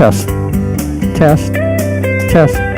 test, test, test.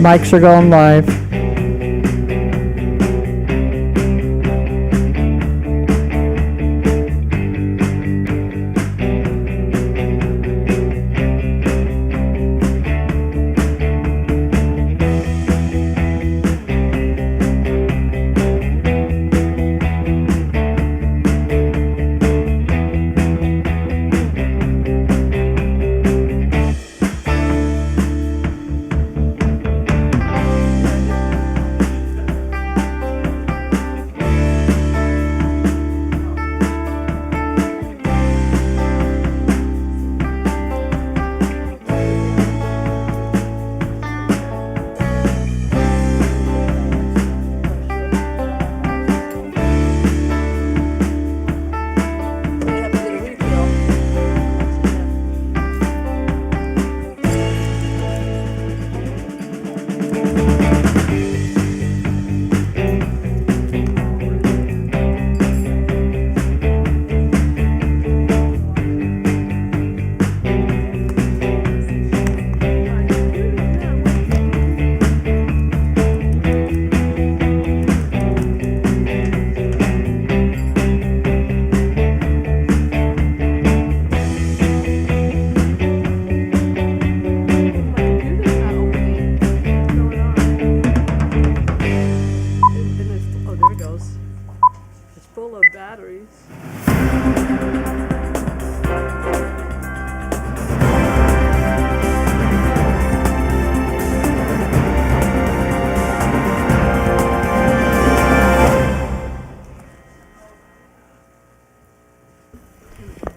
Mics are going live.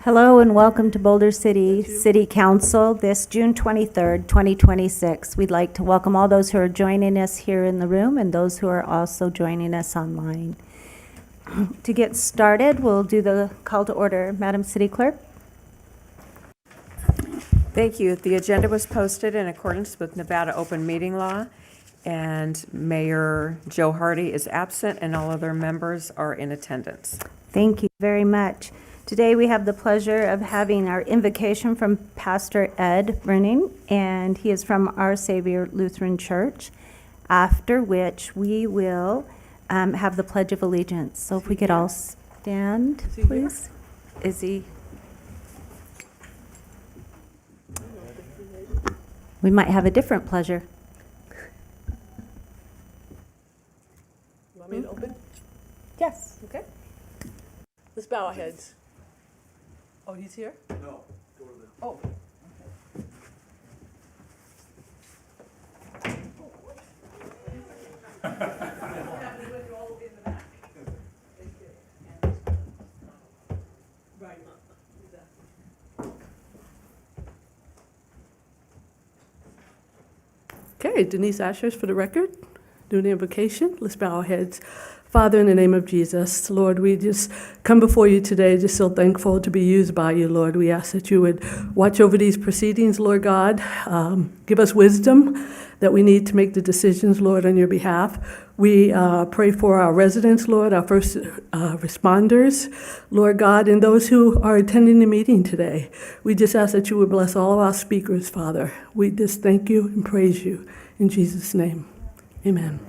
Hello and welcome to Boulder City City Council this June 23rd, 2026. We'd like to welcome all those who are joining us here in the room and those who are also joining us online. To get started, we'll do the call to order. Madam City Clerk? Thank you. The agenda was posted in accordance with Nevada open meeting law, and Mayor Joe Hardy is absent and all other members are in attendance. Thank you very much. Today we have the pleasure of having our invocation from Pastor Ed Bruning, and he is from Our Savior Lutheran Church, after which we will have the Pledge of Allegiance. So if we could all stand, please. Is he? We might have a different pleasure. You want me to open? Yes. Okay. Let's bow our heads. Oh, he's here? No. Oh. Okay, Denise Ashers for the record. Do the invocation. Let's bow our heads. Father, in the name of Jesus, Lord, we just come before you today just so thankful to be used by you, Lord. We ask that you would watch over these proceedings, Lord God. Give us wisdom that we need to make the decisions, Lord, on your behalf. We pray for our residents, Lord, our first responders, Lord God, and those who are attending the meeting today. We just ask that you would bless all of our speakers, Father. We just thank you and praise you in Jesus' name. Amen.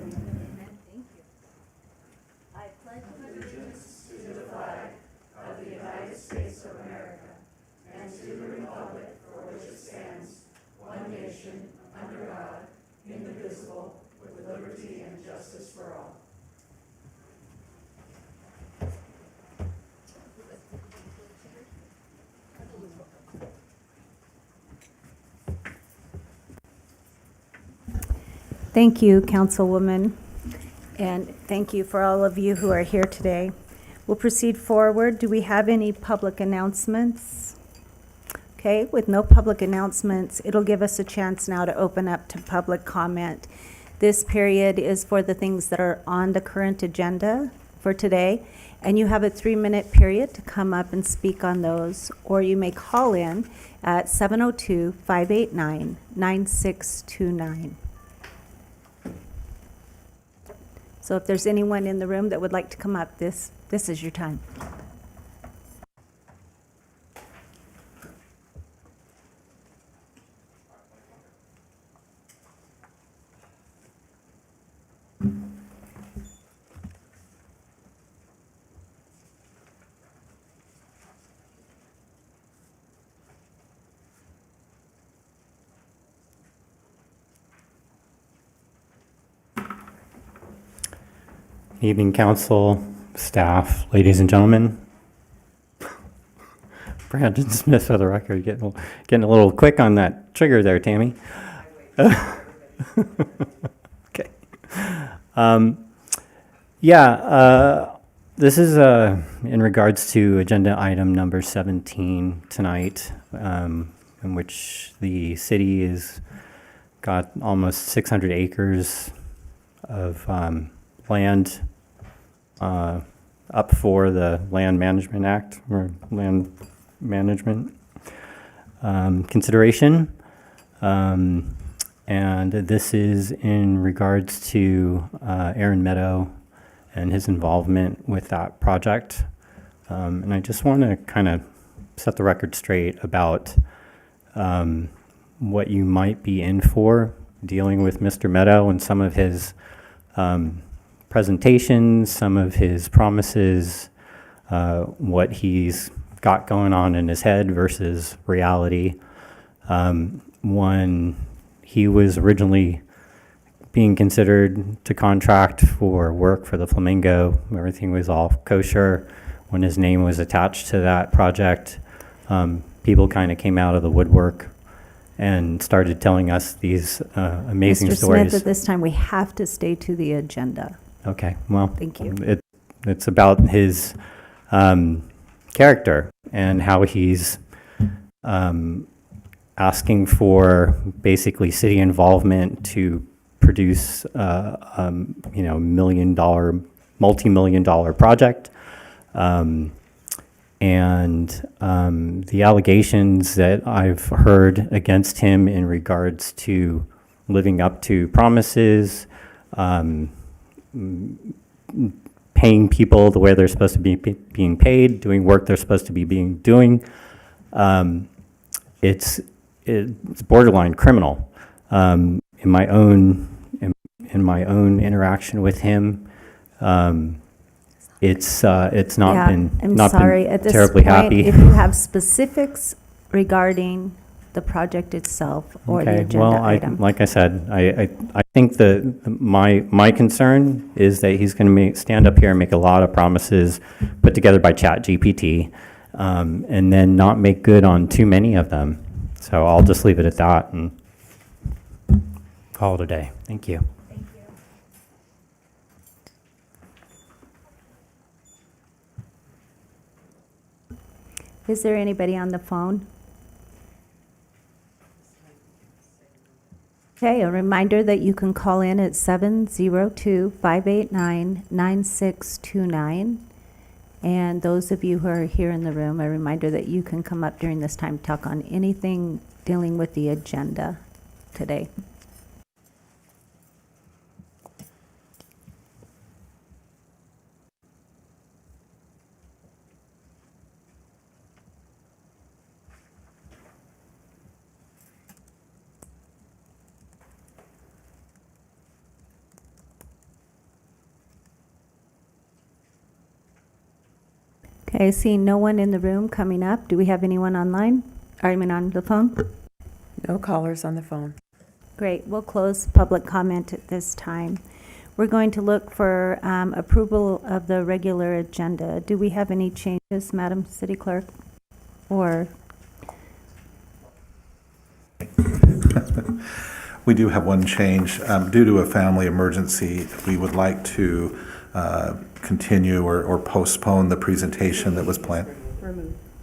Thank you, Councilwoman, and thank you for all of you who are here today. We'll proceed forward. Do we have any public announcements? Okay, with no public announcements, it'll give us a chance now to open up to public comment. This period is for the things that are on the current agenda for today, and you have a 3-minute period to come up and speak on those, or you may call in at 702-589-9629. So if there's anyone in the room that would like to come up, this is your time. Evening, council, staff, ladies and gentlemen. Brandon Smith for the record, getting a little quick on that trigger there, Tammy. Okay. This is in regards to agenda item number 17 tonight, in which the city has got almost 600 acres of land up for the Land Management Act, or land management consideration. And this is in regards to Aaron Meadow and his involvement with that project. And I just want to kind of set the record straight about what you might be in for dealing with Mr. Meadow and some of his presentations, some of his promises, what he's got going on in his head versus reality. When he was originally being considered to contract for work for the Flamingo, everything was all kosher. When his name was attached to that project, people kind of came out of the woodwork and started telling us these amazing stories. Mr. Smith, at this time, we have to stay to the agenda. Okay, well, Thank you. It's about his character and how he's asking for basically city involvement to produce multi-million-dollar project. The allegations that I've heard against him in regards to living up to promises, paying people the way they're supposed to be being paid, doing work they're supposed to be doing, it's borderline criminal. In my own interaction with him, it's not Yeah, been I'm not sorry. been At this terribly point, happy. if you have specifics regarding the project itself or the agenda well, item. like I said, I think my concern is that he's going to stand up here and make a lot of promises put together by ChatGPT, and then not make good on too many of them. So I'll just leave it at that and call it a day. Thank you. Is there anybody on the phone? Okay, a reminder that you can call in at 702-589-9629. And those of you who are here in the room, a reminder that you can come up during this time to talk on anything dealing with the agenda today. Okay, seeing no one in the room coming up, do we have anyone online? I mean, on the phone? No callers on the phone. Great, we'll close public comment at this time. We're going to look for approval of the regular agenda. Do we have any changes, Madam City Clerk? Or, We do have one change. Due to a family emergency, we would like to continue or postpone the presentation that was planned.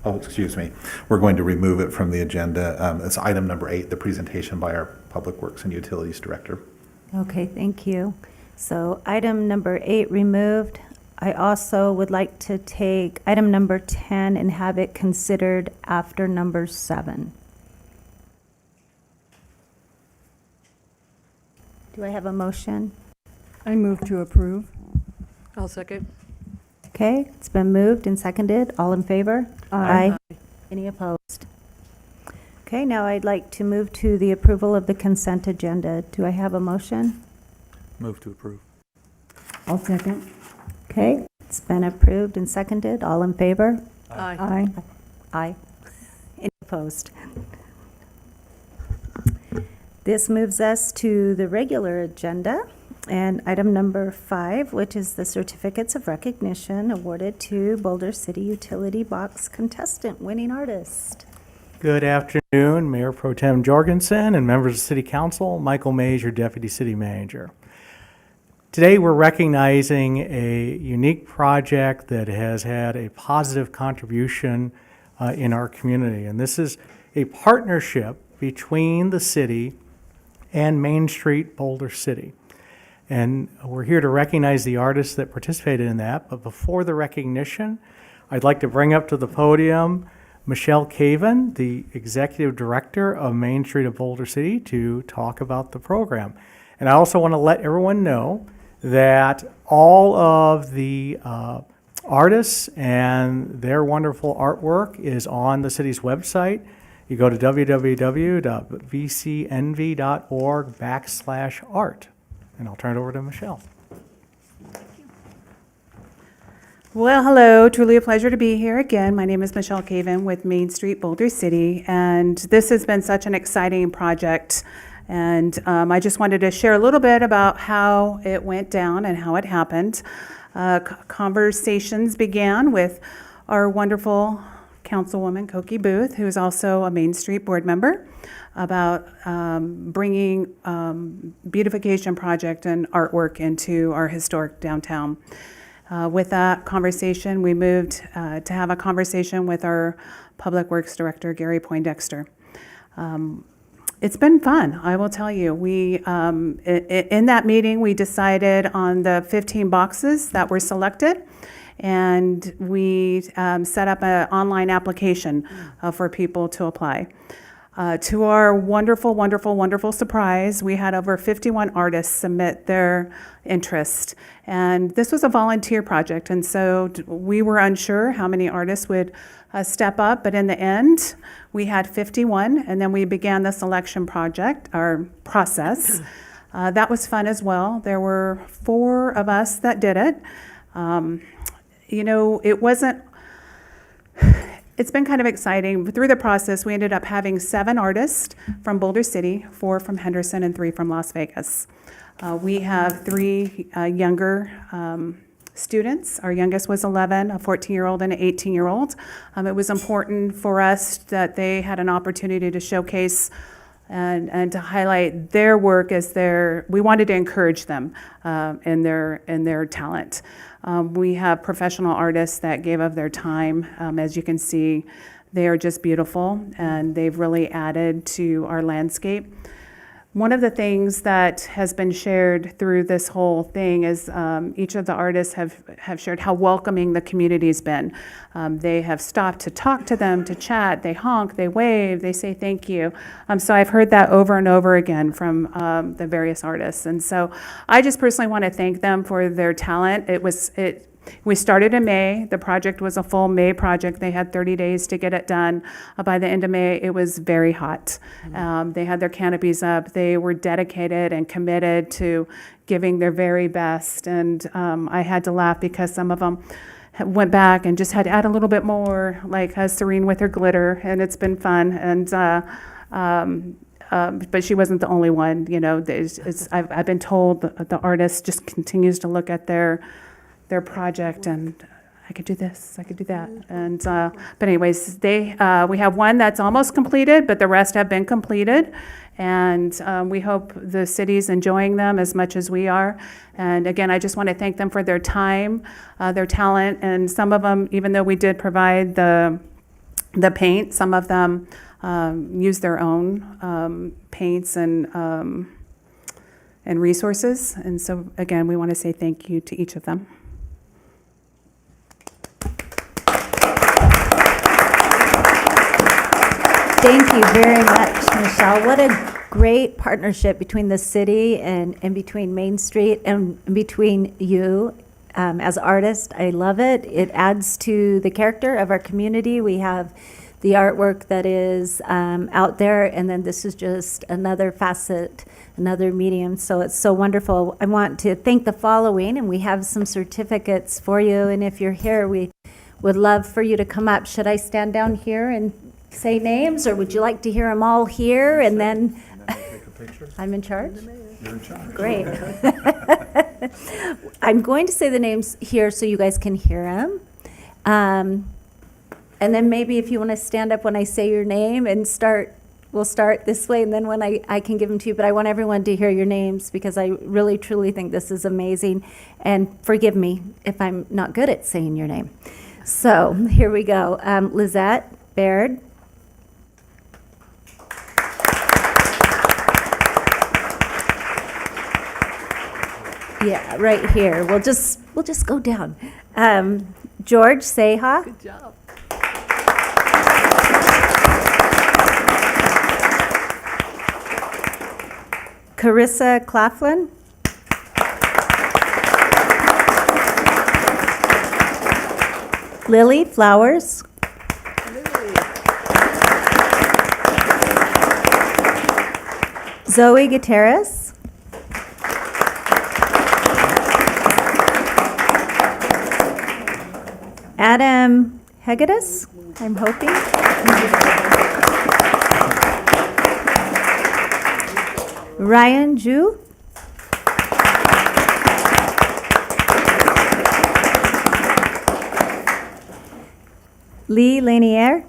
Oh, excuse me. We're going to remove it from the agenda. It's item number 8, the presentation by our Public Works and Utilities Director. okay, thank you. So item number 8 removed. I also would like to take item number 10 and have it considered after number 7. Do I have a motion? I move to approve. I'll second. Okay, it's been moved and seconded. All in favor? Aye. Any opposed? Okay, now I'd like to move to the approval of the consent agenda. Do I have a motion? Move to approve. I'll second. Okay, it's been approved and seconded. All in favor? Aye. Aye. Aye. Any opposed? This moves us to the regular agenda and item number 5, which is the certificates of recognition awarded to Boulder City Utility Box contestant winning artist. Good afternoon, Mayor Pro Tem Jorgensen and members of City Council. Michael Mays, your Deputy City Manager. Today, we're recognizing a unique project that has had a positive contribution in our community. And this is a partnership between the city and Main Street Boulder City. And we're here to recognize the artists that participated in that. But before the recognition, I'd like to bring up to the podium Michelle Caven, the Executive Director of Main Street of Boulder City, to talk about the program. And I also want to let everyone know that all of the artists and their wonderful artwork is on the city's website. You go to www.vcnv.org/art. And I'll turn it over to Michelle. Well, hello. Truly a pleasure to be here again. My name is Michelle Caven with Main Street Boulder City, and this has been such an exciting project. And I just wanted to share a little bit about how it went down and how it happened. Conversations began with our wonderful Councilwoman Koki Booth, who is also a Main Street board member, about bringing beautification project and artwork into our historic downtown. With that conversation, we moved to have a conversation with our Public Works Director, Gary Poindexter. It's been fun, I will tell you. In that meeting, we decided on the 15 boxes that were selected, and we set up an online application for people to apply. To our wonderful, wonderful, wonderful surprise, we had over 51 artists submit their interest. And this was a volunteer project, and so we were unsure how many artists would step up, but in the end, we had 51, and then we began the selection process. That was fun as well. There were 4 of us that did it. It's been kind of exciting. Through the process, we ended up having 7 artists from Boulder City, 4 from Henderson, and 3 from Las Vegas. We have 3 younger students. Our youngest was 11, a 14-year-old and an 18-year-old. It was important for us that they had an opportunity to showcase and to highlight their work we wanted to encourage them in their talent. We have professional artists that gave of their time. As you can see, they are just beautiful, and they've really added to our landscape. One of the things that has been shared through this whole thing is each of the artists have shared how welcoming the community's been. They have stopped to talk to them, to chat, they honk, they wave, they say thank you. So I've heard that over and over again from the various artists. And so I just personally want to thank them for their talent. We started in May. The project was a full May project. They had 30 days to get it done. By the end of May, it was very hot. They had their canopies up. They were dedicated and committed to giving their very best. And I had to laugh because some of them went back and just had to add a little bit more, like Serene with her glitter, and it's been fun. And but she wasn't the only one. I've been told the artist just continues to look at their project, and I could do this, I could do that. And but anyways, we have one that's almost completed, but the rest have been completed. And we hope the city's enjoying them as much as we are. And again, I just want to thank them for their time, their talent, and some of them, even though we did provide the paint, some of them use their own paints and resources. And so again, we want to say thank you to each of them. Thank you very much, Michelle. What a great partnership between the city and between Main Street and between you as artists. I love it. It adds to the character of our community. We have the artwork that is out there, and then this is just another facet, another medium. So it's so wonderful. I want to thank the following, and we have some certificates for you. And if you're here, we would love for you to come up. Should I stand down here and say names, or would you like to hear them all here and then I'm in charge? You're in charge. Great. I'm going to say the names here so you guys can hear them. And then maybe if you want to stand up when I say your name and we'll start this way, and then when I can give them to you. But I want everyone to hear your names because I really, truly think this is amazing. And forgive me if I'm not good at saying your name. So here we go. Lizette Baird. Yeah, right here. We'll just go down. George Seha. Good job. Carissa Claflin. Lily Flowers. Zoe Gutierrez. Adam Hegedus, I'm hoping. Ryan Ju. Lee Lanier.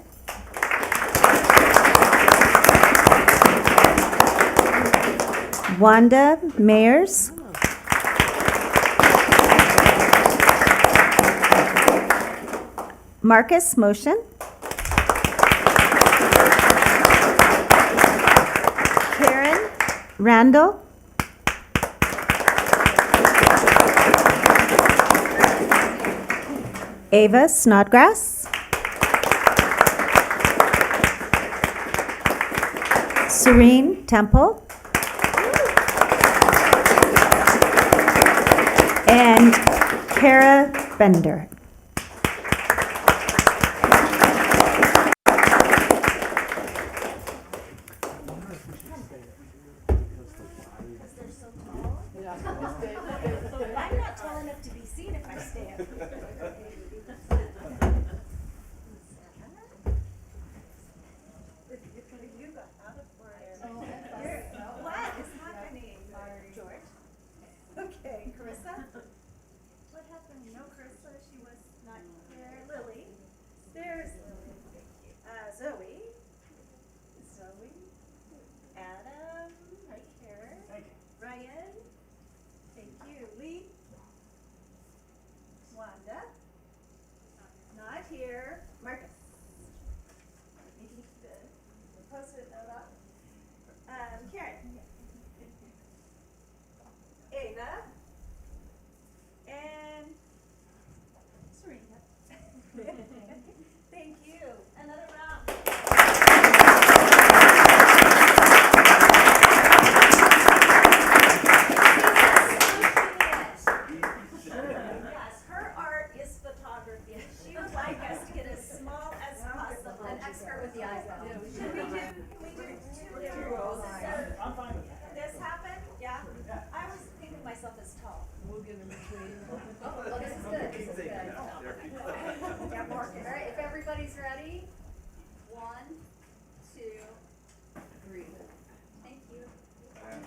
Wanda Mayers. Marcus, motion. Karen Randall. Ava Snodgrass. Serene Temple. And Kara Bender. I'm not tall enough to be seen if I stand. What is happening, George? Okay, Carissa? What happened? No, Carissa, she was not here. Lily? There's Lily. Zoe? Zoe? Adam? Right here. Ryan? Thank you. Lee? Wanda? Not here. Marcus? Post-it note up. Karen? Ava? And Serena? Thank you. Another round. Yes, her art is photography. She would like us to get as small as possible. An expert with the iPhone. Should we do, can we do two rows? I'm fine with that. This happen? Yeah? I always think of myself as tall. We'll get in between. Oh, well, this is good. This is good. Yeah, Marcus. All right, if everybody's ready, 1, 2, 3. Thank you. Thank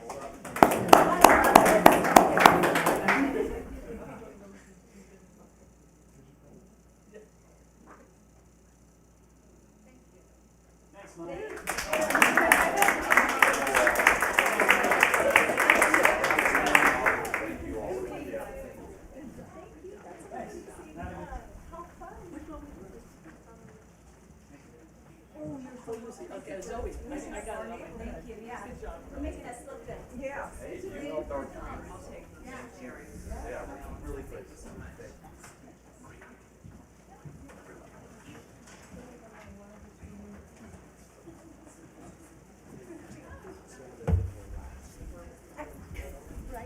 you, yeah. You're making us look good. Yeah.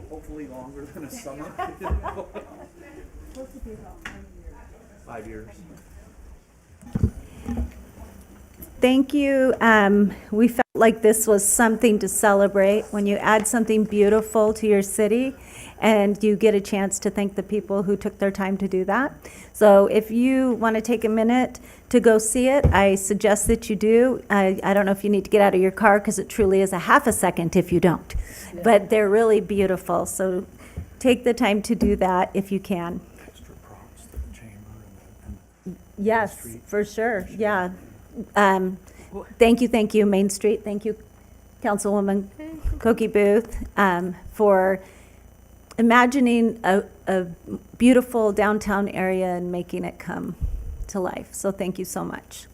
Hopefully longer than a summer. 5 years. Thank you. We felt like this was something to celebrate when you add something beautiful to your city and you get a chance to thank the people who took their time to do that. So if you want to take a minute to go see it, I suggest that you do. I don't know if you need to get out of your car because it truly is a half a second if you don't. But they're really beautiful. So take the time to do that if you can. Extra props to the chamber and Yes, for sure, yeah. Thank you, Main Street. Thank you, Councilwoman Cokie Booth, for imagining a beautiful downtown area and making it come to life. So thank you so much.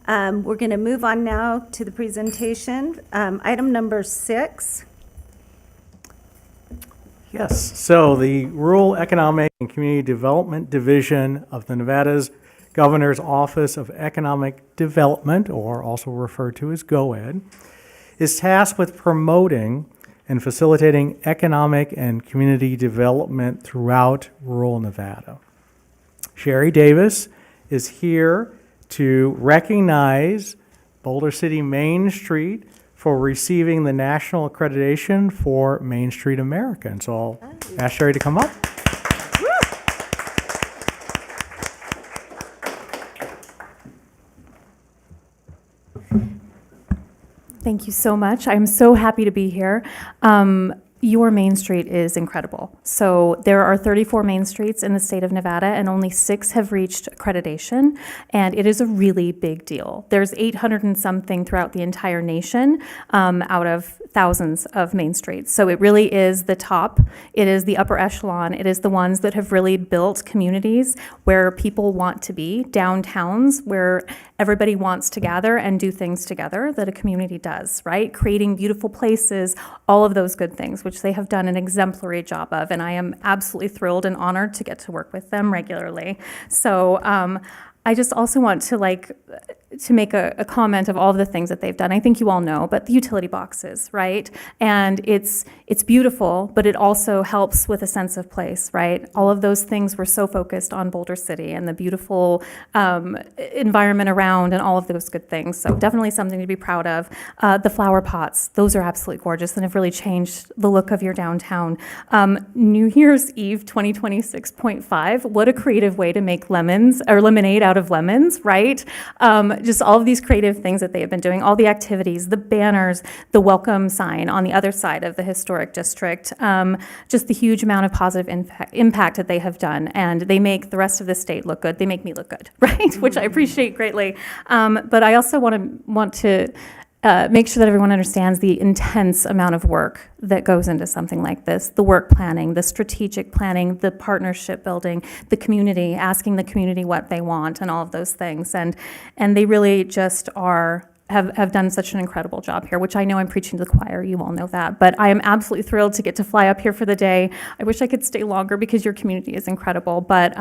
We're going to move on now to the presentation. Item number 6. Yes, so the Rural Economic and Community Development Division of the Nevada's Governor's Office of Economic Development, or also referred to as GOED, is tasked with promoting and facilitating economic and community development throughout rural Nevada. Sherry Davis is here to recognize Boulder City Main Street for receiving the national accreditation for Main Street America. And so I'll ask Sherry to come up. Thank you so much. I'm so happy to be here. your Main Street is incredible. So there are 34 Main Streets in the state of Nevada, and only 6 have reached accreditation, and it is a really big deal. There's 800 and something throughout the entire nation, out of thousands of Main Streets. So it really is the top. It is the upper echelon. It is the ones that have really built communities where people want to be, downtowns where everybody wants to gather and do things together that a community does, right? Creating beautiful places, all of those good things, which they have done an exemplary job of. And I am absolutely thrilled and honored to get to work with them regularly. So I just also want to make a comment of all of the things that they've done. I think you all know, but the utility boxes, right? And it's beautiful, but it also helps with a sense of place, right? All of those things were so focused on Boulder City and the beautiful environment around and all of those good things. So definitely something to be proud of. The flower pots, those are absolutely gorgeous and have really changed the look of your downtown. New Year's Eve 2026.5, what a creative way to make lemons or lemonade out of lemons, right? Just all of these creative things that they have been doing, all the activities, the banners, the welcome sign on the other side of the historic district, just the huge amount of positive impact that they have done. And they make the rest of the state look good. They make me look good, right? Which I appreciate greatly. But I also want to make sure that everyone understands the intense amount of work that goes into something like this, the work planning, the strategic planning, the partnership building, the community, asking the community what they want and all of those things. And they really just have done such an incredible job here, which I know I'm preaching to the choir, you all know that, but I am absolutely thrilled to get to fly up here for the day. I wish I could stay longer because your community is incredible, but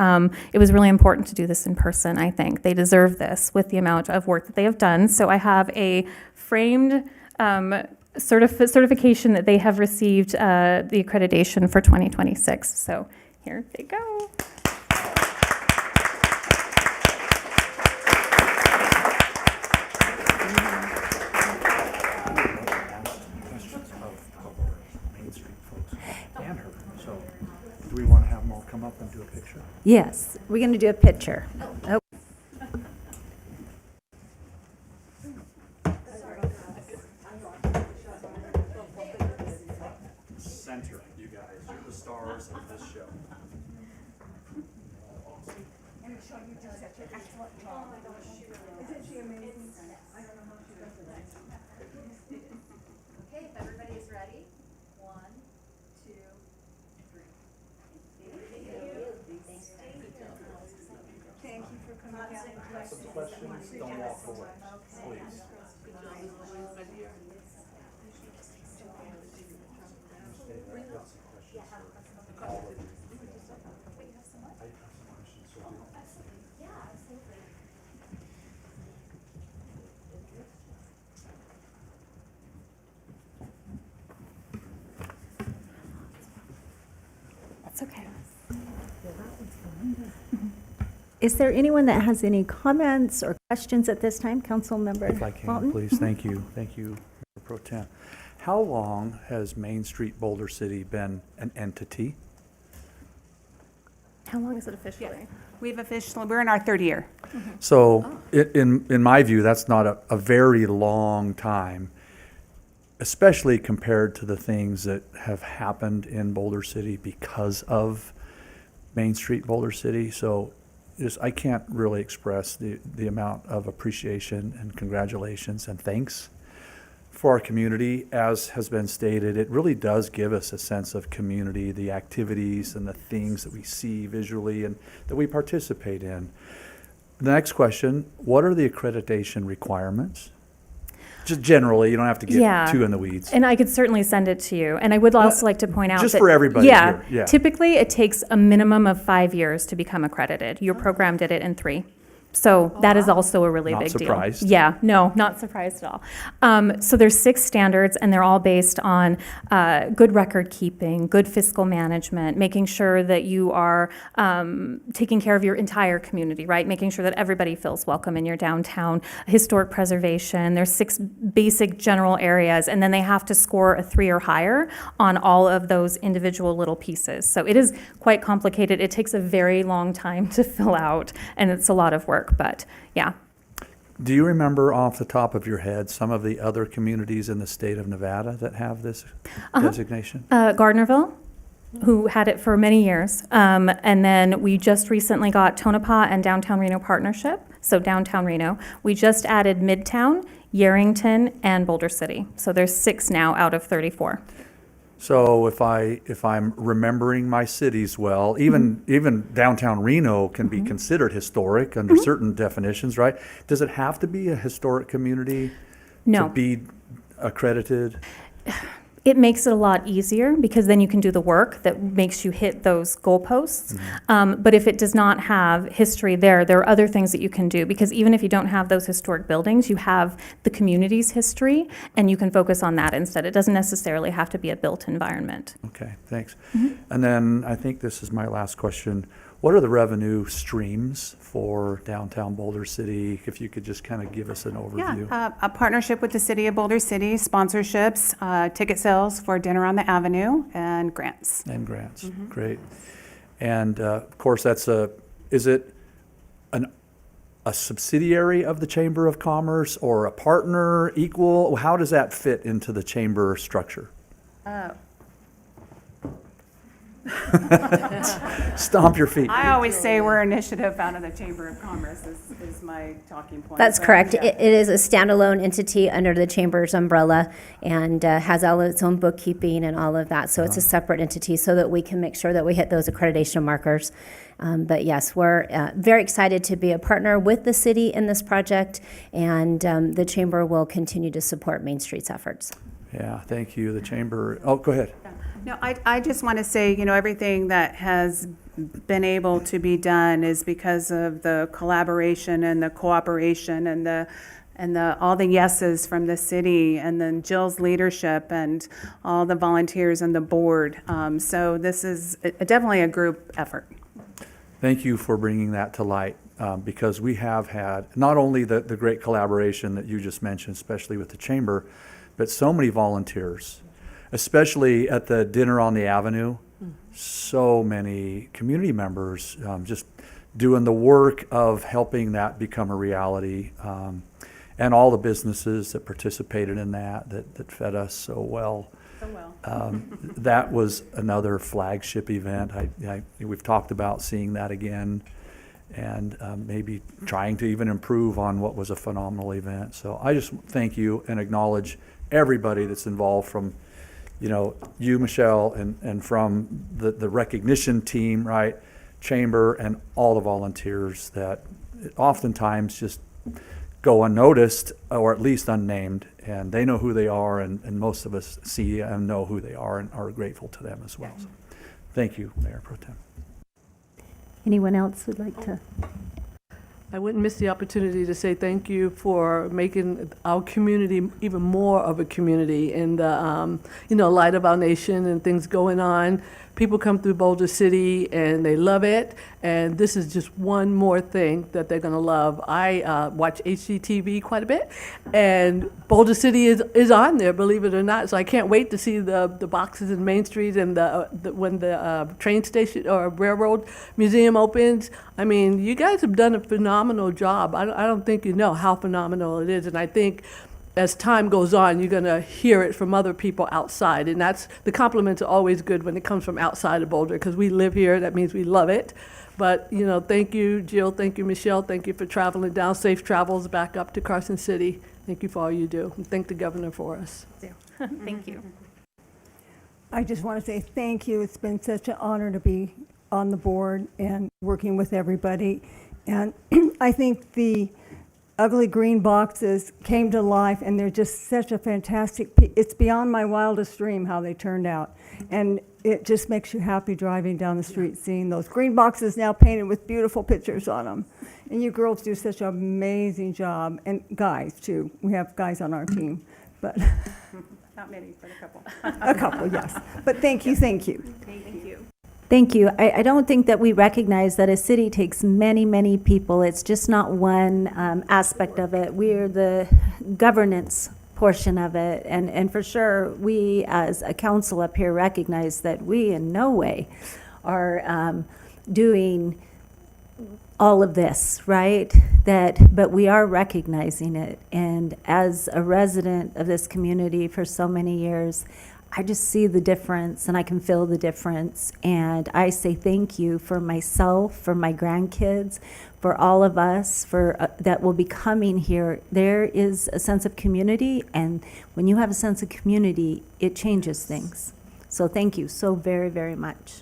it was really important to do this in person, I think. They deserve this with the amount of work that they have done. So I have a framed certification that they have received the accreditation for 2026. So here they go. Main Street folks and her. So do we want to have them all come up and do a picture? Yes, we're going to do a picture. Oh. Center, you guys. You're the stars of this show. Okay, if everybody's ready, 1, 2, 3. Thank you for coming out. Some questions, don't walk away, please. That's okay. Is there anyone that has any comments or questions at this time? Councilmember If I can, Walton? please, thank you, Mayor Pro Tem. How long has Main Street Boulder City been an entity? How long is it officially? We're in our third year. So in my view, that's not a very long time, especially compared to the things that have happened in Boulder City because of Main Street Boulder City. So I can't really express the amount of appreciation and congratulations and thanks for our community. As has been stated, it really does give us a sense of community, the activities and the things that we see visually and that we participate in. The next question, what are the accreditation requirements? Just generally, you don't have to get too in the weeds. And I could certainly send it to you. And I would also like to point out just that, for everybody here, yeah. Typically it takes a minimum of 5 years to become accredited. Your program did it in 3. So that is also a really Not big surprised. deal. Yeah, no, not surprised at all. So there's 6 standards, and they're all based on good record keeping, good fiscal management, making sure that you are taking care of your entire community, right? Making sure that everybody feels welcome in your downtown, historic preservation. There's 6 basic general areas, and then they have to score a 3 or higher on all of those individual little pieces. So it is quite complicated. It takes a very long time to fill out, and it's a lot of work. But yeah. Do you remember off the top of your head some of the other communities in the state of Nevada that have this designation? Gardnerville, who had it for many years. And then we just recently got Tonopah and Downtown Reno Partnership, so Downtown Reno. We just added Midtown, Yerington, and Boulder City. So there's 6 now out of 34. So if I'm remembering my cities well, even downtown Reno can be considered historic under certain definitions, right? Does it have to be a historic community No. to be accredited? It makes it a lot easier because then you can do the work that makes you hit those goalposts. But if it does not have history there are other things that you can do, because even if you don't have those historic buildings, you have the community's history, and you can focus on that instead. It doesn't necessarily have to be a built environment. Okay, thanks. And then I think this is my last question. What are the revenue streams for downtown Boulder City? If you could just kind of give us an overview. Yeah, a partnership with the City of Boulder City, sponsorships, ticket sales for Dinner on the Avenue, and grants. And grants, great. And of course, is it a subsidiary of the Chamber of Commerce or a partner, equal? How does that fit into the chamber structure? Stomp your feet. I always say we're an initiative out of the Chamber of Commerce is my talking point. That's but, correct. yeah. It is a standalone entity under the Chamber's umbrella and has all its own bookkeeping and all of that. So it's a separate entity so that we can make sure that we hit those accreditation markers. But yes, we're very excited to be a partner with the city in this project, and the Chamber will continue to support Main Street's efforts. Yeah, thank you. The chamber, oh, go ahead. No, I just want to say, everything that has been able to be done is because of the collaboration and the cooperation and all the yeses from the city, and then Jill's leadership and all the volunteers and the board. So this is definitely a group effort. Thank you for bringing that to light, because we have had not only the great collaboration that you just mentioned, especially with the chamber, but so many volunteers, especially at the Dinner on the Avenue. So many community members just doing the work of helping that become a reality, and all the businesses that participated in that fed us so well. That was another flagship event. We've talked about seeing that again, and maybe trying to even improve on what was a phenomenal event. So I just thank you and acknowledge everybody that's involved, from you, Michelle, and from the recognition team, right, chamber, and all the volunteers that oftentimes just go unnoticed or at least unnamed, and they know who they are, and most of us see and know who they are and are grateful to them as well. So, thank you, Mayor Pro Tem. Anyone else would like to? I wouldn't miss the opportunity to say thank you for making our community even more of a community in the, light of our nation and things going on. People come through Boulder City and they love it, and this is just one more thing that they're gonna love. I watch HGTV quite a bit, and Boulder City is on there, believe it or not. So I can't wait to see the boxes in Main Street, and when the train station or railroad museum opens. I mean, you guys have done a phenomenal job. I don't think you know how phenomenal it is, and I think as time goes on, you're going to hear it from other people outside. And the compliments are always good when it comes from outside of Boulder, because we live here. That means we love it. But, thank you, Jill. Thank you, Michelle. Thank you for traveling down. Safe travels back up to Carson City. Thank you for all you do. And thank the governor for us. Thank you. I just want to say thank you. It's been such an honor to be on the board and working with everybody. And I think the ugly green boxes came to life, and they're just such a fantastic, it's beyond my wildest dream how they turned out. And it just makes you happy driving down the street seeing those green boxes now painted with beautiful pictures on them. And you girls do such an amazing job, and guys too. We have guys on our team, but Not many, but a couple. a couple, yes. But thank you, thank you. Thank you. I don't think that we recognize that a city takes many, many people. It's just not one aspect of it. We're the governance portion of it. And for sure, we as a council up here recognize that we in no way are doing all of this, right? but we are recognizing it. And as a resident of this community for so many years, I just see the difference and I can feel the difference. And I say thank you for myself, for my grandkids, for all of us that will be coming here. There is a sense of community, and when you have a sense of community, it changes things. So thank you so very, very much.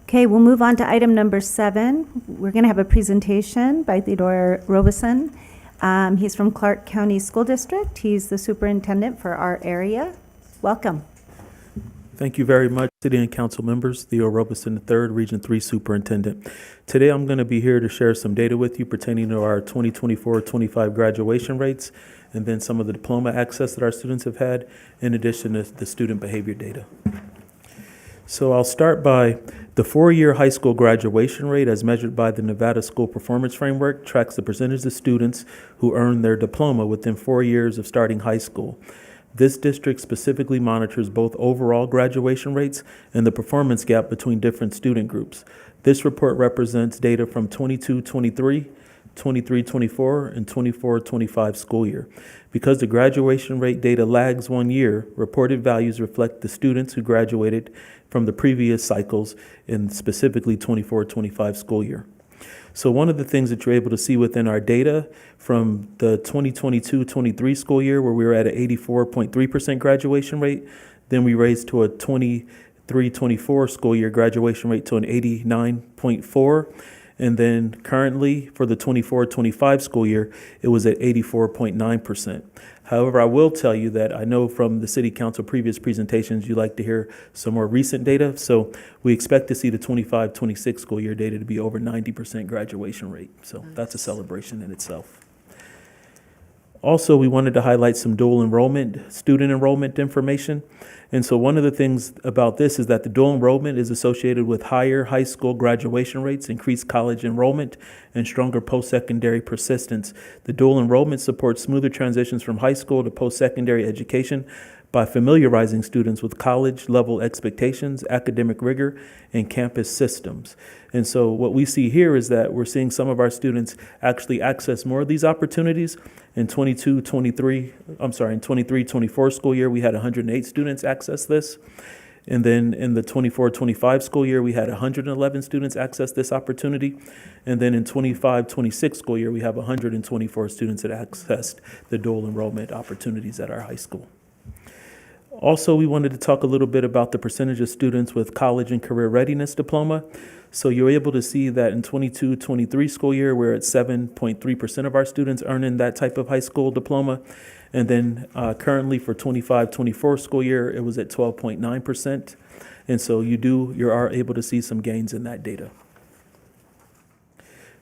Okay, we'll move on to item number 7. We're going to have a presentation by Theodore Robeson. He's from Clark County School District. He's the superintendent for our area. Welcome. Thank you very much, City and Council members. Theo Robeson III, Region 3 Superintendent. Today, I'm going to be here to share some data with you pertaining to our 2024-25 graduation rates, and then some of the diploma access that our students have had, in addition to the student behavior data. So I'll start by the 4-year high school graduation rate as measured by the Nevada School Performance Framework tracks the percentage of students who earn their diploma within 4 years of starting high school. This district specifically monitors both overall graduation rates and the performance gap between different student groups. This report represents data from 22-23, 23-24, and 24-25 school year. Because the graduation rate data lags 1 year, reported values reflect the students who graduated from the previous cycles in specifically 24-25 school year. So one of the things that you're able to see within our data from the 2022-23 school year, where we were at an 84.3% graduation rate, then we raised to a 23-24 school year graduation rate to an 89.4%. And then currently for the 24-25 school year, it was at 84.9%. However, I will tell you that I know from the City Council previous presentations, you like to hear some more recent data. So we expect to see the 25-26 school year data to be over 90% graduation rate. So that's a celebration in itself. Also, we wanted to highlight some dual enrollment, student enrollment information. And so one of the things about this is that the dual enrollment is associated with higher high school graduation rates, increased college enrollment, and stronger post-secondary persistence. The dual enrollment supports smoother transitions from high school to post-secondary education by familiarizing students with college-level expectations, academic rigor, and campus systems. And so what we see here is that we're seeing some of our students actually access more of these opportunities. In 23-24 school year, we had 108 students access this. And then in the 24-25 school year, we had 111 students access this opportunity. And then in 25-26 school year, we have 124 students that accessed the dual enrollment opportunities at our high school. Also, we wanted to talk a little bit about the percentage of students with college and career readiness diploma. So you're able to see that in 22-23 school year, we're at 7.3% of our students earning that type of high school diploma. And then currently for 25-24 school year, it was at 12.9%. And so you are able to see some gains in that data.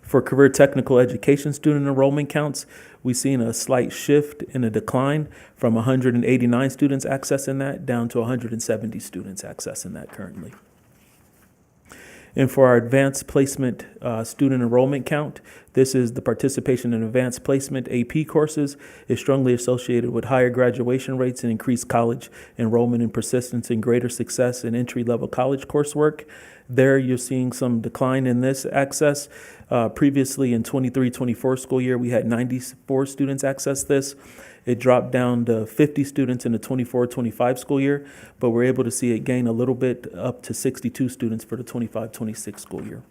For career technical education student enrollment counts, we've seen a slight shift in a decline from 189 students accessing that down to 170 students accessing that currently. And for our advanced placement student enrollment count, this is the participation in advanced placement AP courses is strongly associated with higher graduation rates and increased college enrollment and persistence and greater success in entry-level college coursework. There you're seeing some decline in this access. Previously in 23-24 school year, we had 94 students access this. It dropped down to 50 students in the 24-25 school year, but we're able to see it gain a little bit up to 62 students for the 25-26 school year.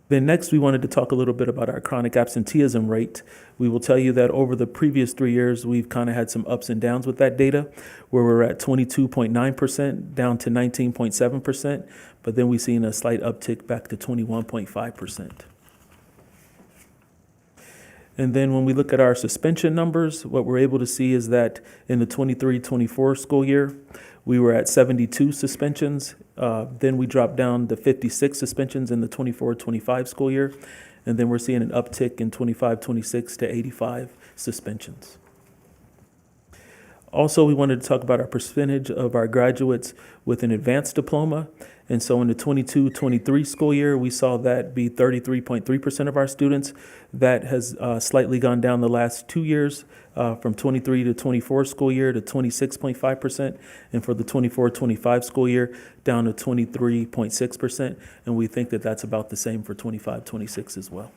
Then next, we wanted to talk a little bit about our chronic absenteeism rate. We will tell you that over the previous 3 years, we've kind of had some ups and downs with that data, where we're at 22.9% down to 19.7%, but then we've seen a slight uptick back to 21.5%. And then when we look at our suspension numbers, what we're able to see is that in the 23-24 school year, we were at 72 suspensions. Then we dropped down to 56 suspensions in the 24-25 school year. And then we're seeing an uptick in 25-26 to 85 suspensions. Also, we wanted to talk about our percentage of our graduates with an advanced diploma. And so in the 22-23 school year, we saw that be 33.3% of our students. That has slightly gone down the last 2 years, from 23 to 24 school year to 26.5%, and for the 24-25 school year, down to 23.6%. And we think that that's about the same for 25-26 as well.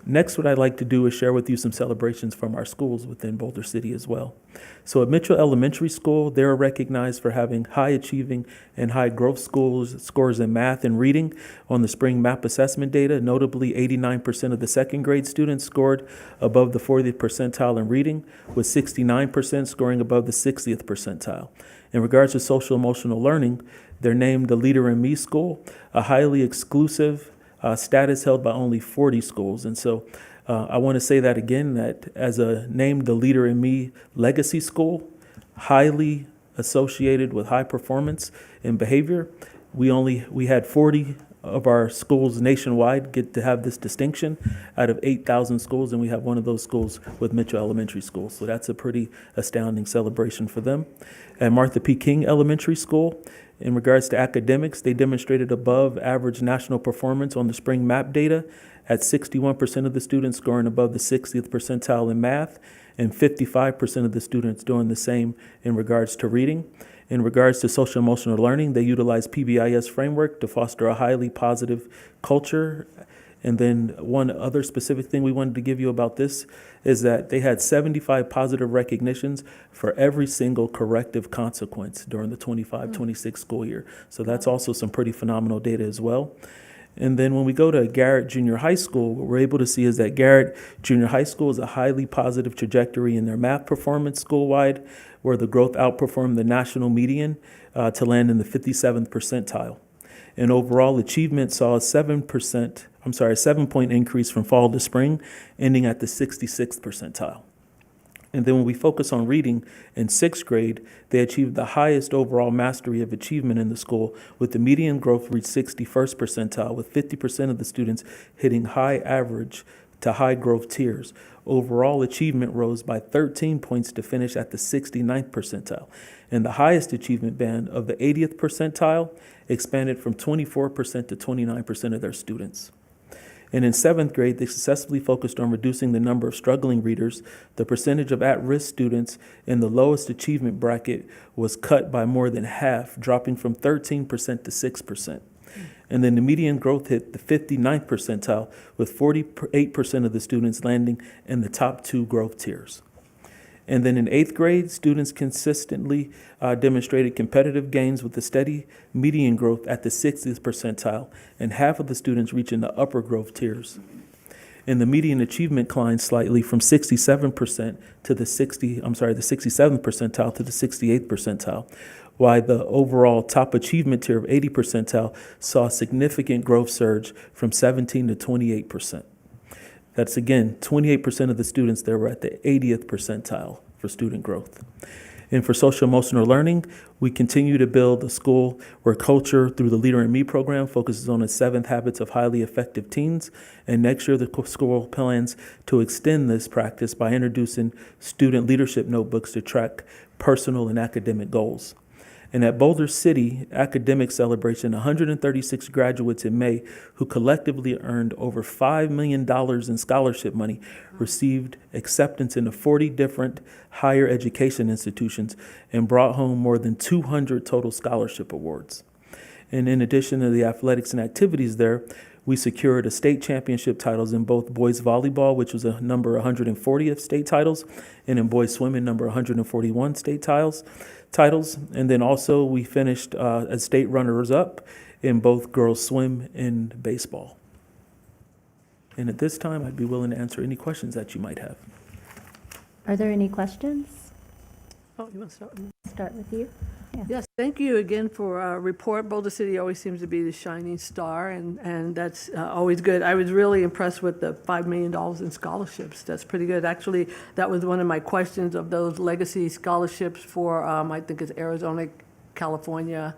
Next, what I'd like to do is share with you some celebrations from our schools within Boulder City as well. So at Mitchell Elementary School, they're recognized for having high achieving and high growth scores in math and reading on the spring MAP assessment data. Notably, 89% of the second grade students scored above the 40th percentile in reading, with 69% scoring above the 60th percentile. In regards to social emotional learning, they're named the Leader in Me School, a highly exclusive status held by only 40 schools. And so I want to say that again, that as a named the Leader in Me legacy school, highly associated with high performance and behavior, we had 40 of our schools nationwide get to have this distinction out of 8,000 schools, and we have one of those schools with Mitchell Elementary School. So that's a pretty astounding celebration for them. At Martha P. King Elementary School, in regards to academics, they demonstrated above average national performance on the spring MAP data, at 61% of the students scoring above the 60th percentile in math, and 55% of the students doing the same in regards to reading. In regards to social emotional learning, they utilize PBIS framework to foster a highly positive culture. And then one other specific thing we wanted to give you about this is that they had 75 positive recognitions for every single corrective consequence during the 25-26 school year. So that's also some pretty phenomenal data as well. And then when we go to Garrett Junior High School, what we're able to see is that Garrett Junior High School is a highly positive trajectory in their math performance school-wide, where the growth outperformed the national median to land in the 57th percentile. And overall achievement saw a 7-point increase from fall to spring, ending at the 66th percentile. And then when we focus on reading, in sixth grade, they achieved the highest overall mastery of achievement in the school, with the median growth reached 61st percentile, with 50% of the students hitting high average to high growth tiers. Overall achievement rose by 13 points to finish at the 69th percentile. And the highest achievement band of the 80th percentile expanded from 24% to 29% of their students. And in seventh grade, they successfully focused on reducing the number of struggling readers. The percentage of at-risk students in the lowest achievement bracket was cut by more than half, dropping from 13% to 6%. And then the median growth hit the 59th percentile, with 48% of the students landing in the top 2 growth tiers. And then in eighth grade, students consistently demonstrated competitive gains with a steady median growth at the 60th percentile, and half of the students reaching the upper growth tiers. And the median achievement climbed slightly from 67% to the 67th percentile to the 68th percentile, while the overall top achievement tier of 80 percentile saw a significant growth surge from 17 to 28%. That's, again, 28% of the students there were at the 80th percentile for student growth. And for social emotional learning, we continue to build a school where culture through the Leader in Me program focuses on the 7 habits of highly effective teens. And next year, the school plans to extend this practice by introducing student leadership notebooks to track personal and academic goals. And at Boulder City Academic Celebration, 136 graduates in May who collectively earned over $5 million in scholarship money received acceptance into 40 different higher education institutions and brought home more than 200 total scholarship awards. And in addition to the athletics and activities there, we secured a state championship titles in both boys volleyball, which was a number 140 of state titles, and in boys swimming, number 141 state titles. And then also we finished as state runners-up in both girls swim and baseball. And at this time, I'd be willing to answer any questions that you might have. Are there any questions? Oh, you want to start? Start with you. Yes, thank you again for our report. Boulder City always seems to be the shining star, and that's always good. I was really impressed with the $5 million in scholarships. That's pretty good. Actually, that was one of my questions of those legacy scholarships for, I think it's Arizona, California,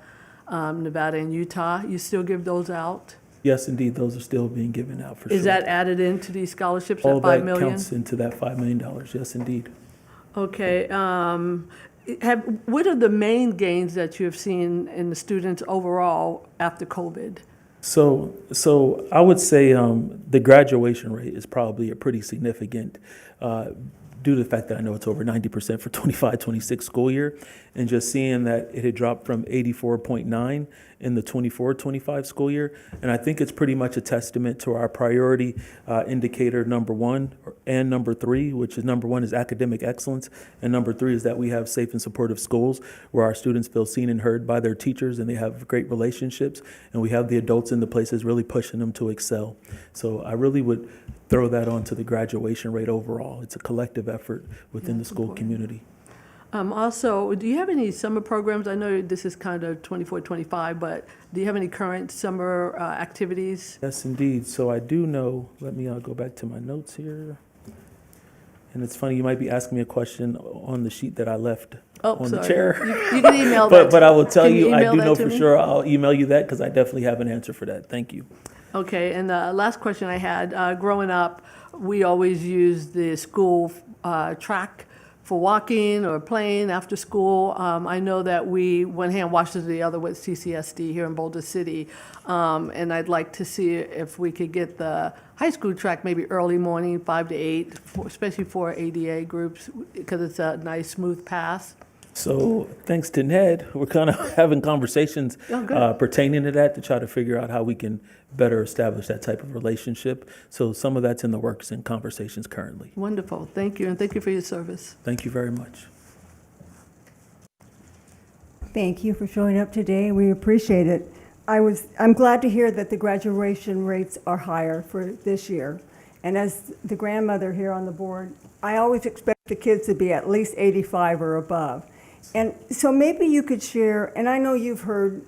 Nevada, and Utah. You still give those out? Yes, indeed, those are still being given out for sure. Is that added into these scholarships, All that $5 that million? counts into that $5 million, yes, indeed. Okay. What are the main gains that you have seen in the students overall after COVID? So I would say the graduation rate is probably a pretty significant due to the fact that I know it's over 90% for 25-26 school year, and just seeing that it had dropped from 84.9 in the 24-25 school year. And I think it's pretty much a testament to our priority indicator number 1 and number 3, which is number 1 is academic excellence, and number 3 is that we have safe and supportive schools where our students feel seen and heard by their teachers and they have great relationships, and we have the adults in the places really pushing them to excel. So I really would throw that onto the graduation rate overall. It's a collective effort within the school community. Also, do you have any summer programs? I know this is kind of 24-25, but do you have any current summer activities? Yes, indeed. So I do know, let me go back to my notes here. And it's funny, you might be asking me a question on the sheet that I left on the chair. You can email that. But I will tell Can you, I email do that know to for me? sure, I'll email you that because I definitely have an answer for that. Thank you. Okay, and the last question I had, growing up, we always used the school track for walking or playing after school. I know that one hand washes the other with CCSD here in Boulder City, and I'd like to see if we could get the high school track maybe early morning, 5 to 8, especially for ADA groups, because it's a nice, smooth path. So thanks to Ned, we're kind of having conversations Oh, good. pertaining to that to try to figure out how we can better establish that type of relationship. So some of that's in the works and conversations currently. Wonderful, thank you, and thank you for your service. Thank you very much. Thank you for showing up today. We appreciate it. I'm glad to hear that the graduation rates are higher for this year. And as the grandmother here on the board, I always expect the kids to be at least 85 or above. And so maybe you could share, and I know you've heard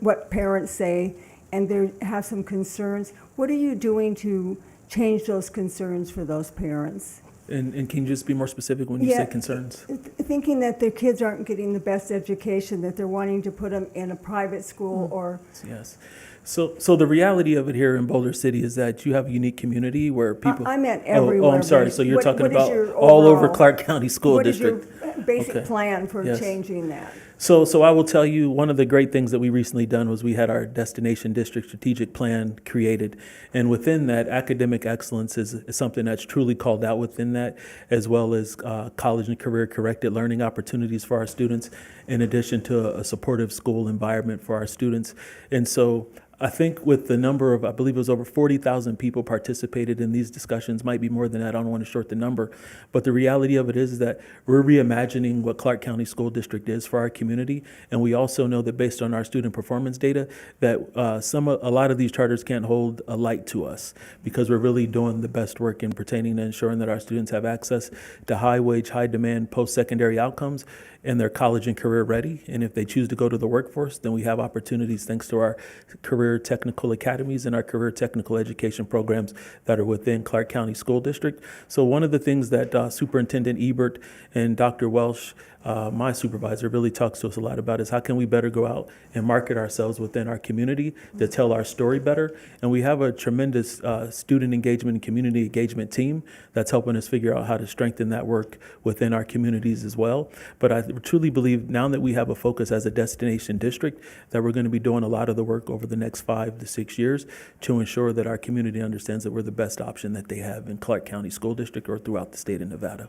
what parents say and they have some concerns. What are you doing to change those concerns for those parents? And can you just be more specific when you say concerns? Thinking that their kids aren't getting the best education, that they're wanting to put them in a private school or... Yes. So the reality of it here in Boulder City is that you have a unique community where people... I meant Oh, everywhere. I'm sorry. but So you're what- talking what is about your all over overall- Clark County School What is District. your basic Okay. plan for Yes. changing that? So I will tell you, one of the great things that we recently done was we had our Destination District Strategic Plan created. And within that, academic excellence is something that's truly called out within that, as well as college and career corrected learning opportunities for our students, in addition to a supportive school environment for our students. And so I think with the number of, I believe it was over 40,000 people participated in these discussions, might be more than that, I don't want to short the number. But the reality of it is that we're reimagining what Clark County School District is for our community. And we also know that based on our student performance data, that a lot of these charters can't hold a light to us because we're really doing the best work in pertaining to ensuring that our students have access to high wage, high demand post-secondary outcomes, and they're college and career ready. And if they choose to go to the workforce, then we have opportunities thanks to our career technical academies and our career technical education programs that are within Clark County School District. So one of the things that Superintendent Ebert and Dr. Welsh, my supervisor, really talks to us a lot about is how can we better go out and market ourselves within our community to tell our story better. And we have a tremendous student engagement and community engagement team that's helping us figure out how to strengthen that work within our communities as well. But I truly believe now that we have a focus as a destination district that we're going to be doing a lot of the work over the next 5 to 6 years to ensure that our community understands that we're the best option that they have in Clark County School District or throughout the state of Nevada.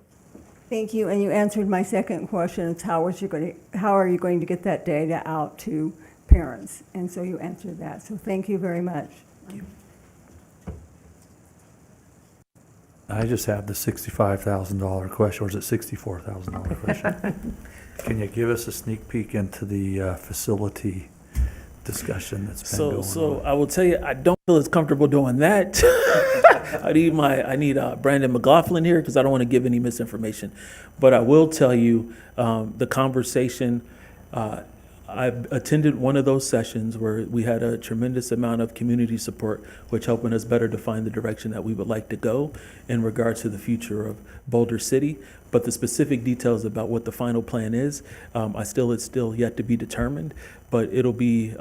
Thank you, and you answered my second question, is how are you going to get that data out to parents? And so you answered that, so thank you very much. Thank you. I just have the $65,000 question, or is it $64,000 question? Can you give us a sneak peek into the facility discussion that's been going on? So I will tell you, I don't feel as comfortable doing that. I need Brandon McLaughlin here because I don't want to give any misinformation. But I will tell you the conversation. I attended one of those sessions where we had a tremendous amount of community support, which helping us better define the direction that we would like to go in regards to the future of Boulder City. But the specific details about what the final plan is, it's still yet to be determined. But it'll be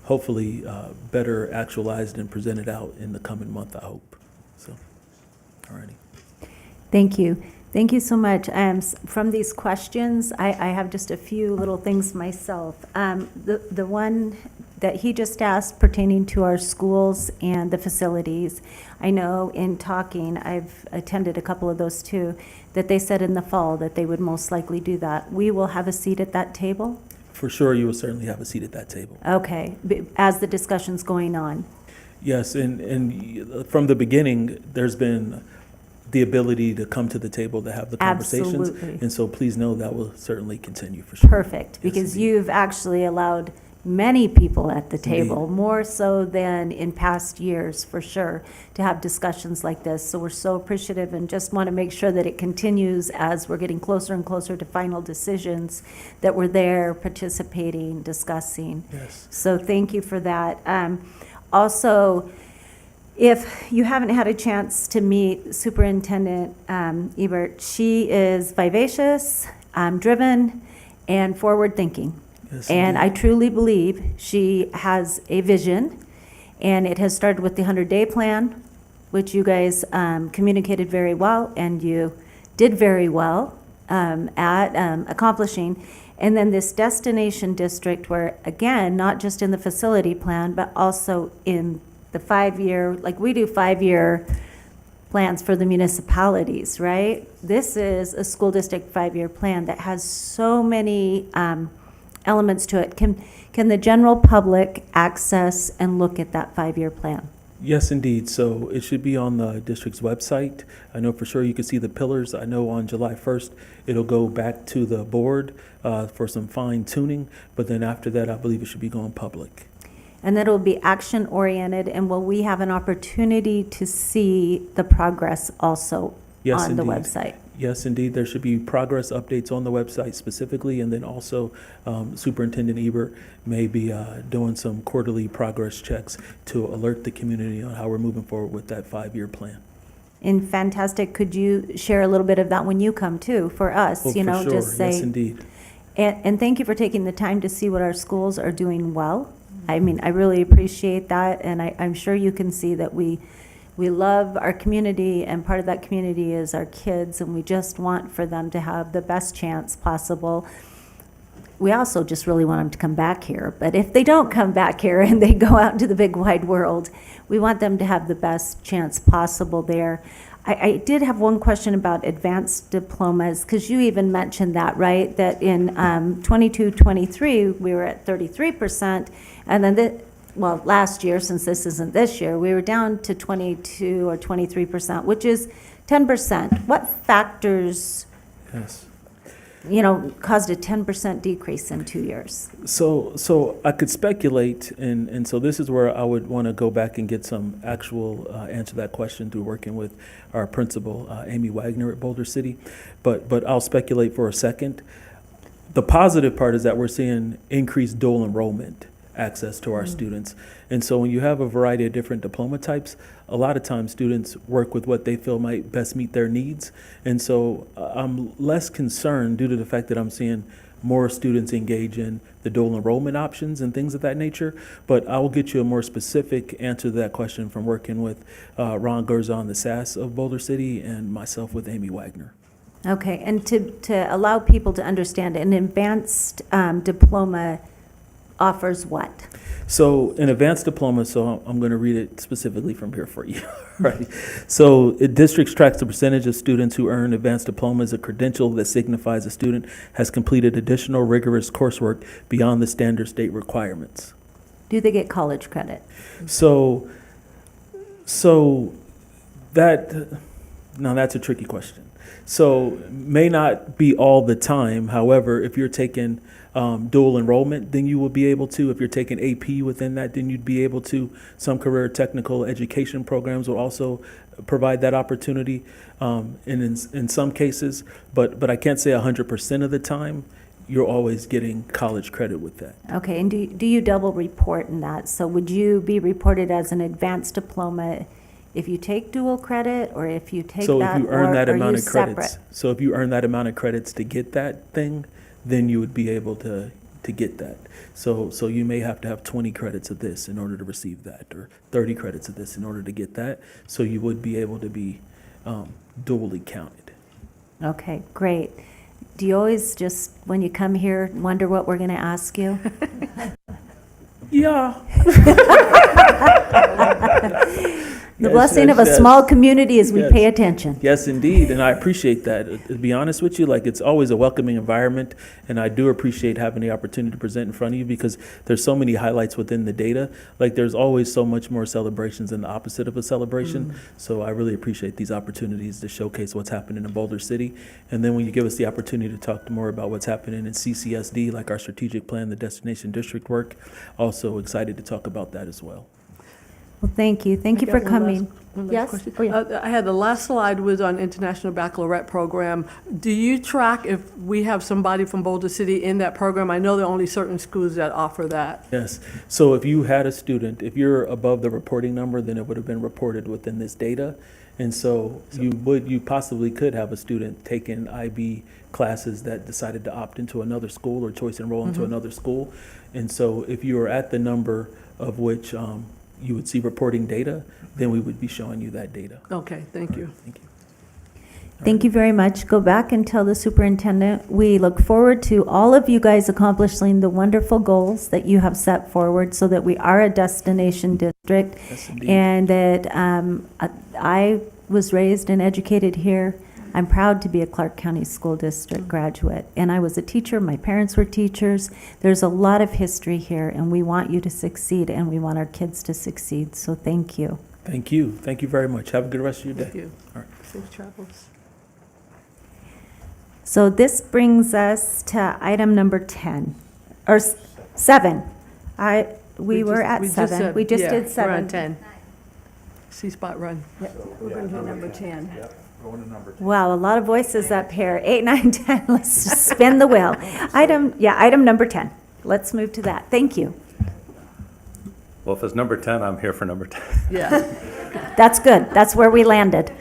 hopefully better actualized and presented out in the coming month, I hope. So, alrighty. Thank you. Thank you so much. From these questions, I have just a few little things myself. The one that he just asked pertaining to our schools and the facilities, I know in talking, I've attended a couple of those too, that they said in the fall that they would most likely do that. We will have a seat at that table? For sure, you will certainly have a seat at that table. Okay, as the discussion's going on. Yes, and from the beginning, there's been the ability to come to the table to have the conversations. Absolutely. And so please know that will certainly continue for sure. Perfect, Yes, because indeed. you've actually allowed many people at the Indeed. table, more so than in past years, for sure, to have discussions like this. So we're so appreciative and just want to make sure that it continues as we're getting closer and closer to final decisions, that we're there participating, discussing. Yes. So thank you for that. Also, if you haven't had a chance to meet Superintendent Ebert, she is vivacious, driven, and forward-thinking. Yes, And I indeed. truly believe she has a vision, and it has started with the 100-day plan, which you guys communicated very well, and you did very well at accomplishing. And then this destination district where, again, not just in the facility plan, but also in the 5-year, like we do 5-year plans for the municipalities, right? This is a school district 5-year plan that has so many elements to it. Can the general public access and look at that 5-year plan? Yes, indeed. So it should be on the district's website. I know for sure you can see the pillars. I know on July 1st, it'll go back to the board for some fine tuning, but then after that, I believe it should be going public. And that will be action-oriented, and will we have an opportunity to see the progress also Yes, on the indeed. website? Yes, indeed. There should be progress updates on the website specifically, and then also Superintendent Ebert may be doing some quarterly progress checks to alert the community on how we're moving forward with that 5-year plan. And fantastic, could you share a little bit of that when you come too, for us? Oh, You know, for sure. just say. Yes, indeed. And thank you for taking the time to see what our schools are doing well. I mean, I really appreciate that, and I'm sure you can see that we love our community, and part of that community is our kids, and we just want for them to have the best chance possible. We also just really want them to come back here, but if they don't come back here and they go out into the big wide world, we want them to have the best chance possible there. I did have one question about advanced diplomas, because you even mentioned that, right? That in 22-23, we were at 33%, and then last year, since this isn't this year, we were down to 22 or 23%, which is 10%. What factors, Yes. caused a 10% decrease in 2 years? So I could speculate, and so this is where I would want to go back and get some actual answer to that question through working with our principal, Amy Wagner at Boulder City. But I'll speculate for a second. The positive part is that we're seeing increased dual enrollment access to our students. And so when you have a variety of different diploma types, a lot of times students work with what they feel might best meet their needs. And so I'm less concerned due to the fact that I'm seeing more students engage in the dual enrollment options and things of that nature. But I will get you a more specific answer to that question from working with Ron Gurzon, the SAS of Boulder City, and myself with Amy Wagner. Okay, and to allow people to understand, an advanced diploma offers what? So an advanced diploma, so I'm going to read it specifically from here for you. Right. So districts tracks the percentage of students who earn advanced diplomas, a credential that signifies a student has completed additional rigorous coursework beyond the standard state requirements. Do they get college credit? So that's a tricky question. So may not be all the time. However, if you're taking dual enrollment, then you will be able to. If you're taking AP within that, then you'd be able to. Some career technical education programs will also provide that opportunity, and in some cases, but I can't say 100% of the time, you're always getting college credit with that. Okay, and do you double report in that? So would you be reported as an advanced diploma if you take dual credit, or if you take So that, if you earn or that are amount you of credits, separate? so if you earn that amount of credits to get that thing, then you would be able to get that. So you may have to have 20 credits of this in order to receive that, or 30 credits of this in order to get that. So you would be able to be dually counted. Okay, great. Do you always just, when you come here, wonder what we're going to ask you? Yeah. The Yes, blessing of a yes, yes. small community is we Yes. pay attention. Yes, indeed, and I appreciate that. To be honest with you, like, it's always a welcoming environment, and I do appreciate having the opportunity to present in front of you because there's so many highlights within the data. Like, there's always so much more celebrations than the opposite of a celebration. So I really appreciate these opportunities to showcase what's happening in Boulder City. And then when you give us the opportunity to talk more about what's happening in CCSD, like our strategic plan, the destination district work, also excited to talk about that as well. Well, thank you. Thank you I for got one last- coming. one last Yes? question. Oh, yeah. I had the last slide was on International Baccalaureate Program. Do you track if we have somebody from Boulder City in that program? I know there are only certain schools that offer that. Yes. So if you had a student, if you're above the reporting number, then it would have been reported within this data. And so you possibly could have a student taking IB classes that decided to opt into another school or choice enroll into another school. And so if you are at the number of which you would see reporting data, then we would be showing you that data. Okay, thank you. Thank you. Thank you very much. Go back and tell the superintendent, we look forward to all of you guys accomplishing the wonderful goals that you have set forward so that we are a destination district. Yes, indeed. And that I was raised and educated here. I'm proud to be a Clark County School District graduate. And I was a teacher, my parents were teachers. There's a lot of history here, and we want you to succeed, and we want our kids to succeed. So thank you. Thank you. Thank you very much. Have a good rest of your day. Thank you. All right. Safe travels. So this brings us to item number 10, or 7. We were at 7. We just did 7. We're on 10. C-Spot Run. We're going to do number 10. Wow, a lot of voices up here. 8, 9, 10. Let's just spin the wheel. Item number 10. Let's move to that. Thank you. Well, if it's number 10, I'm here for number 10. Yeah. That's good. That's where we landed.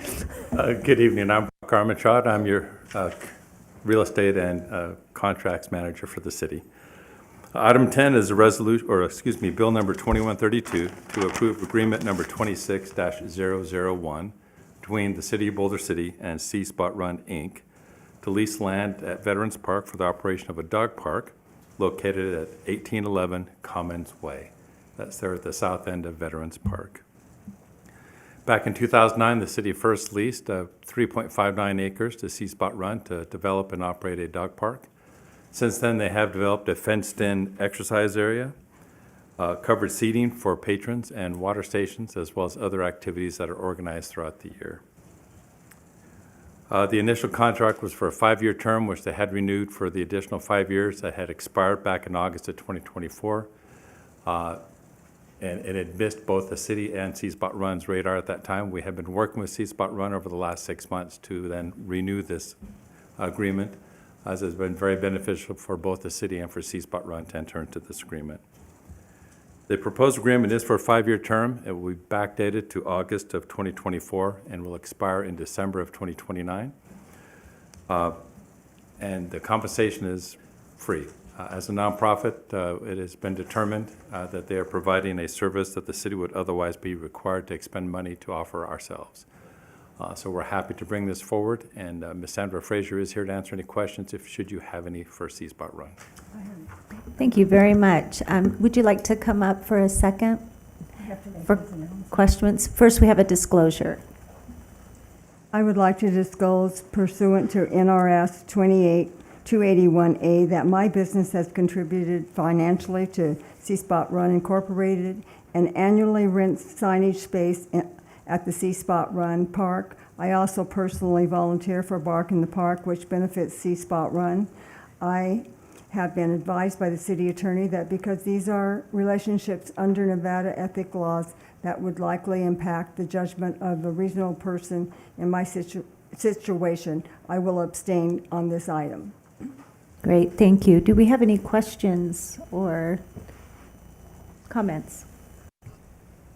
Good evening. I'm Mark Armitrod. I'm your real estate and contracts manager for the city. Item 10 is a bill number 2132 to approve agreement number 26-001 between the City of Boulder City and C-Spot Run, Inc. to lease land at Veterans Park for the operation of a dog park located at 1811 Commons Way. That's there at the south end of Veterans Park. Back in 2009, the city first leased 3.59 acres to C-Spot Run to develop and operate a dog park. Since then, they have developed a fenced-in exercise area, covered seating for patrons, and water stations, as well as other activities that are organized throughout the year. The initial contract was for a 5-year term, which they had renewed for the additional 5 years that had expired back in August of 2024. And it had missed both the city and C-Spot Run's radar at that time. We have been working with C-Spot Run over the last 6 months to then renew this agreement, as has been very beneficial for both the city and for C-Spot Run to enter into this agreement. The proposed agreement is for a 5-year term. It will be backdated to August of 2024 and will expire in December of 2029. And the compensation is free. As a nonprofit, it has been determined that they are providing a service that the city would otherwise be required to expend money to offer ourselves. So we're happy to bring this forward, and Ms. Sandra Frazier is here to answer any questions should you have any for C-Spot Run. Thank you very much. Would you like to come up for a second for questions? First, we have a disclosure. I would like to disclose pursuant to NRS 28281A that my business has contributed financially to C-Spot Run Incorporated and annually rents signage space at the C-Spot Run Park. I also personally volunteer for Bark in the Park, which benefits C-Spot Run. I have been advised by the city attorney that because these are relationships under Nevada ethic laws that would likely impact the judgment of a reasonable person in my situation, I will abstain on this item. Great, thank you. Do we have any questions or comments?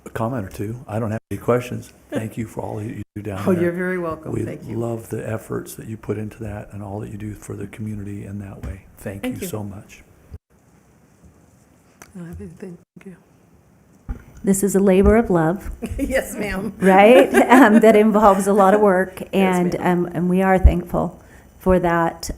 A comment or two. I don't have any questions. Thank you for all you do down Oh, there. you're very welcome. We Thank you. love the efforts that you put into that and all that you do for the community in that way. Thank you so much. I don't have anything. Thank you. This is a labor of love, Yes, ma'am. right? That involves a lot of work, Yes, and we are thankful for that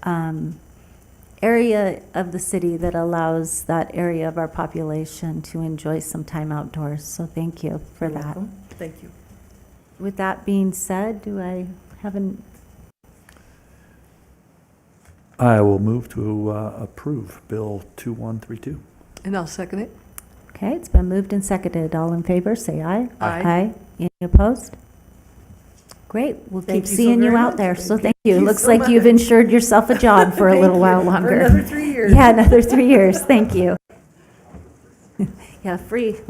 area of the city that allows that area of our population to enjoy some time outdoors. So thank you for that. Thank you. With that being said, do I have an, I will move to approve Bill 2132. And I'll second it. okay, it's been moved and seconded. All in favor, say aye. Aye. Any opposed? Great, we'll Thank keep you so seeing you very out much. there, so Thank thank you. you Looks so like you've much. insured yourself a job for a little while longer. For another 3 years. Yeah, another 3 years, thank you. Yeah, free.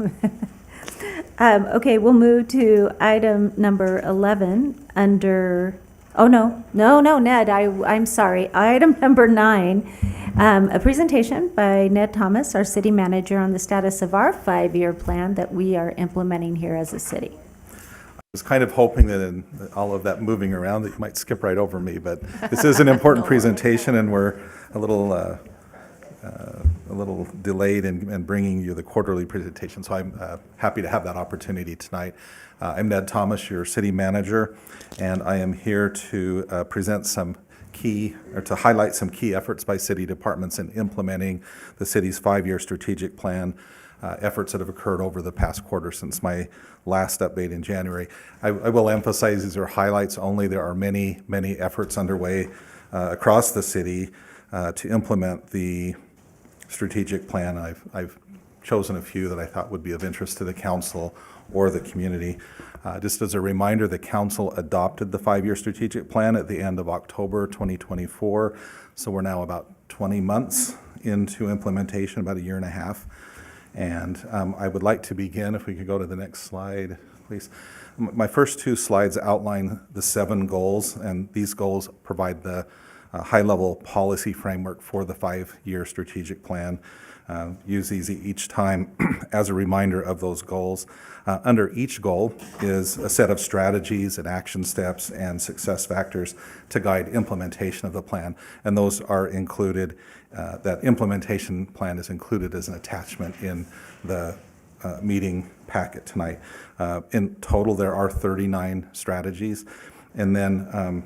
Okay, we'll move to item number 11 under, oh, no, Ned, I'm sorry. Item number 9, a presentation by Ned Thomas, our city manager, on the status of our 5-year plan that we are implementing here as a city. I was kind of hoping that in all of that moving around that you might skip right over me, but this is an important presentation, and we're a little delayed in bringing you the quarterly presentation, so I'm happy to have that opportunity tonight. I'm Ned Thomas, your city manager, and I am here to present some key, or to highlight some key efforts by city departments in implementing the city's 5-year strategic plan, efforts that have occurred over the past quarter since my last update in January. I will emphasize these are highlights only. There are many, many efforts underway across the city to implement the strategic plan. I've chosen a few that I thought would be of interest to the council or the community. Just as a reminder, the council adopted the 5-year strategic plan at the end of October 2024. So we're now about 20 months into implementation, about a year and a half. And I would like to begin, if we could go to the next slide, please. My first 2 slides outline the 7 goals, and these goals provide the high-level policy framework for the 5-year strategic plan. Use these each time as a reminder of those goals. Under each goal is a set of strategies and action steps and success factors to guide implementation of the plan. And those are included, that implementation plan is included as an attachment in the meeting packet tonight. In total, there are 39 strategies. And then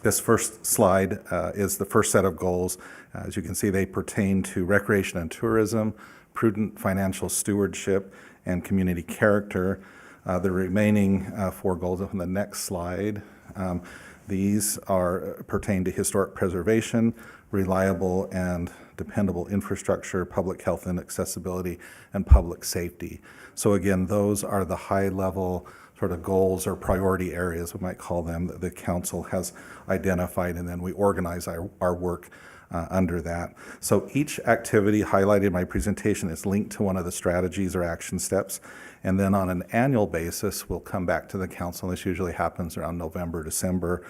this first slide is the first set of goals. As you can see, they pertain to recreation and tourism, prudent financial stewardship, and community character. The remaining 4 goals on the next slide, these pertain to historic preservation, reliable and dependable infrastructure, public health and accessibility, and public safety. So again, those are the high-level sort of goals or priority areas, we might call them, that the council has identified, and then we organize our work under that. So each activity highlighted in my presentation is linked to one of the strategies or action steps, and then on an annual basis, we'll come back to the council, and this usually happens around November, December,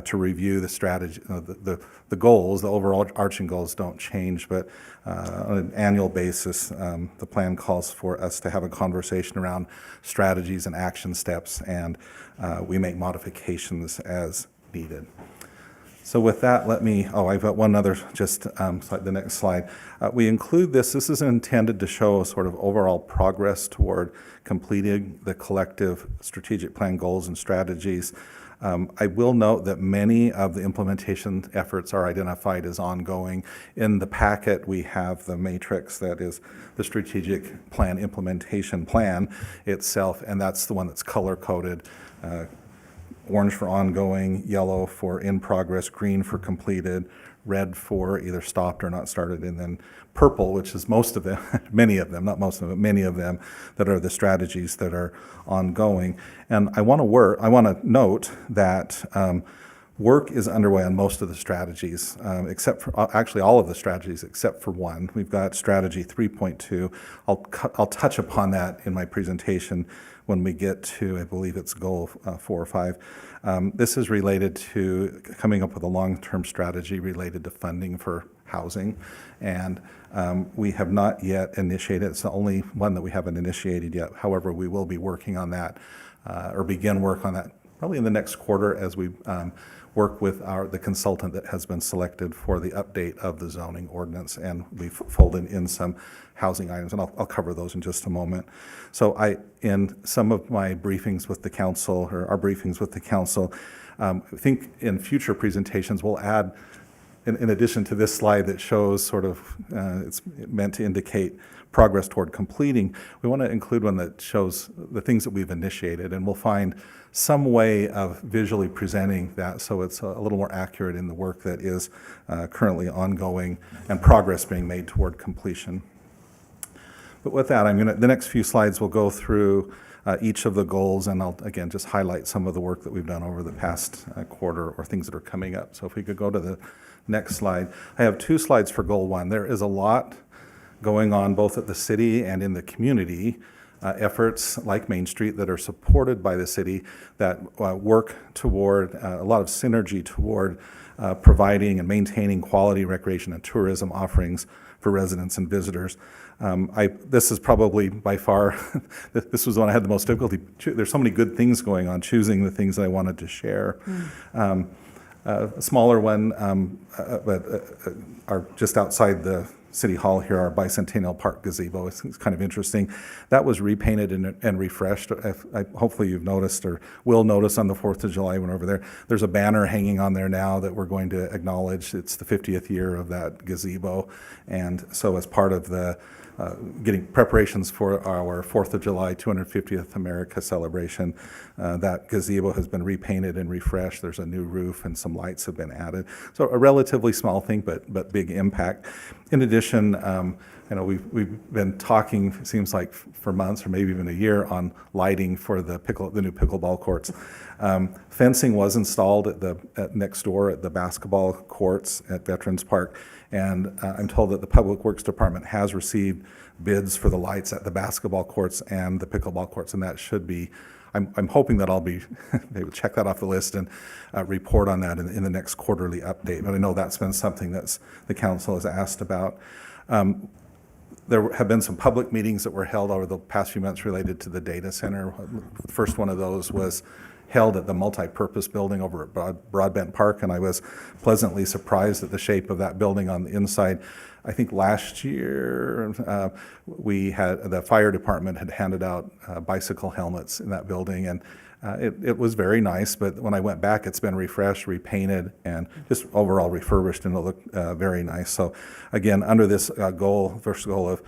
to review the strategy, the goals. The overall arching goals don't change, but on an annual basis, the plan calls for us to have a conversation around strategies and action steps, and we make modifications as needed. So with that, I've got one other, the next slide. We include this is intended to show a sort of overall progress toward completing the collective strategic plan goals and strategies. I will note that many of the implementation efforts are identified as ongoing. In the packet, we have the matrix that is the strategic plan implementation plan itself, and that's the one that's color-coded. Orange for ongoing, yellow for in progress, green for completed, red for either stopped or not started, and then purple, which is most of them, many of them, not most of them, many of them that are the strategies that are ongoing. And I want to note that work is underway on most of the strategies, except for actually all of the strategies except for one. We've got strategy 3.2. I'll touch upon that in my presentation when we get to, I believe it's goal 4 or 5. This is related to coming up with a long-term strategy related to funding for housing, and we have not yet initiated. It's the only one that we haven't initiated yet. However, we will be working on that or begin work on that probably in the next quarter as we work with the consultant that has been selected for the update of the zoning ordinance, and we've folded in some housing items, and I'll cover those in just a moment. So in some of my briefings with the council, or our briefings with the council, I think in future presentations we'll add, in addition to this slide that shows sort of, it's meant to indicate progress toward completing, we want to include one that shows the things that we've initiated, and we'll find some way of visually presenting that so it's a little more accurate in the work that is currently ongoing and progress being made toward completion. But with that, the next few slides will go through each of the goals, and I'll again just highlight some of the work that we've done over the past quarter or things that are coming up. So if we could go to the next slide. I have 2 slides for goal 1. There is a lot going on both at the city and in the community, efforts like Main Street that are supported by the city that work toward a lot of synergy toward providing and maintaining quality recreation and tourism offerings for residents and visitors. This is probably by far, this was the one I had the most difficulty. There's so many good things going on, choosing the things that I wanted to share. A smaller one, but are just outside the City Hall here, our Bicentennial Park gazebo. It's kind of interesting. That was repainted and refreshed. Hopefully you've noticed or will notice on the 4th of July when we're over there. There's a banner hanging on there now that we're going to acknowledge. It's the 50th year of that gazebo. And so as part of the getting preparations for our 4th of July 250th America celebration, that gazebo has been repainted and refreshed. There's a new roof and some lights have been added. So a relatively small thing, but big impact. In addition, we've been talking, it seems like for months or maybe even a year, on lighting for the new pickleball courts. Fencing was installed at next door at the basketball courts at Veterans Park, and I'm told that the Public Works Department has received bids for the lights at the basketball courts and the pickleball courts, and that should be, I'm hoping that I'll be they will check that off the list and report on that in the next quarterly update. But I know that's been something that's the council has asked about. There have been some public meetings that were held over the past few months related to the data center. The first one of those was held at the multi-purpose building over at Broadbent Park, and I was pleasantly surprised at the shape of that building on the inside. I think last year the fire department had handed out bicycle helmets in that building, and it was very nice, but when I went back, it's been refreshed, repainted, and just overall refurbished, and it looked very nice. So again, under this first goal of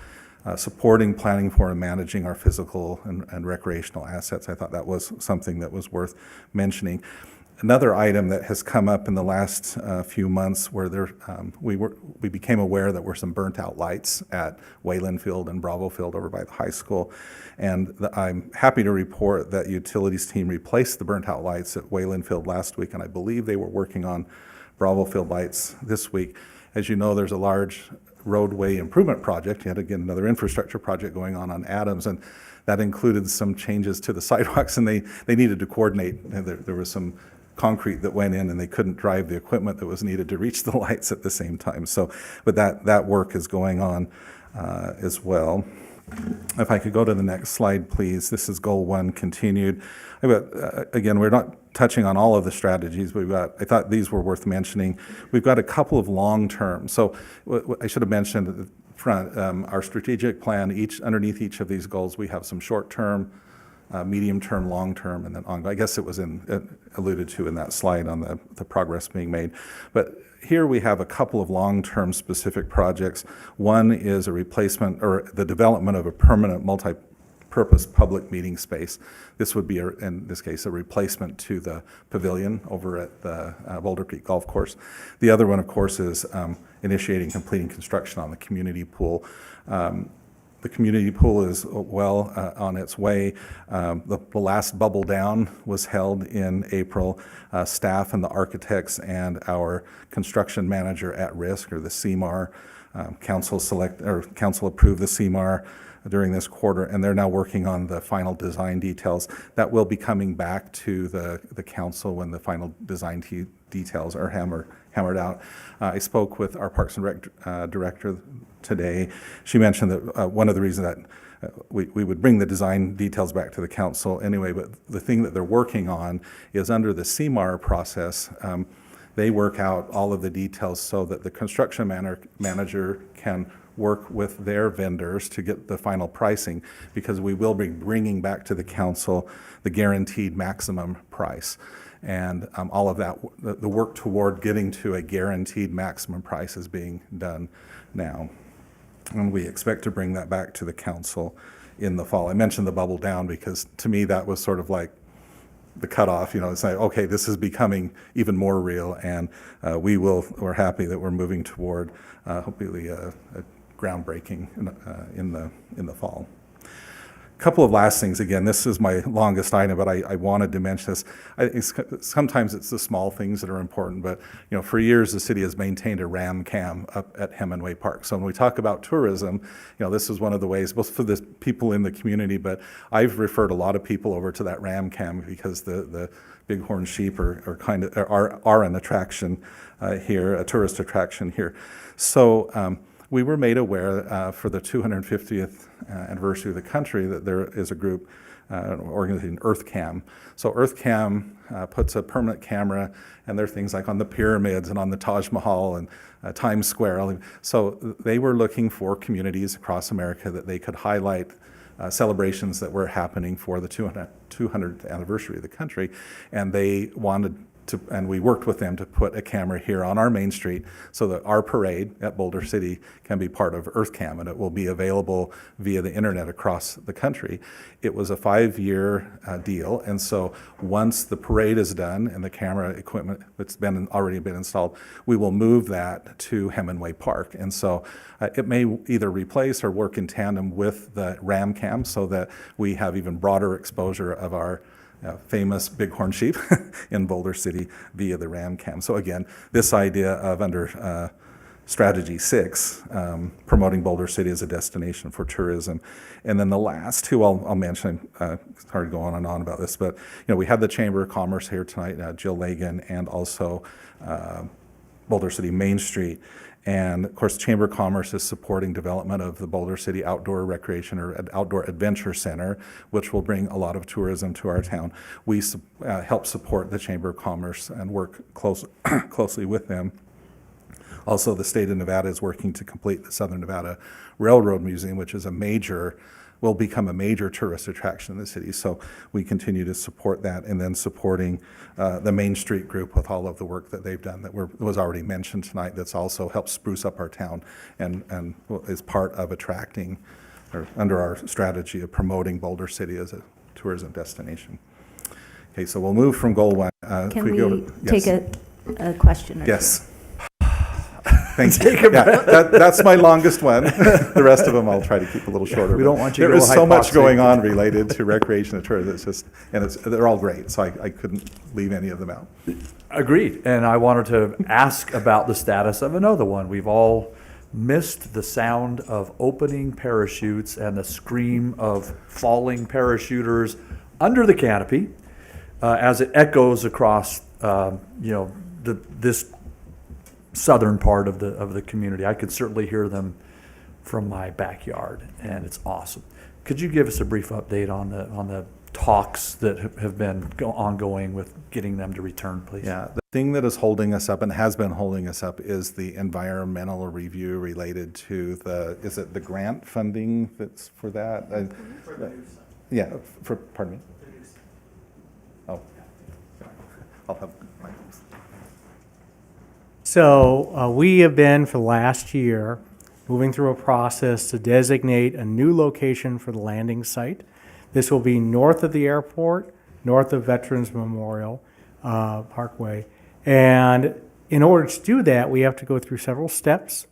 supporting, planning for, and managing our physical and recreational assets, I thought that was something that was worth mentioning. Another item that has come up in the last few months where we became aware that were some burnt out lights at Wayland Field and Bravo Field over by the high school. And I'm happy to report that utilities team replaced the burnt out lights at Wayland Field last week, and I believe they were working on Bravo Field lights this week. As you know, there's a large roadway improvement project, yet again another infrastructure project going on Adams, and that included some changes to the sidewalks, and they needed to coordinate. There was some concrete that went in, and they couldn't drive the equipment that was needed to reach the lights at the same time. So, but that work is going on as well. If I could go to the next slide, please. This is goal 1 continued. Again, we're not touching on all of the strategies. I thought these were worth mentioning. We've got a couple of long-term. So I should have mentioned at the front, our strategic plan, underneath each of these goals, we have some short-term, medium-term, long-term, and then ongoing. I guess it was alluded to in that slide on the progress being made. But here we have a couple of long-term specific projects. One is a replacement or the development of a permanent multi-purpose public meeting space. This would be, in this case, a replacement to the pavilion over at the Boulder Creek Golf Course. The other one, of course, is initiating, completing construction on the community pool. The community pool is well on its way. The last bubble down was held in April. Staff and the architects and our construction manager at risk, or the CMAR, council approved the CMAR during this quarter, and they're now working on the final design details. That will be coming back to the council when the final design details are hammered out. I spoke with our Parks and Rec director today. She mentioned that one of the reasons that we would bring the design details back to the council anyway, but the thing that they're working on is under the CMAR process, they work out all of the details so that the construction manager can work with their vendors to get the final pricing, because we will be bringing back to the council the guaranteed maximum price. And all of that, the work toward getting to a guaranteed maximum price is being done now. And we expect to bring that back to the council in the fall. I mentioned the bubble down because to me that was sort of like the cutoff. It's like, okay, this is becoming even more real, and we're happy that we're moving toward hopefully a groundbreaking in the fall. Couple of last things. Again, this is my longest item, but I wanted to mention this. Sometimes it's the small things that are important, but for years the city has maintained a ram cam up at Hemingway Park. So when we talk about tourism, this is one of the ways, both for the people in the community, but I've referred a lot of people over to that ram cam because the bighorn sheep are an attraction here, a tourist attraction here. So we were made aware for the 250th anniversary of the country that there is a group, organization, EarthCam. So EarthCam puts a permanent camera, and there are things like on the pyramids and on the Taj Mahal and Times Square. So they were looking for communities across America that they could highlight celebrations that were happening for the 200th anniversary of the country, and they wanted to, and we worked with them to put a camera here on our main street so that our parade at Boulder City can be part of EarthCam, and it will be available via the internet across the country. It was a 5-year deal, and so once the parade is done and the camera equipment that's already been installed, we will move that to Hemingway Park. And so it may either replace or work in tandem with the ram cam so that we have even broader exposure of our famous bighorn sheep in Boulder City via the ram cam. So again, this idea of under Strategy 6, promoting Boulder City as a destination for tourism. And then the last two I'll mention, it's hard to go on and on about this, but we had the Chamber of Commerce here tonight, Jill Lagan, and also Boulder City Main Street. And of course, Chamber of Commerce is supporting development of the Boulder City Outdoor Recreation or Outdoor Adventure Center, which will bring a lot of tourism to our town. We help support the Chamber of Commerce and work closely with them. Also, the state of Nevada is working to complete the Southern Nevada Railroad Museum, which is will become a major tourist attraction in the city. So we continue to support that, and then supporting the Main Street group with all of the work that they've done that was already mentioned tonight, that's also helped spruce up our town and is part of attracting, or under our strategy of promoting Boulder City as a tourism destination. Okay, so we'll move from goal one. Can we take a question or two? Yes. Thank you. Yeah, that's my longest one. The rest of them I'll try to keep a little shorter. We don't want you to There is go so much hypoxic. going on related to recreation and tourism. They're all great, so I couldn't leave any of them out. Agreed. And I wanted to ask about the status of another one. We've all missed the sound of opening parachutes and the scream of falling parachuters under the canopy as it echoes across, this southern part of the community. I could certainly hear them from my backyard, and it's awesome. Could you give us a brief update on the talks that have been ongoing with getting them to return, please? Yeah, the thing that is holding us up and has been holding us up is the environmental review related to is it the grant funding that's for that? Yeah, pardon me? Oh, I'll have my. So we have been, for the last year, moving through a process to designate a new location for the landing site. This will be north of the airport, north of Veterans Memorial Parkway. And in order to do that, we have to go through several steps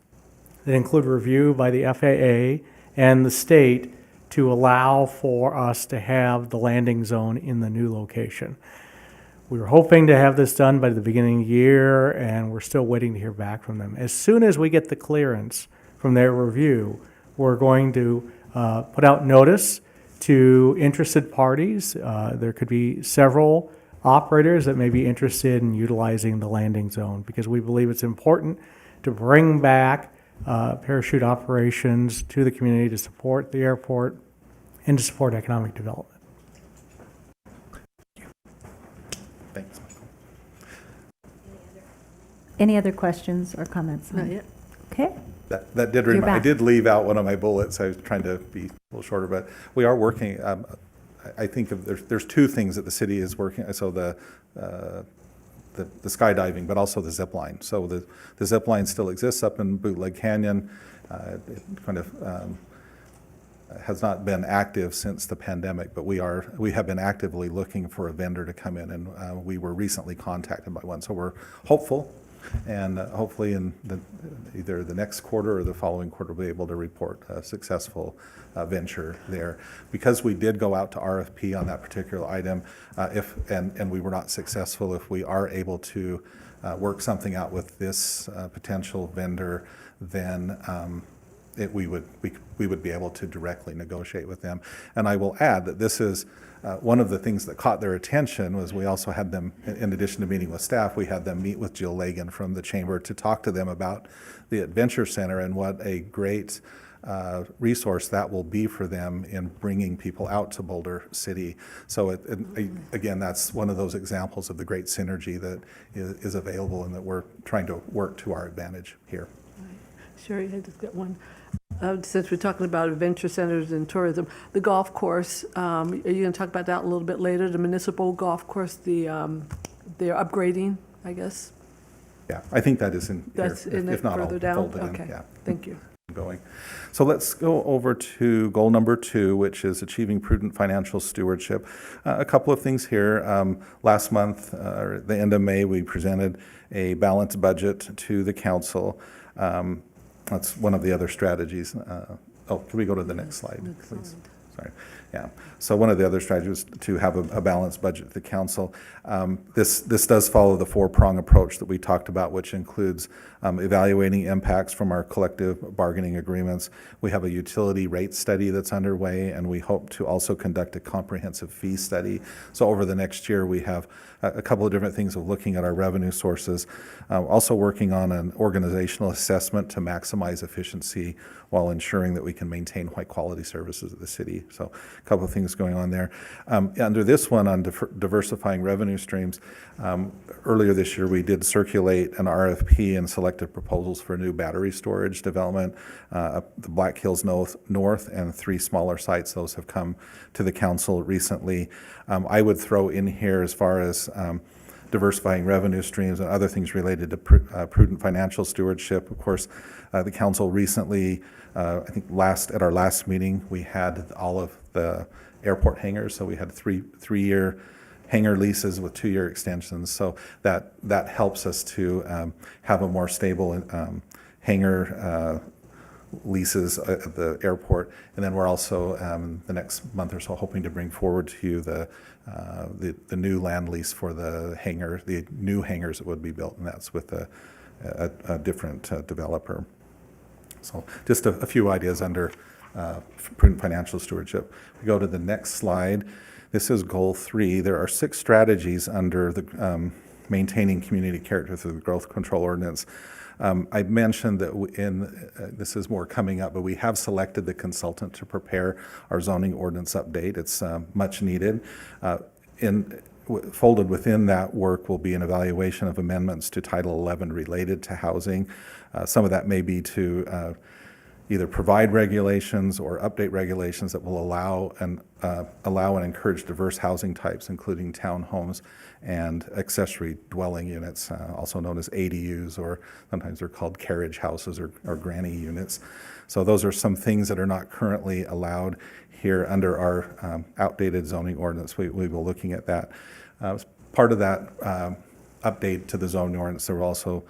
that include review by the FAA and the state to allow for us to have the landing zone in the new location. We were hoping to have this done by the beginning of the year, and we're still waiting to hear back from them. As soon as we get the clearance from their review, we're going to put out notice to interested parties. There could be several operators that may be interested in utilizing the landing zone because we believe it's important to bring back parachute operations to the community to support the airport and to support economic development. Thanks. Any other questions or comments? Not yet. Okay. That did You're remind, I back. did leave out one of my bullets. I was trying to be a little shorter, but we are working, I think there's two things that the city is working, so the skydiving, but also the zip line. So the zip line still exists up in Bootleg Canyon. It kind of has not been active since the pandemic, but we have been actively looking for a vendor to come in, and we were recently contacted by one. So we're hopeful, and hopefully in either the next quarter or the following quarter, we'll be able to report a successful venture there. Because we did go out to RFP on that particular item, and we were not successful, if we are able to work something out with this potential vendor, then we would be able to directly negotiate with them. And I will add that this is one of the things that caught their attention was we also had them, in addition to meeting with staff, we had them meet with Jill Lagan from the Chamber to talk to them about the Adventure Center and what a great resource that will be for them in bringing people out to Boulder City. So again, that's one of those examples of the great synergy that is available and that we're trying to work to our advantage here. Sherry, I just got one. Since we're talking about adventure centers and tourism, the golf course, are you going to talk about that a little bit later? The municipal golf course, they're upgrading, I guess? Yeah, I think that is in here, That's in it if not, I'll further down? fold it in. Okay, Yeah. thank you. Going. So let's go over to goal number 2, which is achieving prudent financial stewardship. A couple of things here. Last month, or at the end of May, we presented a balanced budget to the council. That's one of the other strategies. Can we go to the next slide, please? Sorry. Yeah. So one of the other strategies is to have a balanced budget at the council. This does follow the 4-prong approach that we talked about, which includes evaluating impacts from our collective bargaining agreements. We have a utility rate study that's underway, and we hope to also conduct a comprehensive fee study. So over the next year, we have a couple of different things of looking at our revenue sources, also working on an organizational assessment to maximize efficiency while ensuring that we can maintain high-quality services at the city. So a couple of things going on there. Under this one, on diversifying revenue streams, earlier this year we did circulate an RFP and selected proposals for new battery storage development, the Black Hills North and 3 smaller sites. Those have come to the council recently. I would throw in here, as far as diversifying revenue streams and other things related to prudent financial stewardship. Of course, the council recently, I think at our last meeting, we had all of the airport hangars. So we had 3-year hangar leases with 2-year extensions. So that helps us to have a more stable hangar leases at the airport. And then we're also, the next month or so, hoping to bring forward to you the new land lease for the new hangars that would be built, and that's with a different developer. So just a few ideas under prudent financial stewardship. We go to the next slide. This is goal 3. There are 6 strategies under the maintaining community character through the growth control ordinance. I mentioned that this is more coming up, but we have selected the consultant to prepare our zoning ordinance update. It's much needed. Folded within that work will be an evaluation of amendments to Title 11 related to housing. Some of that may be to either provide regulations or update regulations that will allow and encourage diverse housing types, including townhomes and accessory dwelling units, also known as ADUs, or sometimes they're called carriage houses or granny units. So those are some things that are not currently allowed here under our outdated zoning ordinance. We will be looking at that. As part of that update to the zoning ordinance, there will also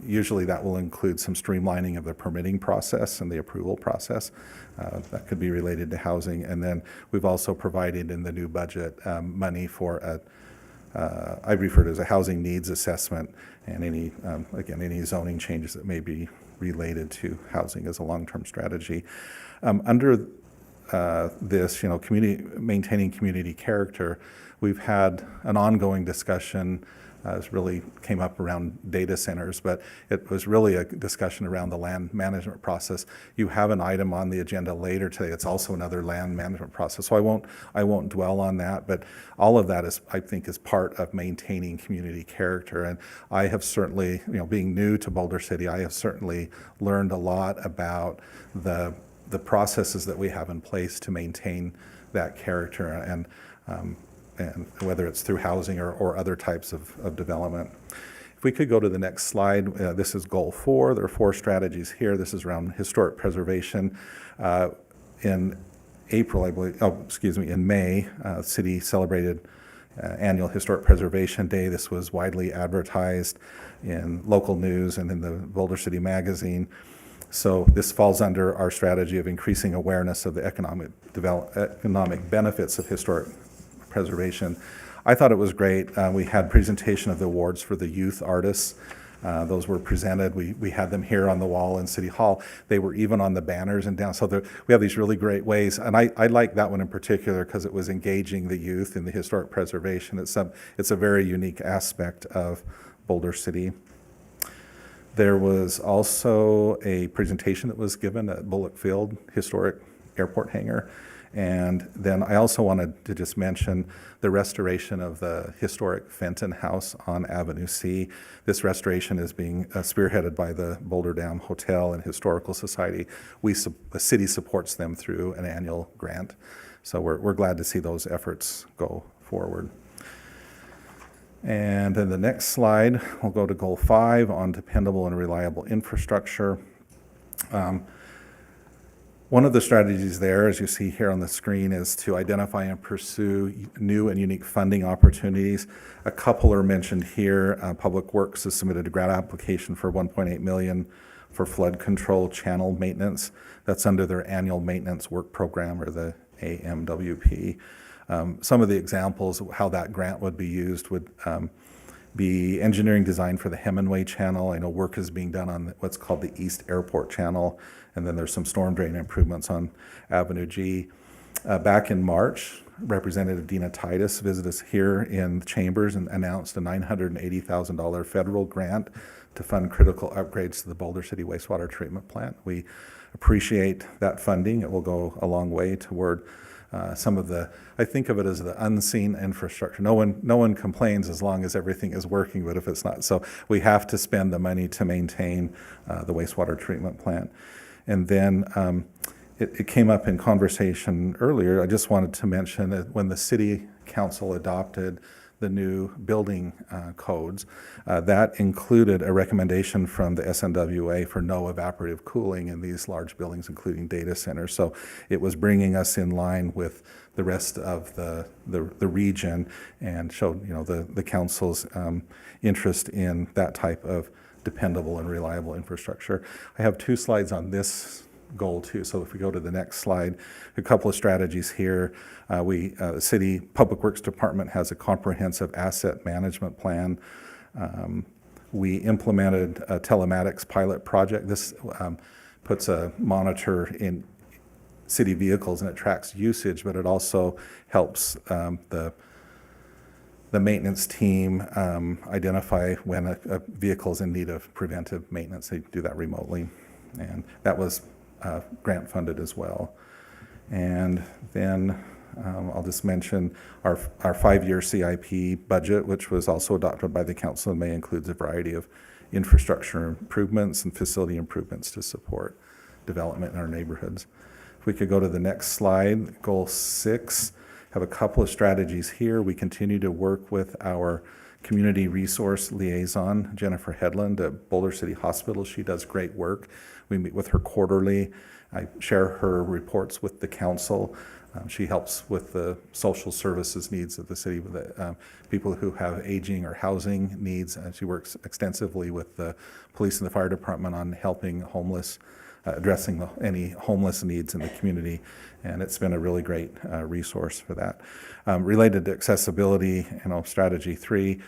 usually that will include some streamlining of the permitting process and the approval process. That could be related to housing. And then we've also provided in the new budget money for I refer to it as a housing needs assessment, and any zoning changes that may be related to housing as a long-term strategy. Under this, maintaining community character, we've had an ongoing discussion. It really came up around data centers, but it was really a discussion around the land management process. You have an item on the agenda later today. It's also another land management process. So I won't dwell on that, but all of that I think is part of maintaining community character. And I have certainly, being new to Boulder City, I have certainly learned a lot about the processes that we have in place to maintain that character, and whether it's through housing or other types of development. If we could go to the next slide, this is goal 4. There are 4 strategies here. This is around historic preservation. In April, I believe, in May, the city celebrated annual Historic Preservation Day. This was widely advertised in local news and in the Boulder City Magazine. So this falls under our strategy of increasing awareness of the economic benefits of historic preservation. I thought it was great. We had presentation of the awards for the youth artists. Those were presented. We had them here on the wall in City Hall. They were even on the banners and down. So we have these really great ways. And I like that one in particular because it was engaging the youth in the historic preservation. It's a very unique aspect of Boulder City. There was also a presentation that was given at Bullock Field Historic Airport Hangar. And then I also wanted to just mention the restoration of the historic Fenton House on Avenue C. This restoration is being spearheaded by the Boulder Dam Hotel and Historical Society. The city supports them through an annual grant. So we're glad to see those efforts go forward. And then the next slide, we'll go to goal 5 on dependable and reliable infrastructure. One of the strategies there, as you see here on the screen, is to identify and pursue new and unique funding opportunities. A couple are mentioned here. Public Works has submitted a grant application for $1.8 million for flood control channel maintenance. That's under their annual maintenance work program, or the AMWP. Some of the examples of how that grant would be used would be engineering design for the Hemingway Channel. I know work is being done on what's called the East Airport Channel, and then there's some storm drain improvements on Avenue G. Back in March, Representative Dina Titus visited us here in the chambers and announced a $980,000 federal grant to fund critical upgrades to the Boulder City wastewater treatment plant. We appreciate that funding. It will go a long way toward some of the, I think of it as the unseen infrastructure. No one complains as long as everything is working, but if it's not, so we have to spend the money to maintain the wastewater treatment plant. And then it came up in conversation earlier. I just wanted to mention that when the city council adopted the new building codes, that included a recommendation from the SNWA for no evaporative cooling in these large buildings, including data centers. So it was bringing us in line with the rest of the region, and showed the council's interest in that type of dependable and reliable infrastructure. I have 2 slides on this goal too. So if we go to the next slide, a couple of strategies here. The City Public Works Department has a comprehensive asset management plan. We implemented a telematics pilot project. This puts a monitor in city vehicles and it tracks usage, but it also helps the maintenance team identify when a vehicle is in need of preventive maintenance. They do that remotely, and that was grant funded as well. And then I'll just mention our 5-year CIP budget, which was also adopted by the council in May, includes a variety of infrastructure improvements and facility improvements to support development in our neighborhoods. If we could go to the next slide, goal 6, have a couple of strategies here. We continue to work with our community resource liaison, Jennifer Headland at Boulder City Hospital. She does great work. We meet with her quarterly. I share her reports with the council. She helps with the social services needs of the city, with the people who have aging or housing needs. She works extensively with the police and the fire department on helping homeless, addressing any homeless needs in the community, and it's been a really great resource for that. Related to accessibility, strategy 3,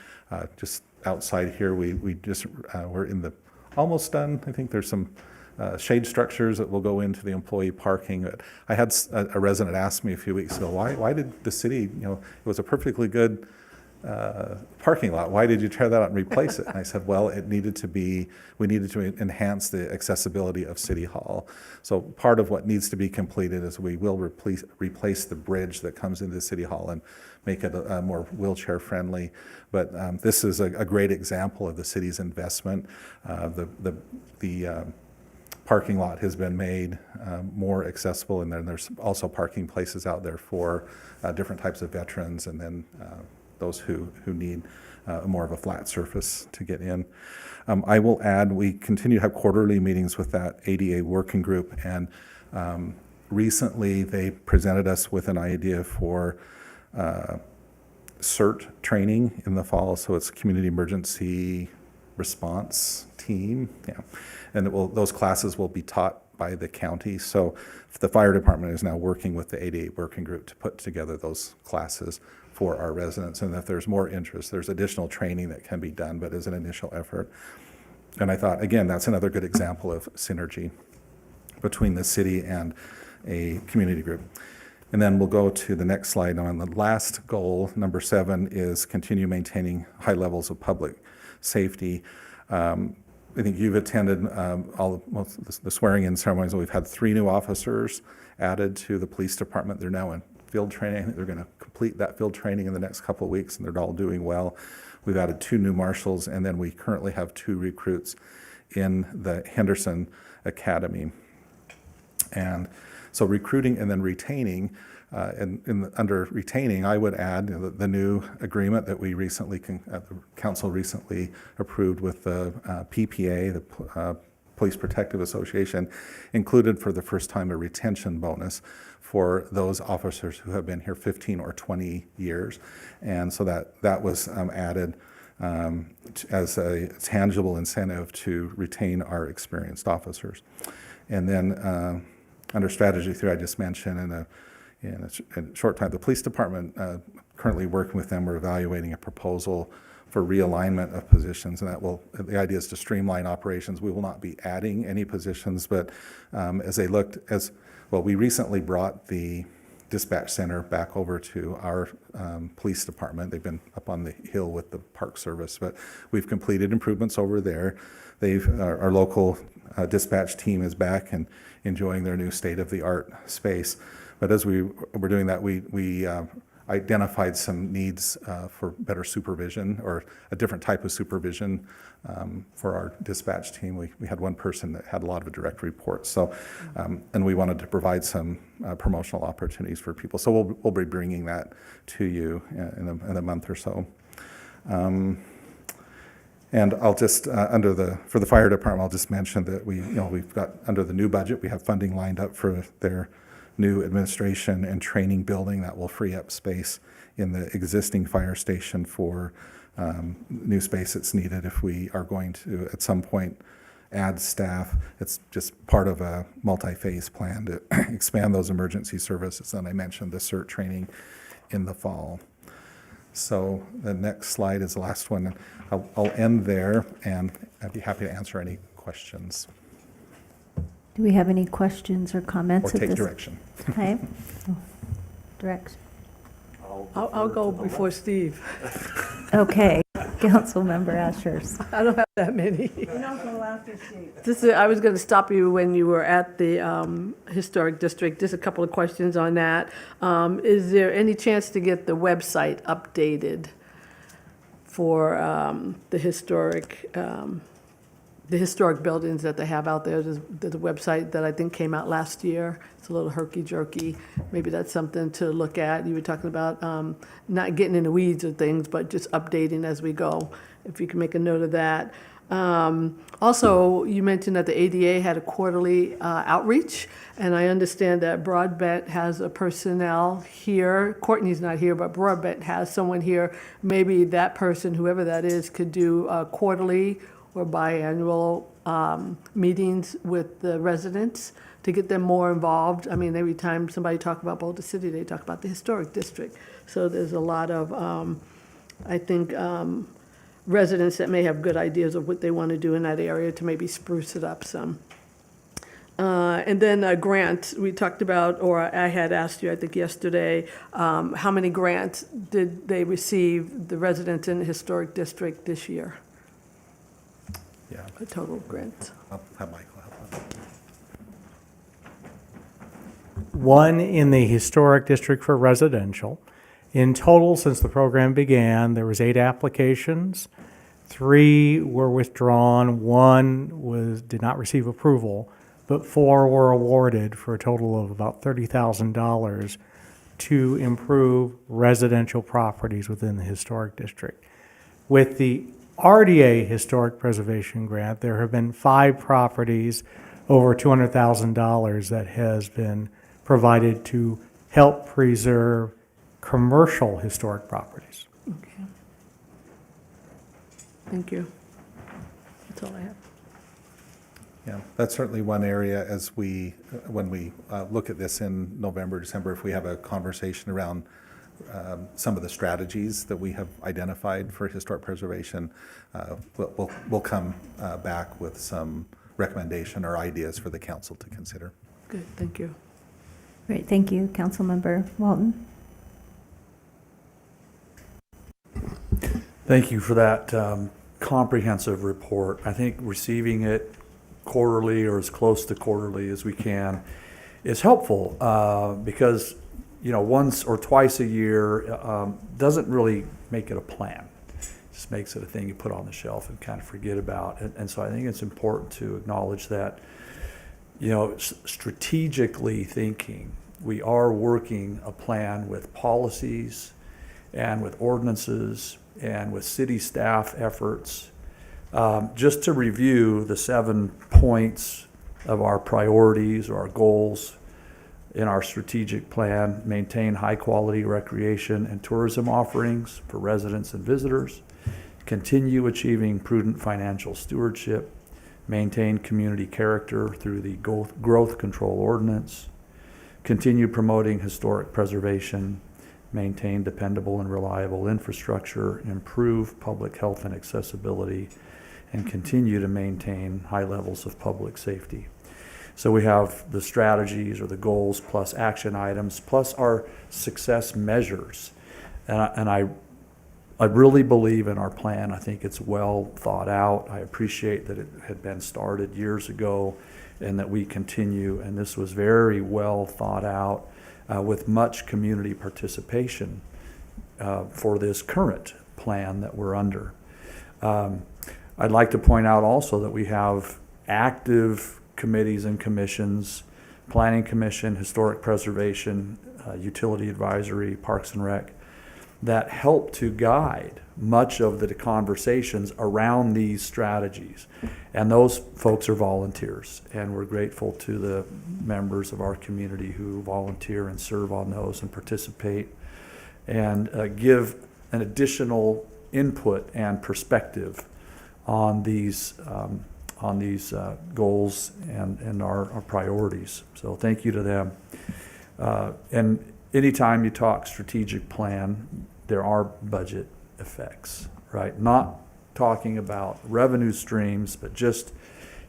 just outside here, we're in the almost done. I think there's some shade structures that will go into the employee parking. I had a resident ask me a few weeks ago, why did the city, it was a perfectly good parking lot, why did you tear that out and replace it? And I said, well, we needed to enhance the accessibility of City Hall. So part of what needs to be completed is we will replace the bridge that comes into City Hall and make it more wheelchair friendly. But this is a great example of the city's investment. The parking lot has been made more accessible, and then there's also parking places out there for different types of veterans, and then those who need more of a flat surface to get in. I will add, we continue to have quarterly meetings with that ADA working group, and recently they presented us with an idea for CERT training in the fall, so it's Community Emergency Response Team, and those classes will be taught by the county. So the fire department is now working with the ADA working group to put together those classes for our residents, and if there's more interest, there's additional training that can be done, but as an initial effort. And I thought, again, that's another good example of synergy between the city and a community group. And then we'll go to the next slide. On the last goal, number 7, is continue maintaining high levels of public safety. I think you've attended the swearing-in ceremonies. We've had 3 new officers added to the police department. They're now in field training. I think they're going to complete that field training in the next couple of weeks, and they're all doing well. We've added 2 new marshals, and then we currently have 2 recruits in the Henderson Academy. And so recruiting and then retaining, under retaining, I would add the new agreement that we recently, the council recently approved with the PPA, the Police Protective Association, included for the first time a retention bonus for those officers who have been here 15 or 20 years. And so that was added as a tangible incentive to retain our experienced officers. And then under strategy 3, I just mentioned in a short time, the police department, currently working with them, we're evaluating a proposal for realignment of positions, and the idea is to streamline operations. We will not be adding any positions, but we recently brought the dispatch center back over to our police department. They've been up on the hill with the Park Service, but we've completed improvements over there. Our local dispatch team is back and enjoying their new state-of-the-art space. But as we were doing that, we identified some needs for better supervision, or a different type of supervision for our dispatch team. We had one person that had a lot of direct reports. So, and we wanted to provide some promotional opportunities for people. So we'll be bringing that to you in a month or so. And I'll just for the fire department, I'll just mention that we've got, under the new budget, we have funding lined up for their new administration and training building that will free up space in the existing fire station for new space that's needed if we are going to, at some point, add staff. It's just part of a multi-phase plan to expand those emergency services. And I mentioned the CERT training in the fall. So the next slide is the last one. I'll end there, and I'd be happy to answer any questions. Do we have any questions or comments? Or take direction. Okay. Direction. I'll go before Steve. Okay. Councilmember Ashers. I don't have that many. Go after Steve. I was going to stop you when you were at the historic district. Just a couple of questions on that. Is there any chance to get the website updated for the historic buildings that they have out there? There's a website that I think came out last year. It's a little herky-jerky. Maybe that's something to look at. You were talking about not getting in the weeds of things, but just updating as we go, if you can make a note of that. Also, you mentioned that the ADA had a quarterly outreach, and I understand that Broadbent has a personnel here. Courtney's not here, but Broadbent has someone here. Maybe that person, whoever that is, could do quarterly or biannual meetings with the residents to get them more involved. I mean, every time somebody talks about Boulder City, they talk about the historic district. So there's a lot of, I think, residents that may have good ideas of what they want to do in that area to maybe spruce it up some. And then a grant, we talked about, or I had asked you, I think yesterday, how many grants did they receive, the residents in the historic district this year? Yeah, A total grant. I'll have Michael help us. One in the historic district for residential. In total, since the program began, there was 8 applications. 3 were withdrawn, 1 did not receive approval, but 4 were awarded for a total of about $30,000 to improve residential properties within the historic district. With the RDA Historic Preservation Grant, there have been 5 properties over $200,000 that has been provided to help preserve commercial historic properties. Okay. Thank you. That's all I have. Yeah, that's certainly one area as when we look at this in November, December, if we have a conversation around some of the strategies that we have identified for historic preservation, we'll come back with some recommendation or ideas for the council to consider. Good, thank you. Great, thank you, Councilmember Walton. Thank you for that comprehensive report. I think receiving it quarterly or as close to quarterly as we can is helpful because, once or twice a year doesn't really make it a plan. It just makes it a thing you put on the shelf and kind of forget about. And so I think it's important to acknowledge that, strategically thinking, we are working a plan with policies and with ordinances and with city staff efforts. Just to review the 7 points of our priorities or our goals in our strategic plan: maintain high-quality recreation and tourism offerings for residents and visitors, continue achieving prudent financial stewardship, maintain community character through the growth control ordinance, continue promoting historic preservation, maintain dependable and reliable infrastructure, improve public health and accessibility, and continue to maintain high levels of public safety. So we have the strategies or the goals plus action items plus our success measures. And I really believe in our plan. I think it's well thought out. I appreciate that it had been started years ago and that we continue. And this was very well thought out with much community participation for this current plan that we're under. I'd like to point out also that we have active committees and commissions: Planning Commission, Historic Preservation, Utility Advisory, Parks and Rec, that help to guide much of the conversations around these strategies. And those folks are volunteers, and we're grateful to the members of our community who volunteer and serve on those and participate and give an additional input and perspective on these goals and our priorities. So thank you to them. And anytime you talk strategic plan, there are budget effects, right? Not talking about revenue streams, but just,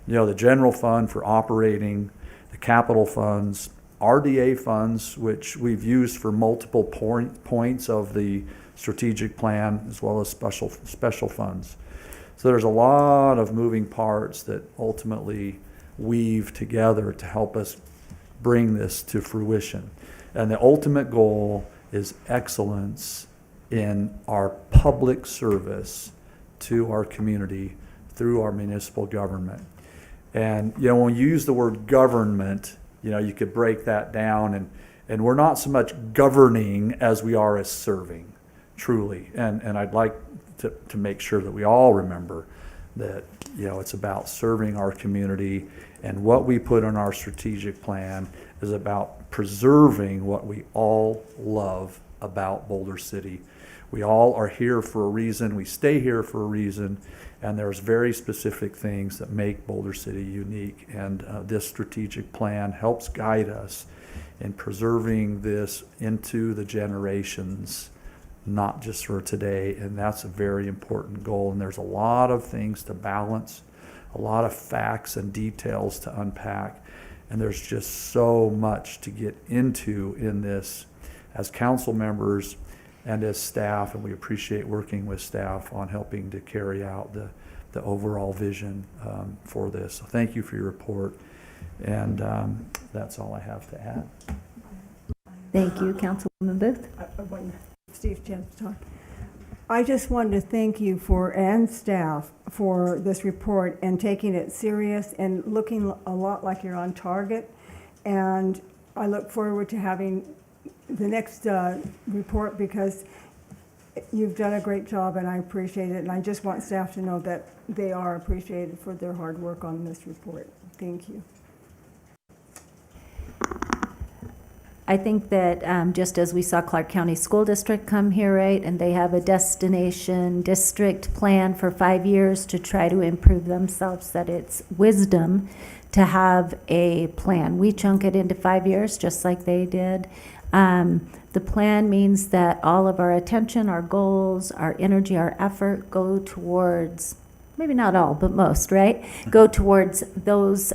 the general fund for operating, the capital funds, RDA funds, which we've used for multiple points of the strategic plan, as well as special funds. So there's a lot of moving parts that ultimately weave together to help us bring this to fruition. And the ultimate goal is excellence in our public service to our community through our municipal government. And, when you use the word government, you could break that down, and we're not so much governing as we are as serving, truly. And I'd like to make sure that we all remember that, it's about serving our community, and what we put in our strategic plan is about preserving what we all love about Boulder City. We all are here for a reason, we stay here for a reason, and there's very specific things that make Boulder City unique. And this strategic plan helps guide us in preserving this into the generations, not just for today. And that's a very important goal. And there's a lot of things to balance, a lot of facts and details to unpack. And there's just so much to get into in this as council members and as staff, and we appreciate working with staff on helping to carry out the overall vision for this. So thank you for your report, and that's all I have to add. Thank you, Councilwoman Booth. Steve chance to talk. I just wanted to thank you and staff for this report and taking it serious and looking a lot like you're on target. And I look forward to having the next report because you've done a great job and I appreciate it. And I just want staff to know that they are appreciated for their hard work on this report. Thank you. I think that just as we saw Clark County School District come here, right, and they have a destination district plan for 5 years to try to improve themselves, that it's wisdom to have a plan. We chunk it into 5 years just like they did. The plan means that all of our attention, our goals, our energy, our effort go towards, maybe not all, but most, right? Go towards those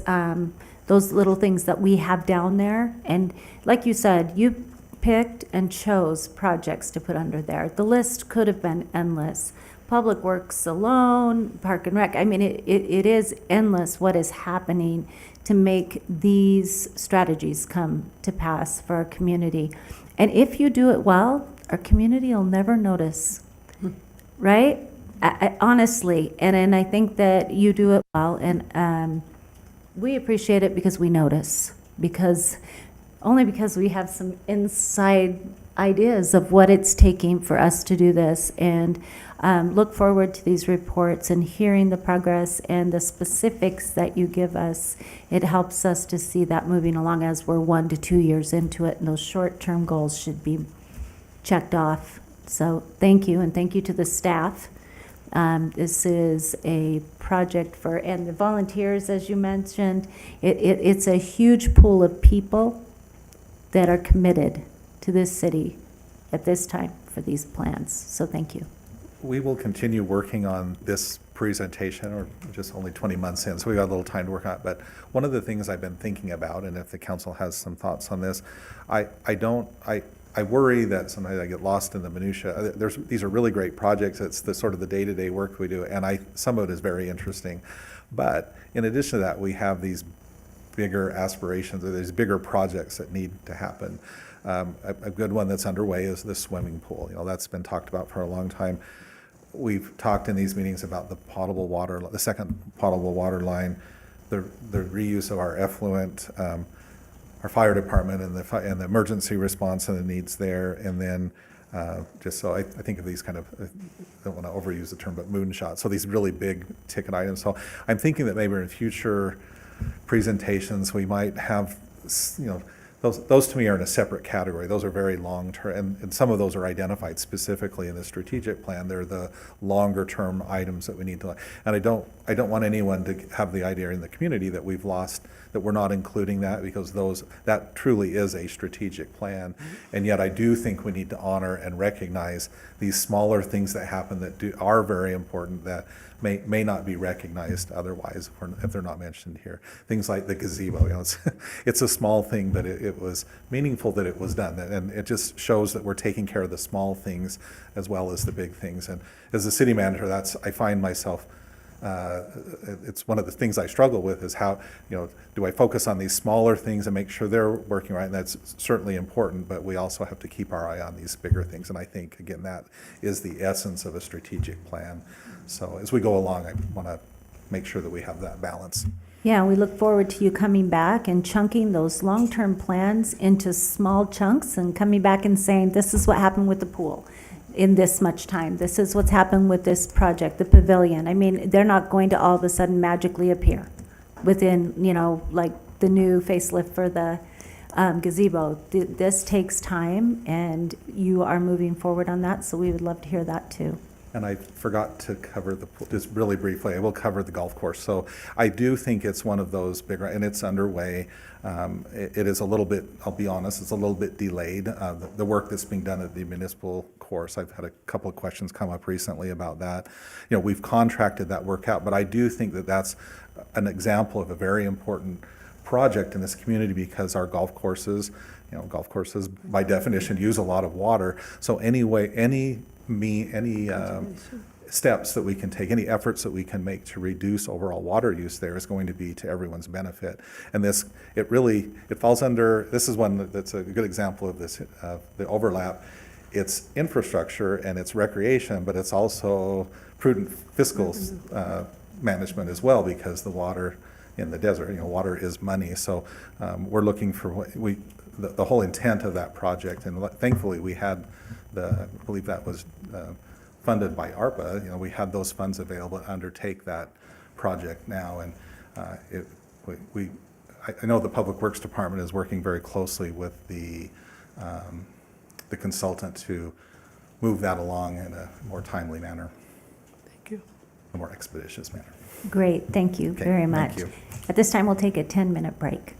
little things that we have down there. And like you said, you picked and chose projects to put under there. The list could have been endless. Public Works alone, Park and Rec. I mean, it is endless what is happening to make these strategies come to pass for our community. And if you do it well, our community will never notice, right? Honestly, and I think that you do it well, and we appreciate it because we notice, because we have some inside ideas of what it's taking for us to do this, and look forward to these reports and hearing the progress and the specifics that you give us. It helps us to see that moving along as we're 1 to 2 years into it, and those short-term goals should be checked off. So thank you, and thank you to the staff. This is a project and the volunteers, as you mentioned, it's a huge pool of people that are committed to this city at this time for these plans. So thank you. We will continue working on this presentation. We're just only 20 months in, so we got a little time to work on it. But one of the things I've been thinking about, and if the council has some thoughts on this, I worry that sometimes I get lost in the minutia. These are really great projects. It's the sort of the day-to-day work we do, and some of it is very interesting. But in addition to that, we have these bigger aspirations, or these bigger projects that need to happen. A good one that's underway is the swimming pool. That's been talked about for a long time. We've talked in these meetings about the potable water, the second potable water line, the reuse of our effluent, our fire department and the emergency response and the needs there, and then just so I think of these kind of, I don't want to overuse the term, but moonshots. So these really big ticket items. So I'm thinking that maybe in future presentations we might have, those to me are in a separate category. Those are very long-term, and some of those are identified specifically in the strategic plan. They're the longer-term items that we need to, and I don't want anyone to have the idea in the community that we've lost, that we're not including that, because that truly is a strategic plan. And yet I do think we need to honor and recognize these smaller things that happen that are very important, that may not be recognized otherwise if they're not mentioned here. Things like the gazebo, it's a small thing, but it was meaningful that it was done. And it just shows that we're taking care of the small things as well as the big things. And as a city manager, I find myself, it's one of the things I struggle with is how, do I focus on these smaller things and make sure they're working right? And that's certainly important, but we also have to keep our eye on these bigger things. And I think, again, that is the essence of a strategic plan. So as we go along, I want to make sure that we have that balance. Yeah, we look forward to you coming back and chunking those long-term plans into small chunks and coming back and saying, this is what happened with the pool in this much time. This is what's happened with this project, the pavilion. I mean, they're not going to all of a sudden magically appear within, like the new facelift for the gazebo. This takes time, and you are moving forward on that, so we would love to hear that too. And I forgot to cover just really briefly, I will cover the golf course. So I do think it's one of those bigger, and it's underway. It is a little bit, I'll be honest, it's a little bit delayed. The work that's being done at the municipal course, I've had a couple of questions come up recently about that. We've contracted that work out, but I do think that that's an example of a very important project in this community because our golf courses, golf courses by definition use a lot of water. So any steps that we can take, any efforts that we can make to reduce overall water use there is going to be to everyone's benefit. And this, it falls under, this is one that's a good example of this, the overlap. It's infrastructure and it's recreation, but it's also prudent fiscal management as well, because the water in the desert, water is money. So we're looking for the whole intent of that project, and thankfully we had I believe that was funded by ARPA. We had those funds available to undertake that project now, and I know the Public Works Department is working very closely with the consultant to move that along in a more timely manner, Thank you. a more expeditious manner. Great, thank you Okay, very thank much. you. At this time, we'll take a 10-minute break.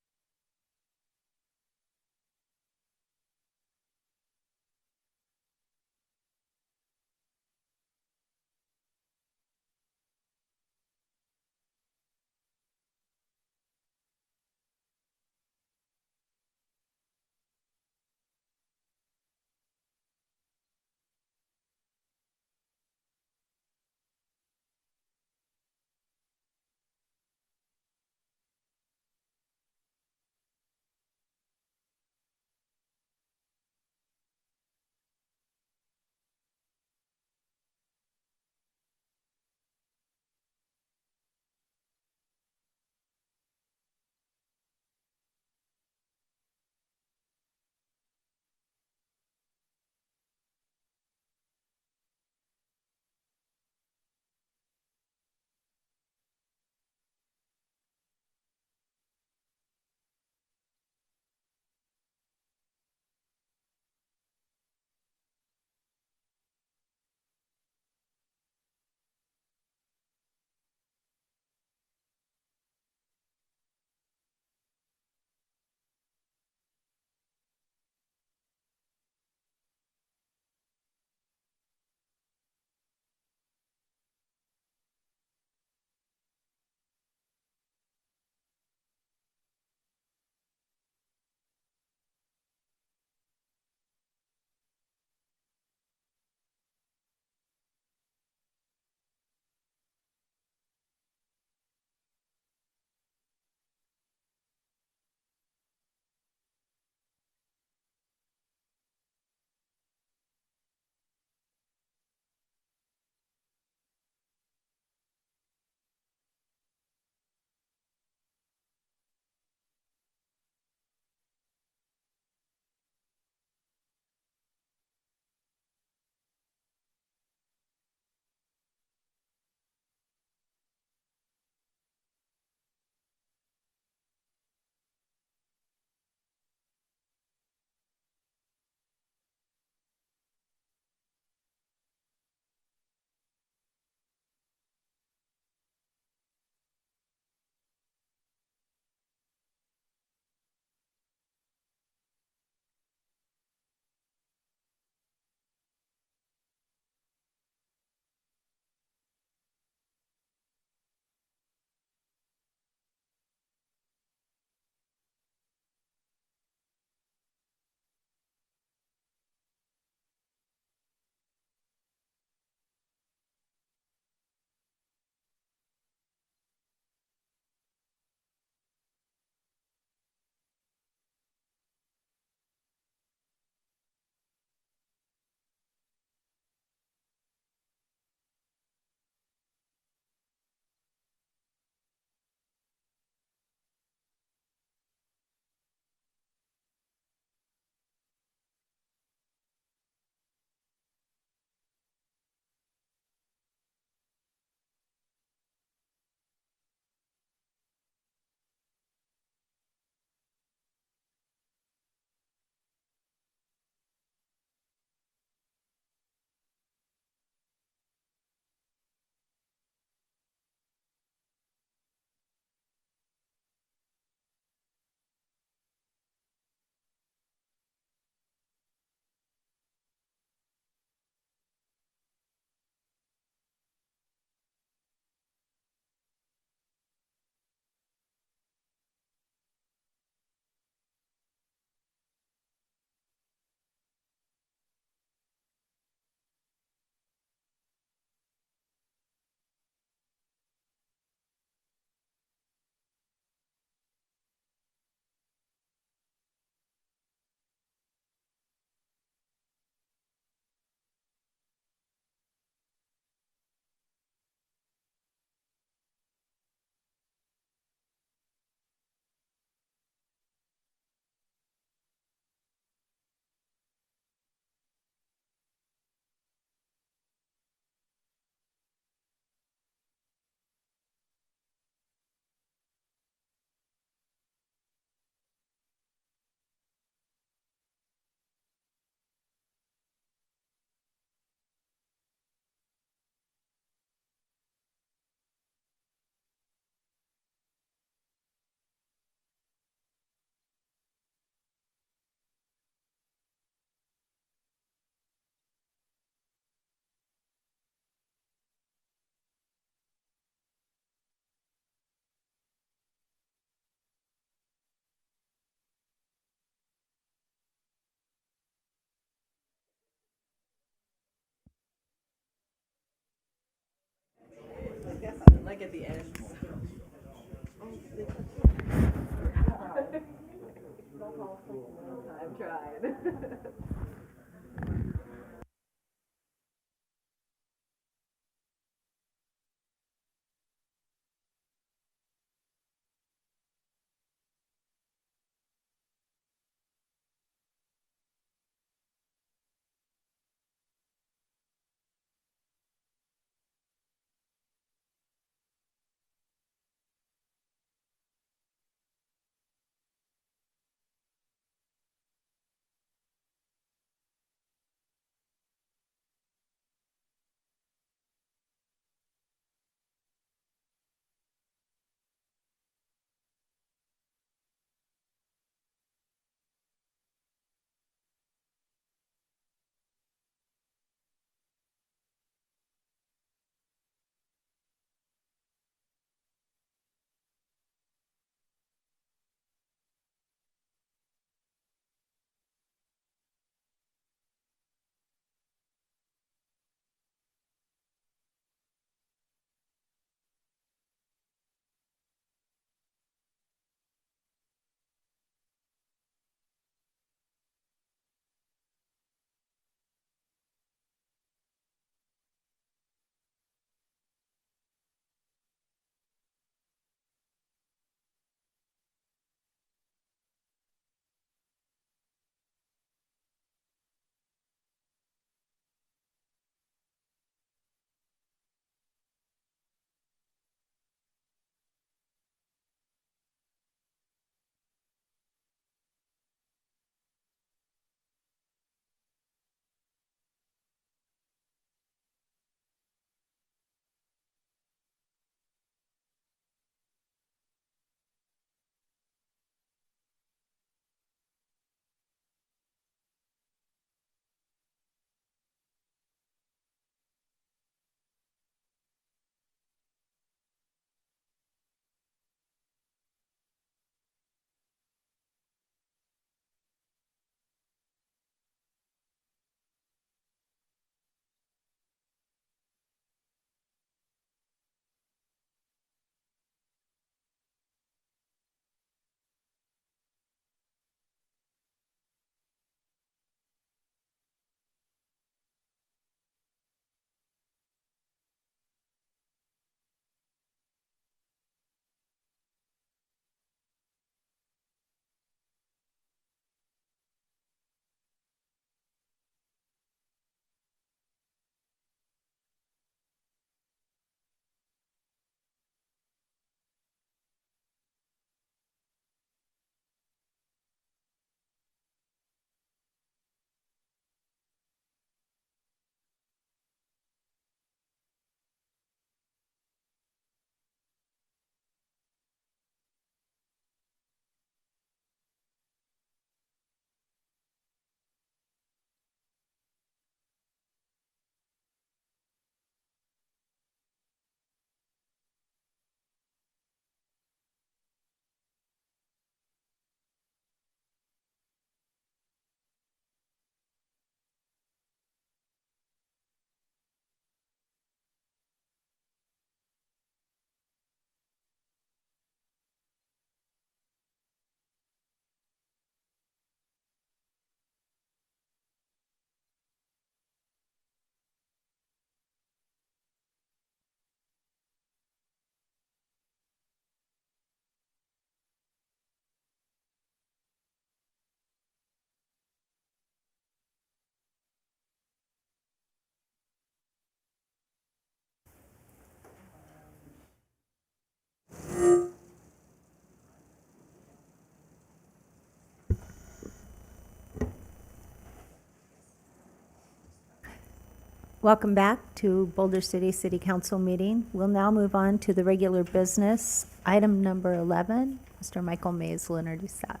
Welcome back to Boulder City City Council meeting. We'll now move on to the regular business. Item number 11, Mr. Michael Mays will introduce that.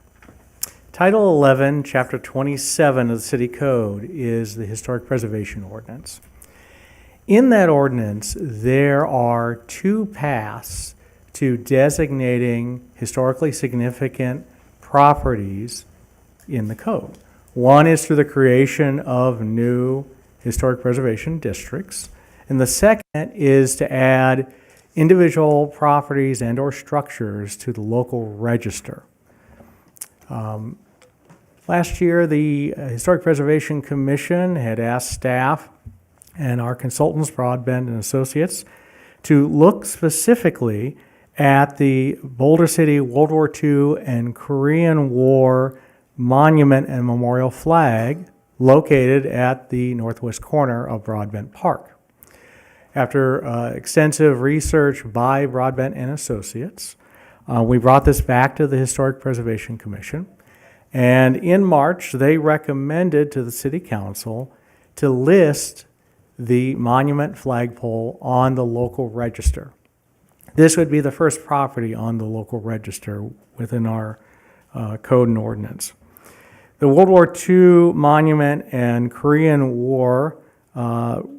Title 11, Chapter 27 of the City Code is the Historic Preservation Ordinance. In that ordinance, there are two paths to designating historically significant properties in the code. One is through the creation of new historic preservation districts, and the second is to add individual properties and/or structures to the local register. Last year, the Historic Preservation Commission had asked staff and our consultants, Broadbent and Associates, to look specifically at the Boulder City World War II and Korean War monument and memorial flag located at the northwest corner of Broadbent Park. After extensive research by Broadbent and Associates, we brought this back to the Historic Preservation Commission, and in March, they recommended to the City Council to list the monument flagpole on the local register. This would be the first property on the local register within our code and ordinance. The World War II monument and Korean War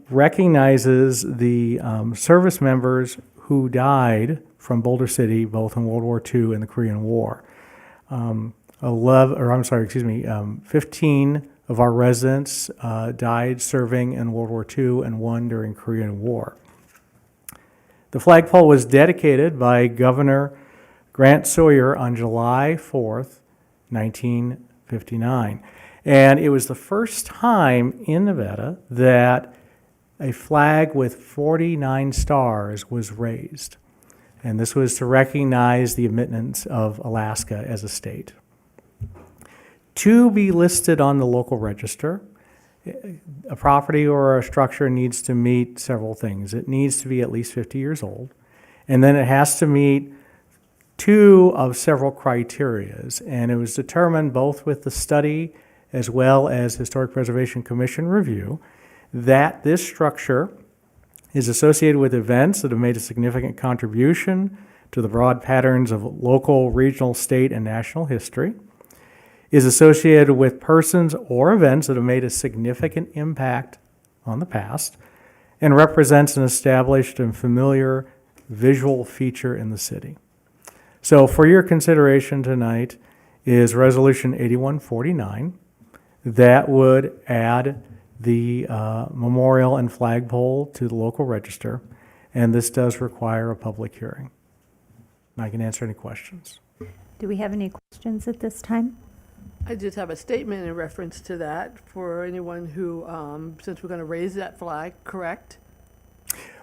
recognizes the service members who died from Boulder City, both in World War II and the Korean War. 15 of our residents died serving in World War II and 1 during Korean War. The flagpole was dedicated by Governor Grant Sawyer on July 4th, 1959. And it was the first time in Nevada that a flag with 49 stars was raised. And this was to recognize the admittance of Alaska as a state. To be listed on the local register, a property or a structure needs to meet several things. It needs to be at least 50 years old, and then it has to meet two of several criterias. And it was determined both with the study as well as Historic Preservation Commission review that this structure is associated with events that have made a significant contribution to the broad patterns of local, regional, state, and national history, is associated with persons or events that have made a significant impact on the past, and represents an established and familiar visual feature in the city. So for your consideration tonight is Resolution 8149 that would add the memorial and flagpole to the local register, and this does require a public hearing. I can answer any questions. Do we have any questions at this time? I just have a statement in reference to that for anyone who, since we're going to raise that flag, correct?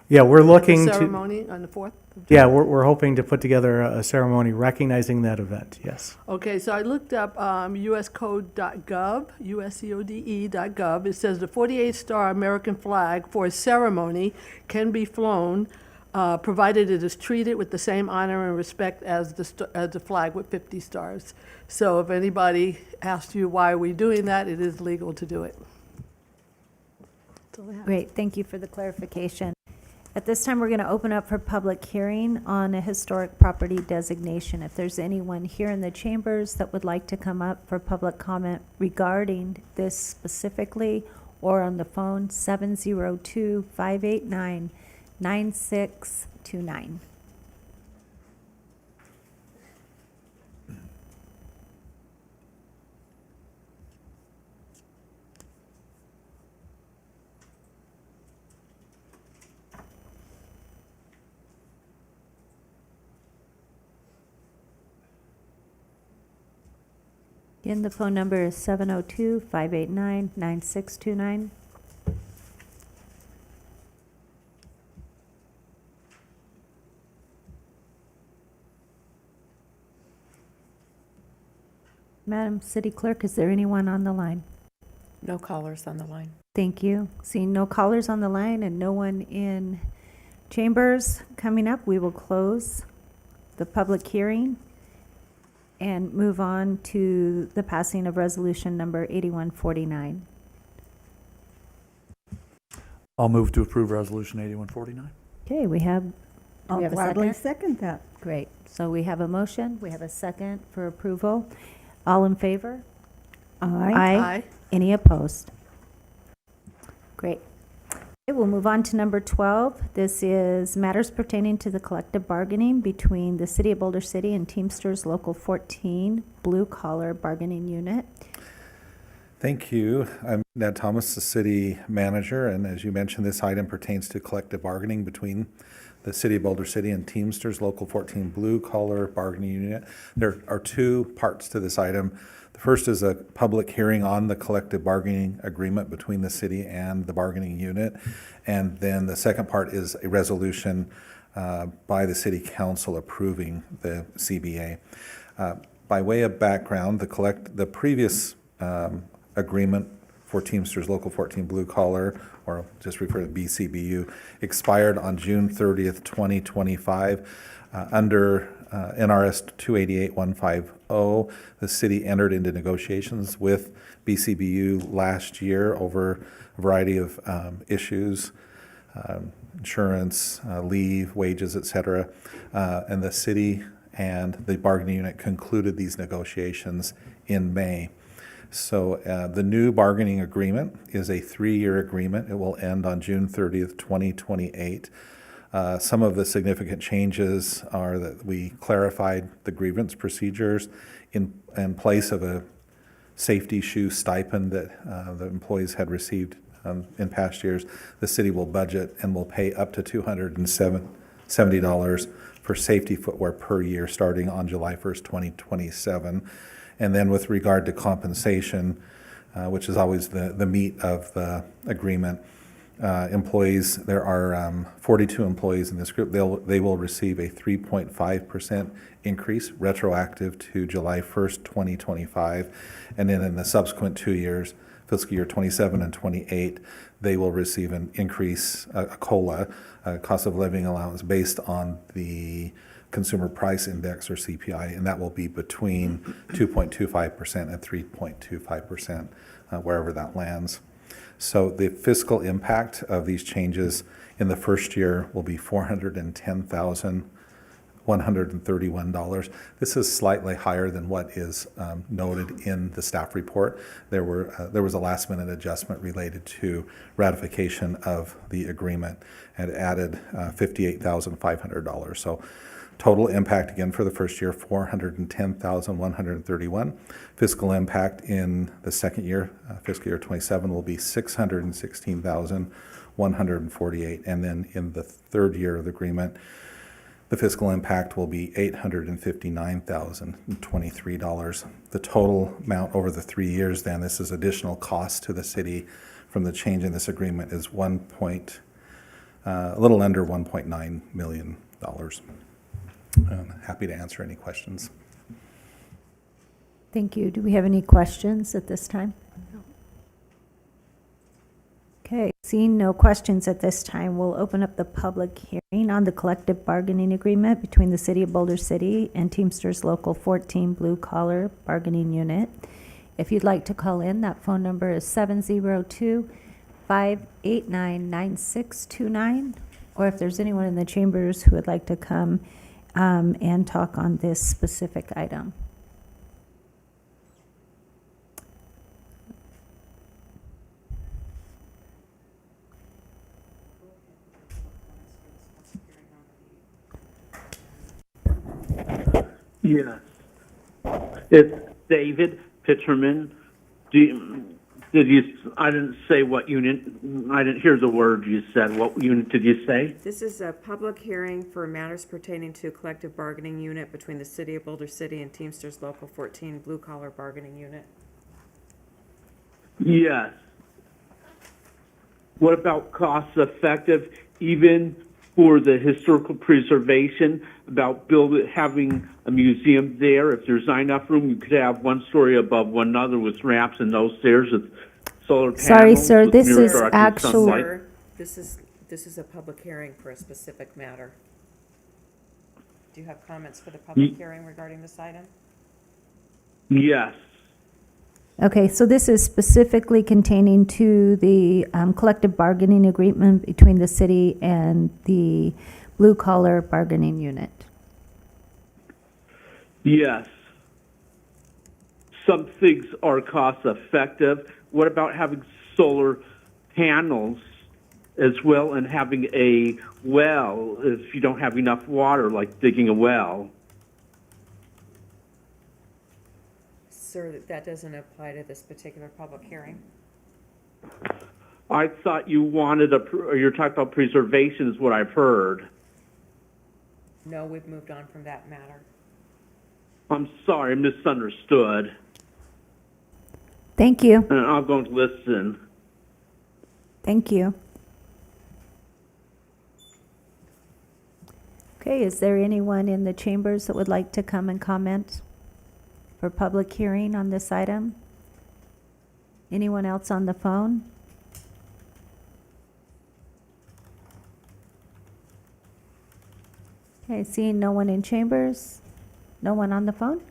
Yeah, we're looking The to. ceremony on the 4th? Yeah, we're hoping to put together a ceremony recognizing that event, yes. Okay, so I looked up uscode.gov, uscode.gov. It says the 48-star American flag for a ceremony can be flown, provided it is treated with the same honor and respect as the flag with 50 stars. So if anybody asks you why are we doing that, it is legal to do it. Great, thank you for the clarification. At this time, we're going to open up for public hearing on a historic property designation. If there's anyone here in the chambers that would like to come up for public comment regarding this specifically, or on the phone, 702-589-9629. Again, the phone number is 702-589-9629. Madam City Clerk, is there anyone on the line? No callers on the line. Thank you. Seeing no callers on the line and no one in chambers coming up, we will close the public hearing and move on to the passing of resolution number 8149. I'll move to approve Resolution 8149. Okay, we have I'll have a gladly second? second that. Great. So we have a motion, we have a second for approval. All in favor? Aye. Any opposed? Great. Okay, we'll move on to number 12. This is matters pertaining to the collective bargaining between the City of Boulder City and Teamsters Local 14 Blue Collar Bargaining Unit. Thank you. I'm Ned Thomas, the city manager, and as you mentioned, this item pertains to collective bargaining between the City of Boulder City and Teamsters Local 14 Blue Collar Bargaining Unit. There are two parts to this item. The first is a public hearing on the collective bargaining agreement between the city and the bargaining unit. And then the second part is a resolution by the City Council approving the CBA. By way of background, the previous agreement for Teamsters Local 14 Blue Collar, or just refer to BCBU, expired on June 30th, 2025. Under NRS 288150, the city entered into negotiations with BCBU last year over a variety of issues, insurance, leave, wages, et cetera. And the city and the bargaining unit concluded these negotiations in May. So the new bargaining agreement is a 3-year agreement. It will end on June 30th, 2028. Some of the significant changes are that we clarified the grievance procedures in place of a safety shoe stipend that the employees had received in past years. The city will budget and will pay up to $270 for safety footwear per year starting on July 1st, 2027. And then with regard to compensation, which is always the meat of the agreement, employees, there are 42 employees in this group. They will receive a 3.5% increase retroactive to July 1st, 2025. And then in the subsequent 2 years, fiscal year 27 and 28, they will receive an increase, a COLA, a cost of living allowance, based on the Consumer Price Index, or CPI, and that will be between 2.25% and 3.25%, wherever that lands. So the fiscal impact of these changes in the first year will be $410,131. This is slightly higher than what is noted in the staff report. There was a last-minute adjustment related to ratification of the agreement and added $58,500. So total impact, again, for the first year, $410,131. Fiscal impact in the second year, fiscal year 27, will be $616,148. And then in the third year of the agreement, the fiscal impact will be $859,023. The total amount over the 3 years, then, this is additional cost to the city from the change in this agreement, is a little under $1.9 million. I'm happy to answer any questions. Thank you. Do we have any questions at this time? Okay, seeing no questions at this time, we'll open up the public hearing on the collective bargaining agreement between the City of Boulder City and Teamsters Local 14 Blue Collar Bargaining Unit. If you'd like to call in, that phone number is 702-589-9629. Or if there's anyone in the chambers who would like to come and talk on this specific item. Yes. It's David Pitcherman. I didn't say what unit, I didn't hear the word you said. What unit did you say? This is a public hearing for matters pertaining to collective bargaining unit between the City of Boulder City and Teamsters Local 14 Blue Collar Bargaining Unit. Yes. What about cost effective, even for the historical preservation, about having a museum there? If there's not enough room, you could have one story above one another with ramps and no stairs with solar panels. Sorry, sir, with this mirror is directed actual- sunlight. Sir, this is a public hearing for a specific matter. Do you have comments for the public hearing regarding this item? Yes. Okay, so this is specifically containing to the collective bargaining agreement between the city and the Blue Collar Bargaining Unit. Yes. Some things are cost effective. What about having solar panels as well, and having a well if you don't have enough water, like digging a well? Sir, that doesn't apply to this particular public hearing. I thought you wanted or you're talking about preservation is what I've heard. No, we've moved on from that matter. I'm sorry, I misunderstood. Thank you. And I'm going to listen. Thank you. Okay, is there anyone in the chambers that would like to come and comment for public hearing on this item? Anyone else on the phone? Okay, seeing no one in chambers, no one on the phone?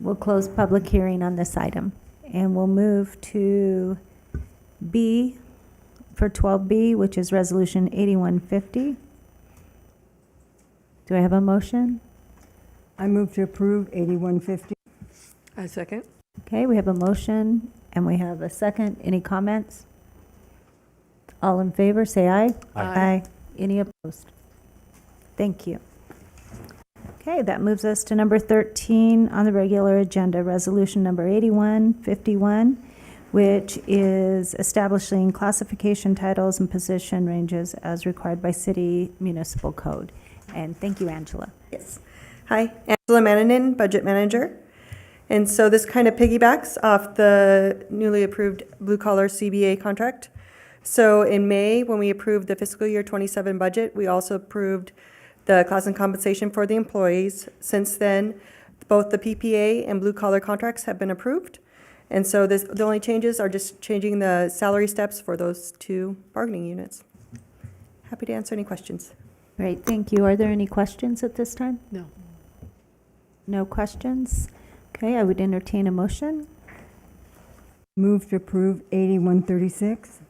We'll close public hearing on this item, and we'll move to B for 12B, which is Resolution 8150. Do I have a motion? I move to approve 8150. I second. Okay, we have a motion, and we have a second. Any comments? All in favor, say aye. Aye. Any opposed? Thank you. Okay, that moves us to number 13 on the regular agenda, Resolution number 8151, which is establishing classification titles and position ranges as required by city municipal code. And thank you, Angela. Yes. Hi, Angela Mananin, Budget Manager. And so this kind of piggybacks off the newly approved blue collar CBA contract. So in May, when we approved the fiscal year 27 budget, we also approved the class and compensation for the employees. Since then, both the PPA and blue collar contracts have been approved. And so the only changes are just changing the salary steps for those two bargaining units. Happy to answer any questions. Great, thank you. Are there any questions at this time? No. No questions? Okay, I would entertain a motion. Move to approve 8136.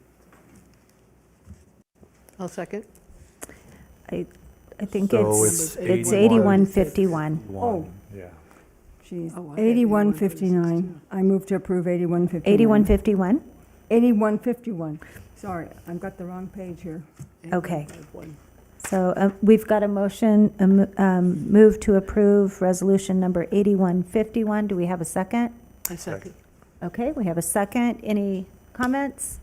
I'll second. I think So it's it's 8151. Oh. Yeah. Geez, Oh, I had 8159. I move to approve 8151. 8151? 8151. Sorry, I've got the wrong page here. Okay. So we've got a motion, move to approve resolution number 8151. Do we have a second? I second. Okay, we have a second. Any comments?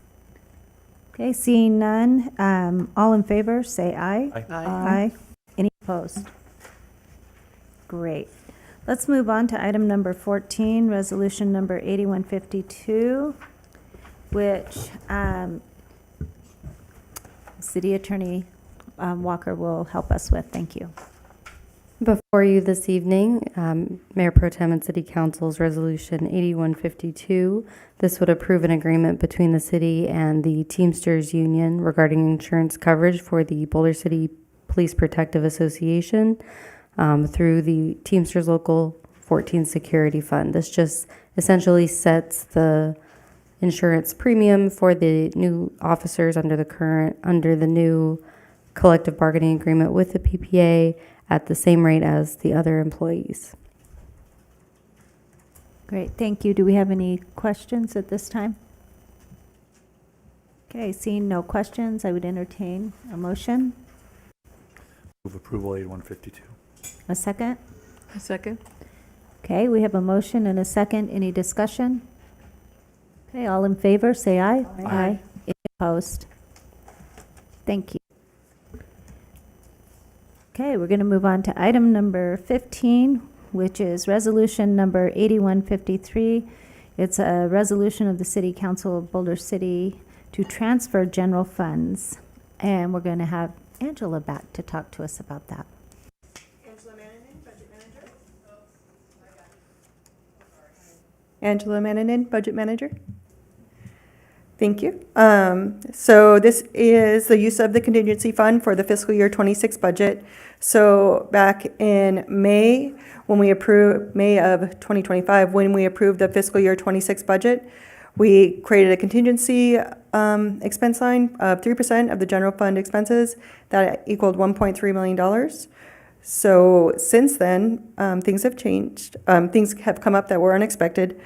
Okay, seeing none, all in favor, say aye. Aye. Aye. Any opposed? Great. Let's move on to item number 14, resolution number 8152, which City Attorney Walker will help us with. Thank you. Before you this evening, Mayor Pro Tem and City Council's Resolution 8152. This would approve an agreement between the city and the Teamsters Union regarding insurance coverage for the Boulder City Police Protective Association through the Teamsters Local 14 Security Fund. This just essentially sets the insurance premium for the new officers under the new collective bargaining agreement with the PPA at the same rate as the other employees. Great, thank you. Do we have any questions at this time? Okay, seeing no questions, I would entertain a motion. Move approval 8152. A second? I second. Okay, we have a motion and a second. Any discussion? Okay, all in favor, say aye. Aye. Any opposed? Thank you. Okay, we're going to move on to item number 15, which is resolution number 8153. It's a resolution of the City Council of Boulder City to transfer general funds. And we're going to have Angela back to talk to us about that. Angela Mananin, Budget Manager. Thank you. So this is the use of the contingency fund for the fiscal year 26 budget. So back in May, when we approved, May of 2025, when we approved the fiscal year 26 budget, we created a contingency expense line of 3% of the general fund expenses that equaled $1.3 million. So since then, things have changed. Things have come up that were unexpected.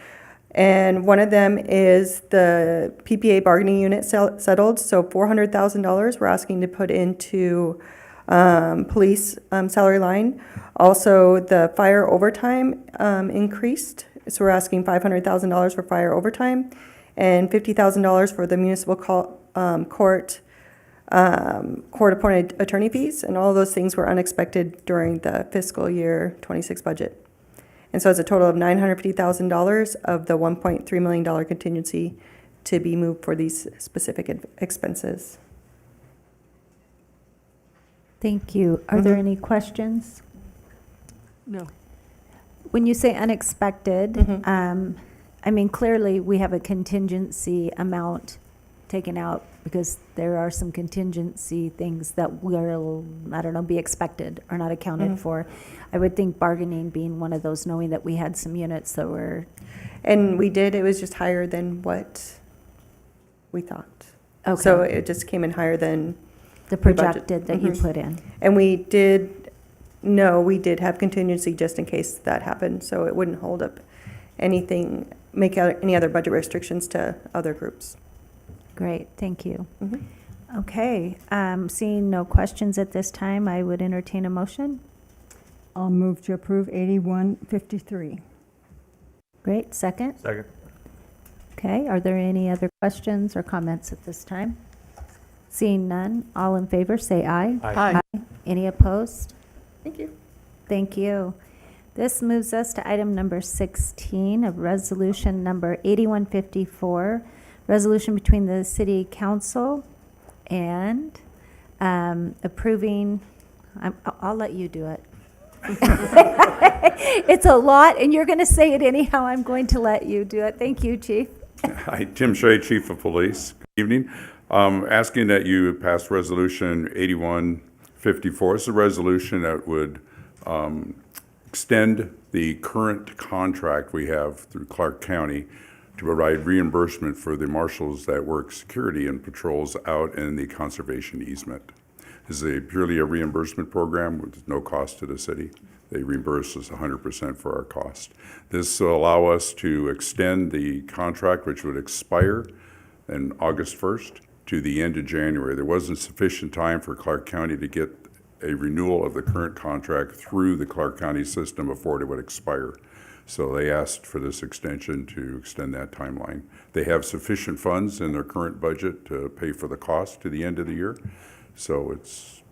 And one of them is the PPA bargaining unit settled. So $400,000 we're asking to put into police salary line. Also, the fire overtime increased. So we're asking $500,000 for fire overtime and $50,000 for the municipal court court-appointed attorney fees, and all those things were unexpected during the fiscal year 26 budget. And so it's a total of $950,000 of the $1.3 million contingency to be moved for these specific expenses. Thank you. Are there any questions? No. When you say unexpected, I mean, clearly, we have a contingency amount taken out because there are some contingency things that will, I don't know, be expected or not accounted for. I would think bargaining being one of those, knowing that we had some units that were, And we did, it was just higher than what we thought. okay, So it just came in higher than, the budget. projected that you put in. and we did have contingency just in case that happened, so it wouldn't hold up anything, make out any other budget restrictions to other groups. Great, thank you. Mhm. Okay, seeing no questions at this time, I would entertain a motion. I'll move to approve 8153. Great, second? Second. Okay, are there any other questions or comments at this time? Seeing none, all in favor, say aye. Aye. Any opposed? Thank you. Thank you. This moves us to item number 16 of resolution number 8154, resolution between the city council and approving, I'll let you do it. It's a lot, and you're going to say it anyhow. I'm going to let you do it. Thank you, Chief. Hi, Tim Shea, Chief of Police. Good evening. Asking that you pass Resolution 8154. It's a resolution that would extend the current contract we have through Clark County to provide reimbursement for the marshals that work security and patrols out in the conservation easement. This is purely a reimbursement program with no cost to the city. They reimburse us 100% for our cost. This will allow us to extend the contract, which would expire on August 1st, to the end of January. There wasn't sufficient time for Clark County to get a renewal of the current contract through the Clark County system before it would expire. So they asked for this extension to extend that timeline. They have sufficient funds in their current budget to pay for the cost to the end of the year. So it's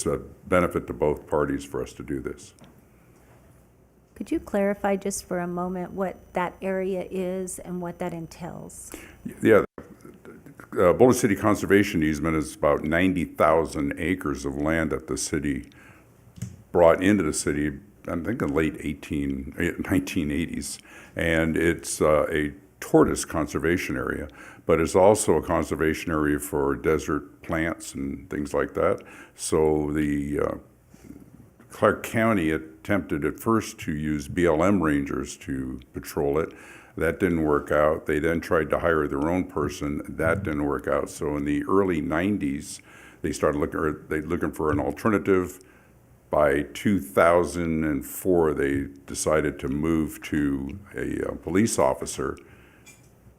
a benefit to both parties for us to do this. Could you clarify just for a moment what that area is and what that entails? Yeah, Boulder City Conservation Easement is about 90,000 acres of land that the city brought into the city, I think in the late 1980s. And it's a tortoise conservation area, but it's also a conservation area for desert plants and things like that. So the Clark County attempted at first to use BLM rangers to patrol it. That didn't work out. They then tried to hire their own person. That didn't work out. So in the early 90s, they started looking for an alternative. By 2004, they decided to move to a police officer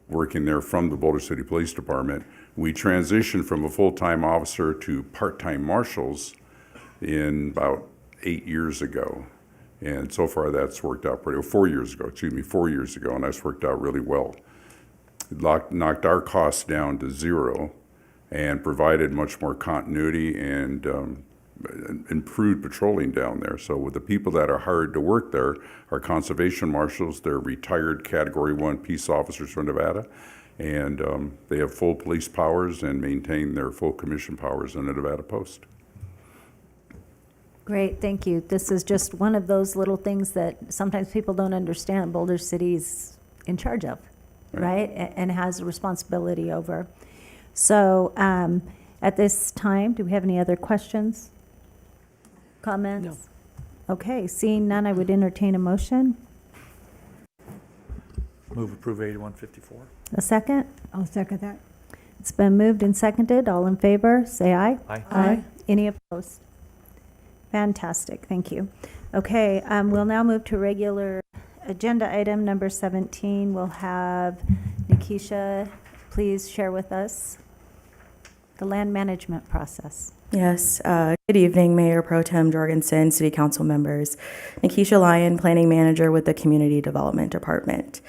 working there from the Boulder City Police Department. We transitioned from a full-time officer to part-time marshals in about 8 years ago. And so far that's worked out pretty well. 4 years ago, and that's worked out really well. It knocked our costs down to zero and provided much more continuity and improved patrolling down there. So with the people that are hired to work there are conservation marshals, they're retired Category 1 peace officers from Nevada, and they have full police powers and maintain their full commission powers in the Nevada Post. Great, thank you. This is just one of those little things that sometimes people don't understand Boulder City's in charge of, right? And has a responsibility over. So at this time, do we have any other questions? Comments? No. Okay, seeing none, I would entertain a motion. Move approve 8154. A second? I'll second that. It's been moved and seconded. All in favor, say aye. Aye. Aye. Any opposed? Fantastic, thank you. Okay, we'll now move to regular agenda item number 17. We'll have Nikisha please share with us the land management process. Yes, good evening, Mayor Pro Tem Jorgensen, City Council members. Nikisha Lyon, Planning Manager with the Community Development Department.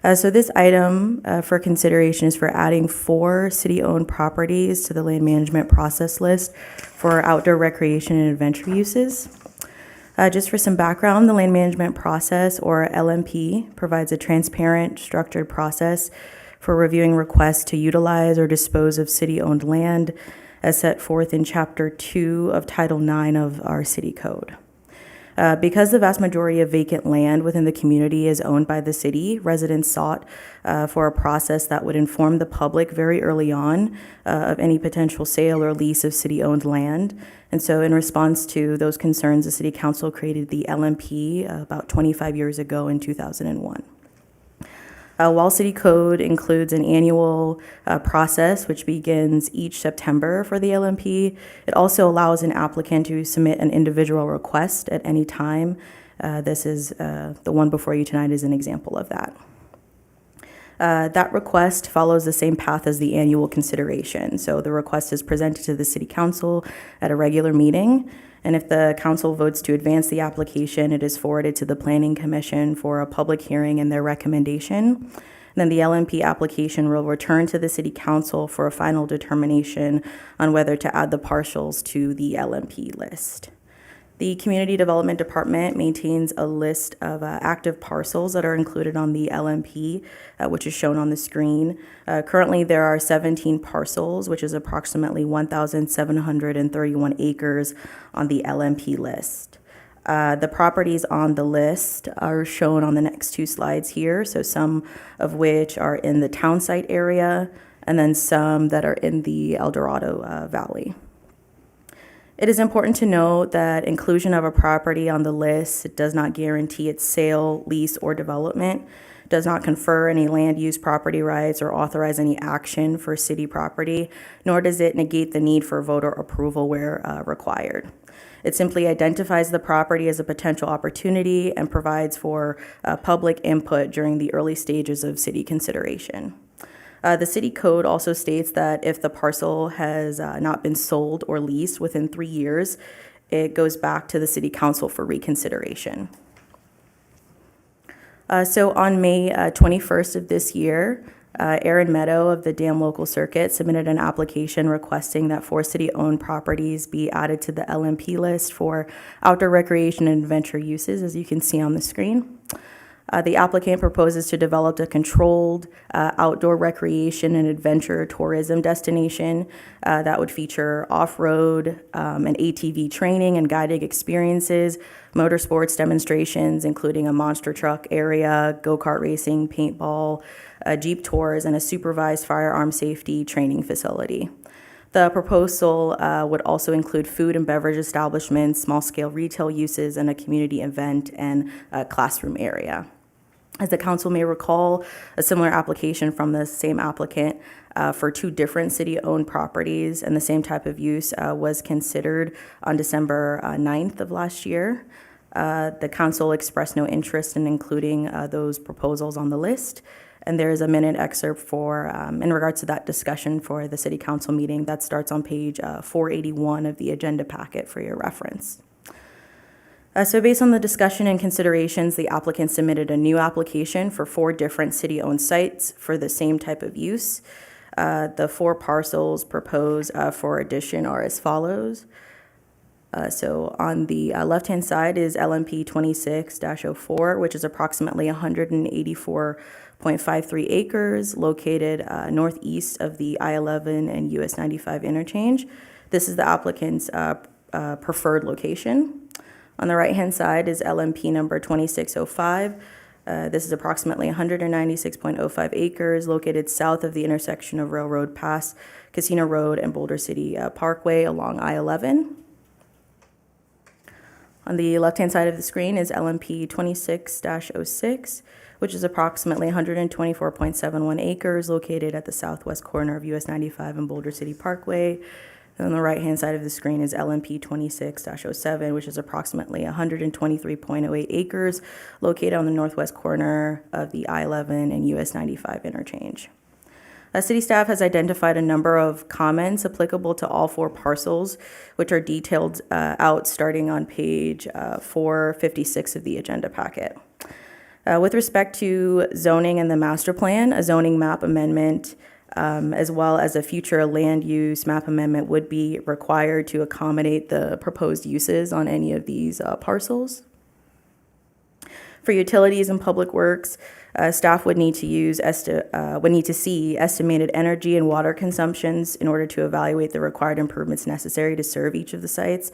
So this item for consideration is for adding 4 city-owned properties to the land management process list for outdoor recreation and adventure uses. Just for some background, the land management process, or LMP, provides a transparent, structured process for reviewing requests to utilize or dispose of city-owned land as set forth in Chapter 2 of Title 9 of our city code. Because the vast majority of vacant land within the community is owned by the city, residents sought for a process that would inform the public very early on of any potential sale or lease of city-owned land. And so in response to those concerns, the City Council created the LMP about 25 years ago in 2001. While City Code includes an annual process which begins each September for the LMP, it also allows an applicant to submit an individual request at any time. This is the one before you tonight is an example of that. That request follows the same path as the annual consideration. So the request is presented to the City Council at a regular meeting. And if the council votes to advance the application, it is forwarded to the Planning Commission for a public hearing and their recommendation. And then the LMP application will return to the City Council for a final determination on whether to add the parcels to the LMP list. The Community Development Department maintains a list of active parcels that are included on the LMP, which is shown on the screen. Currently, there are 17 parcels, which is approximately 1,731 acres on the LMP list. The properties on the list are shown on the next 2 slides here, so some of which are in the town site area, and then some that are in the El Dorado Valley. It is important to note that inclusion of a property on the list does not guarantee its sale, lease, or development, does not confer any land use property rights or authorize any action for city property, nor does it negate the need for voter approval where required. It simply identifies the property as a potential opportunity and provides for public input during the early stages of city consideration. The city code also states that if the parcel has not been sold or leased within 3 years, it goes back to the City Council for reconsideration. So on May 21st of this year, Aaron Meadow of the Dam Local Circuit submitted an application requesting that 4 city-owned properties be added to the LMP list for outdoor recreation and adventure uses, as you can see on the screen. The applicant proposes to develop a controlled outdoor recreation and adventure tourism destination that would feature off-road and ATV training and guided experiences, motorsports demonstrations, including a monster truck area, go-kart racing, paintball, Jeep tours, and a supervised firearm safety training facility. The proposal would also include food and beverage establishments, small-scale retail uses, and a community event and classroom area. As the council may recall, a similar application from the same applicant for 2 different city-owned properties and the same type of use was considered on December 9th of last year. The council expressed no interest in including those proposals on the list, and there is a minute excerpt for in regards to that discussion for the city council meeting that starts on page 481 of the agenda packet for your reference. So based on the discussion and considerations, the applicant submitted a new application for 4 different city-owned sites for the same type of use. The 4 parcels proposed for addition are as follows. So on the left-hand side is LMP 26-04, which is approximately 184.53 acres located northeast of the I-11 and US 95 interchange. This is the applicant's preferred location. On the right-hand side is LMP number 2605. This is approximately 196.05 acres located south of the intersection of Railroad Pass, Casino Road, and Boulder City Parkway along I-11. On the left-hand side of the screen is LMP 26-06, which is approximately 124.71 acres located at the southwest corner of US 95 and Boulder City Parkway. And on the right-hand side of the screen is LMP 26-07, which is approximately 123.08 acres located on the northwest corner of the I-11 and US 95 interchange. City staff has identified a number of comments applicable to all 4 parcels, which are detailed out starting on page 456 of the agenda packet. With respect to zoning and the master plan, a zoning map amendment as well as a future land use map amendment would be required to accommodate the proposed uses on any of these parcels. For utilities and public works, staff would need to see estimated energy and water consumptions in order to evaluate the required improvements necessary to serve each of the sites,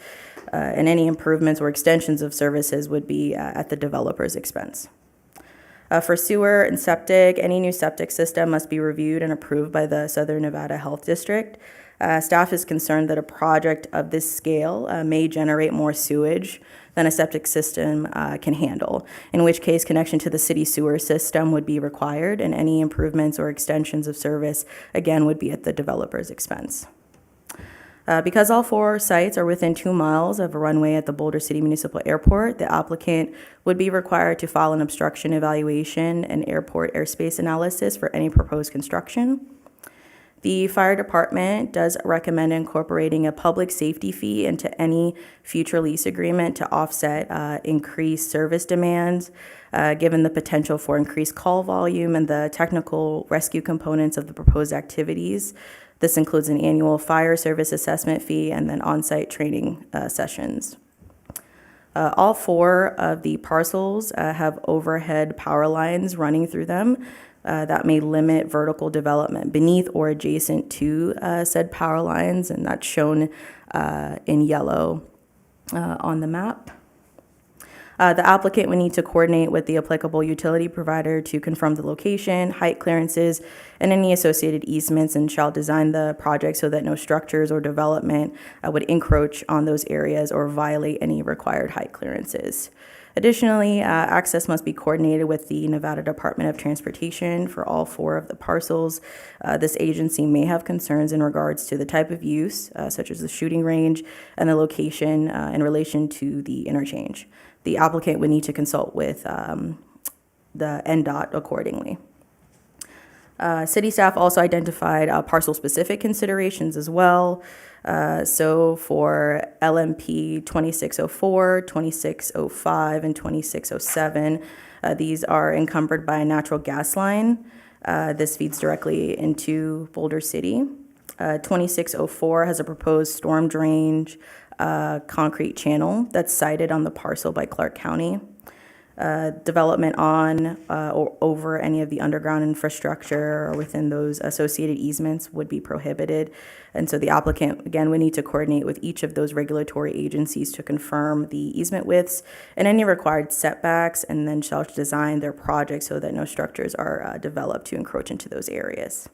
and any improvements or extensions of services would be at the developer's expense. For sewer and septic, any new septic system must be reviewed and approved by the Southern Nevada Health District. Staff is concerned that a project of this scale may generate more sewage than a septic system can handle, in which case connection to the city sewer system would be required, and any improvements or extensions of service, again, would be at the developer's expense. Because all 4 sites are within 2 miles of a runway at the Boulder City Municipal Airport, the applicant would be required to file an obstruction evaluation and airport airspace analysis for any proposed construction. The fire department does recommend incorporating a public safety fee into any future lease agreement to offset increased service demands, given the potential for increased call volume and the technical rescue components of the proposed activities. This includes an annual fire service assessment fee and then on-site training sessions. All 4 of the parcels have overhead power lines running through them that may limit vertical development beneath or adjacent to said power lines, and that's shown in yellow on the map. The applicant would need to coordinate with the applicable utility provider to confirm the location, height clearances, and any associated easements, and shall design the project so that no structures or development would encroach on those areas or violate any required height clearances. Additionally, access must be coordinated with the Nevada Department of Transportation for all 4 of the parcels. This agency may have concerns in regards to the type of use, such as the shooting range, and the location in relation to the interchange. The applicant would need to consult with the NDOT accordingly. City staff also identified parcel-specific considerations as well. So for LMP 2604, 2605, and 2607, these are encumbered by a natural gas line. This feeds directly into Boulder City. 2604 has a proposed storm drain concrete channel that's sited on the parcel by Clark County. Development on or over any of the underground infrastructure or within those associated easements would be prohibited. And so the applicant, again, would need to coordinate with each of those regulatory agencies to confirm the easement widths and any required setbacks, and then shall design their project so that no structures are developed to encroach into those areas.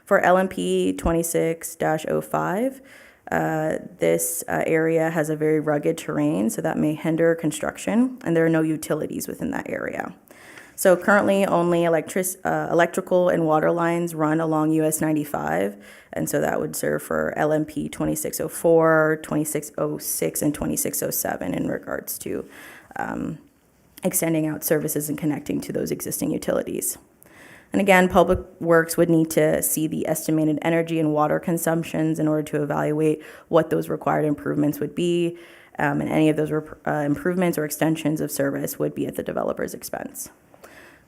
For LMP 26-05, this area has a very rugged terrain, so that may hinder construction, and there are no utilities within that area. So currently, only electrical and water lines run along US 95, and so that would serve for LMP 2604, 2606, and 2607 in regards to extending out services and connecting to those existing utilities. And again, Public Works would need to see the estimated energy and water consumptions in order to evaluate what those required improvements would be, and any of those improvements or extensions of service would be at the developer's expense.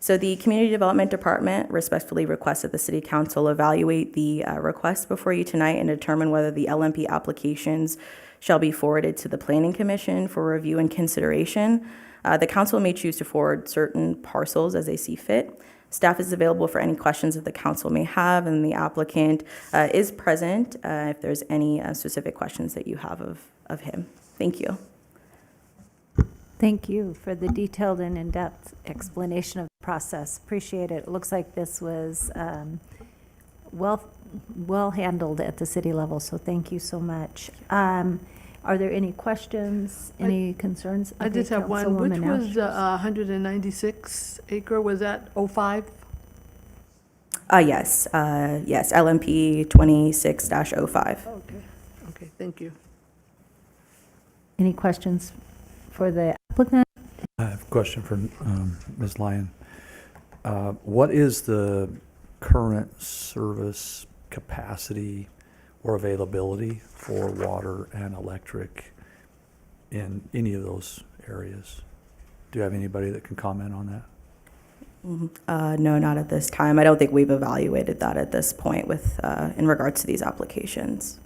So the Community Development Department respectfully requests that the City Council evaluate the request before you tonight and determine whether the LMP applications shall be forwarded to the Planning Commission for review and consideration. The Council may choose to forward certain parcels as they see fit. Staff is available for any questions that the council may have, and the applicant is present if there's any specific questions that you have of him. Thank you. Thank you for the detailed and in-depth explanation of the process. Appreciate it. It looks like this was well handled at the city level, so thank you so much. Are there any questions, any concerns? I just have one. Which was 196 acre? Was that 05? Yes, LMP 26-05. Okay, thank you. Any questions for the applicant? I have a question for Ms. Lyon. What is the current service capacity or availability for water and electric in any of those areas? Do you have anybody that can comment on that? No, not at this time. I don't think we've evaluated that at this point with, in regards to these applications.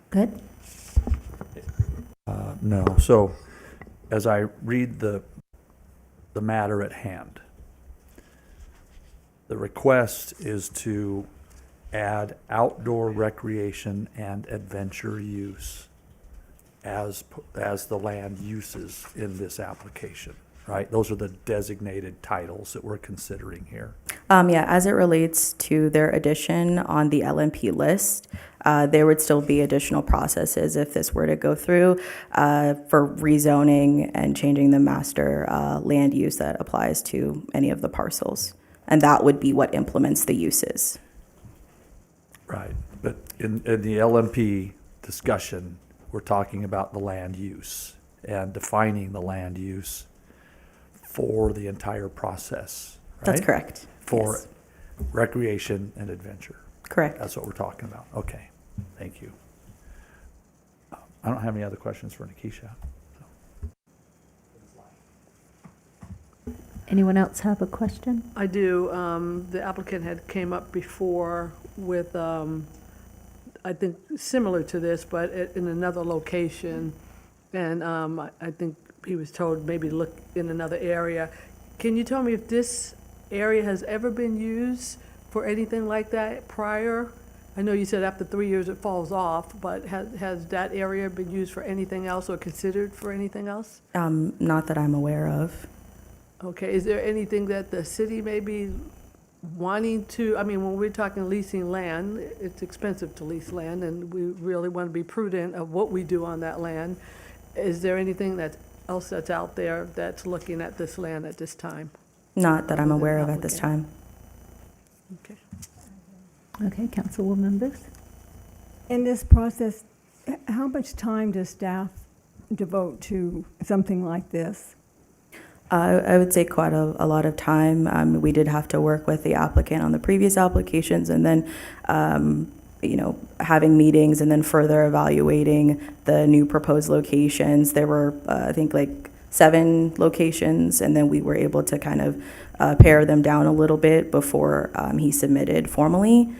Good. No. So as I read the matter at hand, the request is to add outdoor recreation and adventure use as the land uses in this application, right? Those are the designated titles that we're considering here. Yeah, as it relates to their addition on the LMP list, there would still be additional processes if this were to go through for rezoning and changing the master land use that applies to any of the parcels. And that would be what implements the uses. Right, but in the LMP discussion, we're talking about the land use and defining the land use for the entire process, right? That's correct. For Yes. recreation and adventure. Correct. That's what we're talking about. Okay, thank you. I don't have any other questions for Nikisha. Anyone else have a question? I do. The applicant had came up before with, I think, similar to this, but in another location. And I think he was told maybe look in another area. Can you tell me if this area has ever been used for anything like that prior? I know you said after 3 years it falls off, but has that area been used for anything else or considered for anything else? Not that I'm aware of. Okay, is there anything that the city may be wanting to, I mean, when we're talking leasing land, it's expensive to lease land, and we really want to be prudent of what we do on that land. Is there anything else that's out there that's looking at this land at this time? Not that I'm aware of at this time. Okay. Okay, Councilwoman Booth? In this process, how much time does staff devote to something like this? I would say quite a lot of time. We did have to work with the applicant on the previous applications, and then, having meetings and then further evaluating the new proposed locations. There were, I think, like 7 locations, and then we were able to kind of pare them down a little bit before he submitted formally.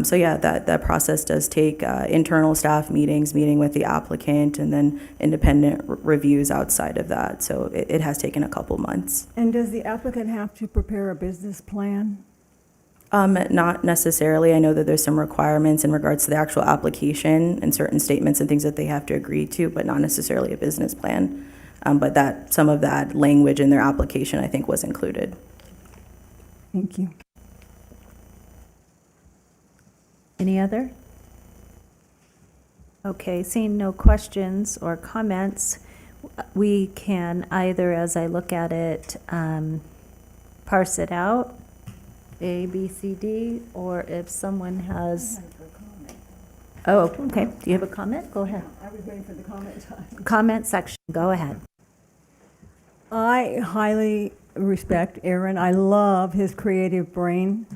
So yeah, that process does take internal staff meetings, meeting with the applicant, and then independent reviews outside of that. So it has taken a couple months. And does the applicant have to prepare a business plan? Not necessarily. I know that there's some requirements in regards to the actual application and certain statements and things that they have to agree to, but not necessarily a business plan. But that some of that language in their application, I think, was included. Thank you. Any other? Okay, seeing no questions or comments, we can either, as I look at it, parse it out, A, B, C, D, or if someone has. Oh, okay. Do you have a comment? Go ahead. I was waiting for the comment time. Comment section, go ahead. I highly respect Aaron. I love his creative brain.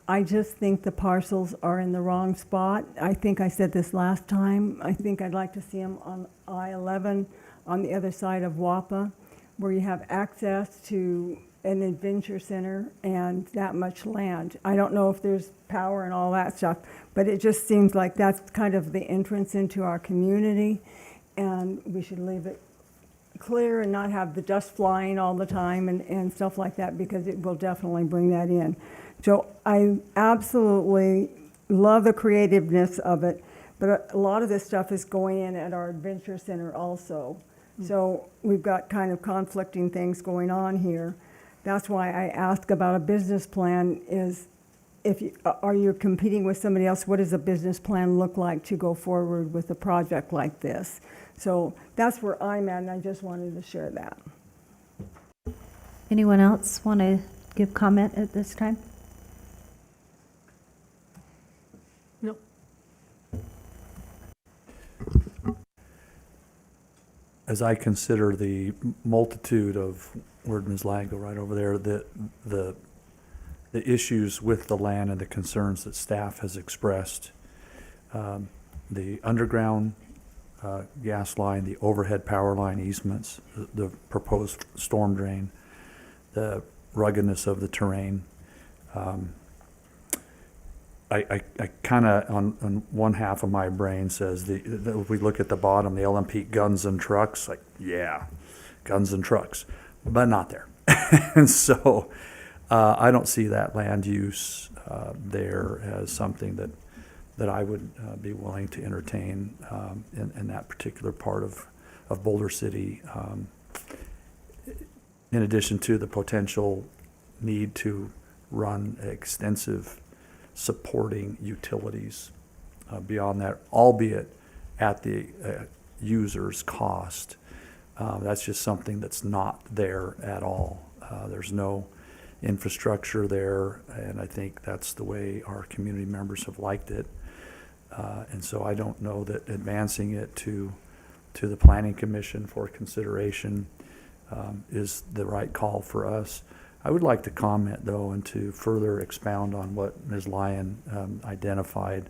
I just think the parcels are in the wrong spot. I think I said this last time. I think I'd like to see them on I-11 on the other side of WAPA, where you have access to an adventure center and that much land. I don't know if there's power and all that stuff, but it just seems like that's kind of the entrance into our community, and we should leave it clear and not have the dust flying all the time and stuff like that, because it will definitely bring that in. So I absolutely love the creativeness of it, but a lot of this stuff is going in at our adventure center also. So we've got kind of conflicting things going on here. That's why I ask about a business plan is, are you competing with somebody else? What does a business plan look like to go forward with a project like this? So that's where I'm at, and I just wanted to share that. Anyone else want to give comment at this time? No. As I consider the multitude of, where'd Ms. Lang go right over there, the issues with the land and the concerns that staff has expressed, the underground gas line, the overhead power line easements, the proposed storm drain, the ruggedness of the terrain. I kind of, on one half of my brain says, if we look at the bottom, the LMP guns and trucks, like, yeah, guns and trucks, but not there. And so I don't see that land use there as something that I would be willing to entertain in that particular part of Boulder City, in addition to the potential need to run extensive supporting utilities beyond that, albeit at the user's cost. That's just something that's not there at all. There's no infrastructure there, and I think that's the way our community members have liked it. And so I don't know that advancing it to the Planning Commission for consideration is the right call for us. I would like to comment, though, and to further expound on what Ms. Lyon identified.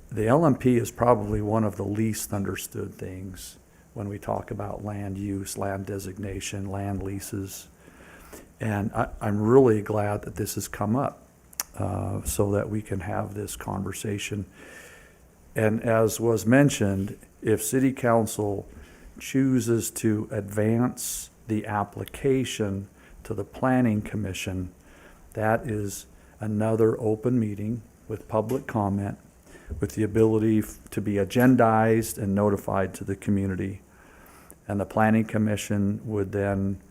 The LMP is probably one of the least understood things when we talk about land use, land designation, land leases. And I'm really glad that this has come up so that we can have this conversation. And as was mentioned, if City Council chooses to advance the application to the Planning Commission, that is another open meeting with public comment, with the ability to be agendized and notified to the community. And the Planning Commission would then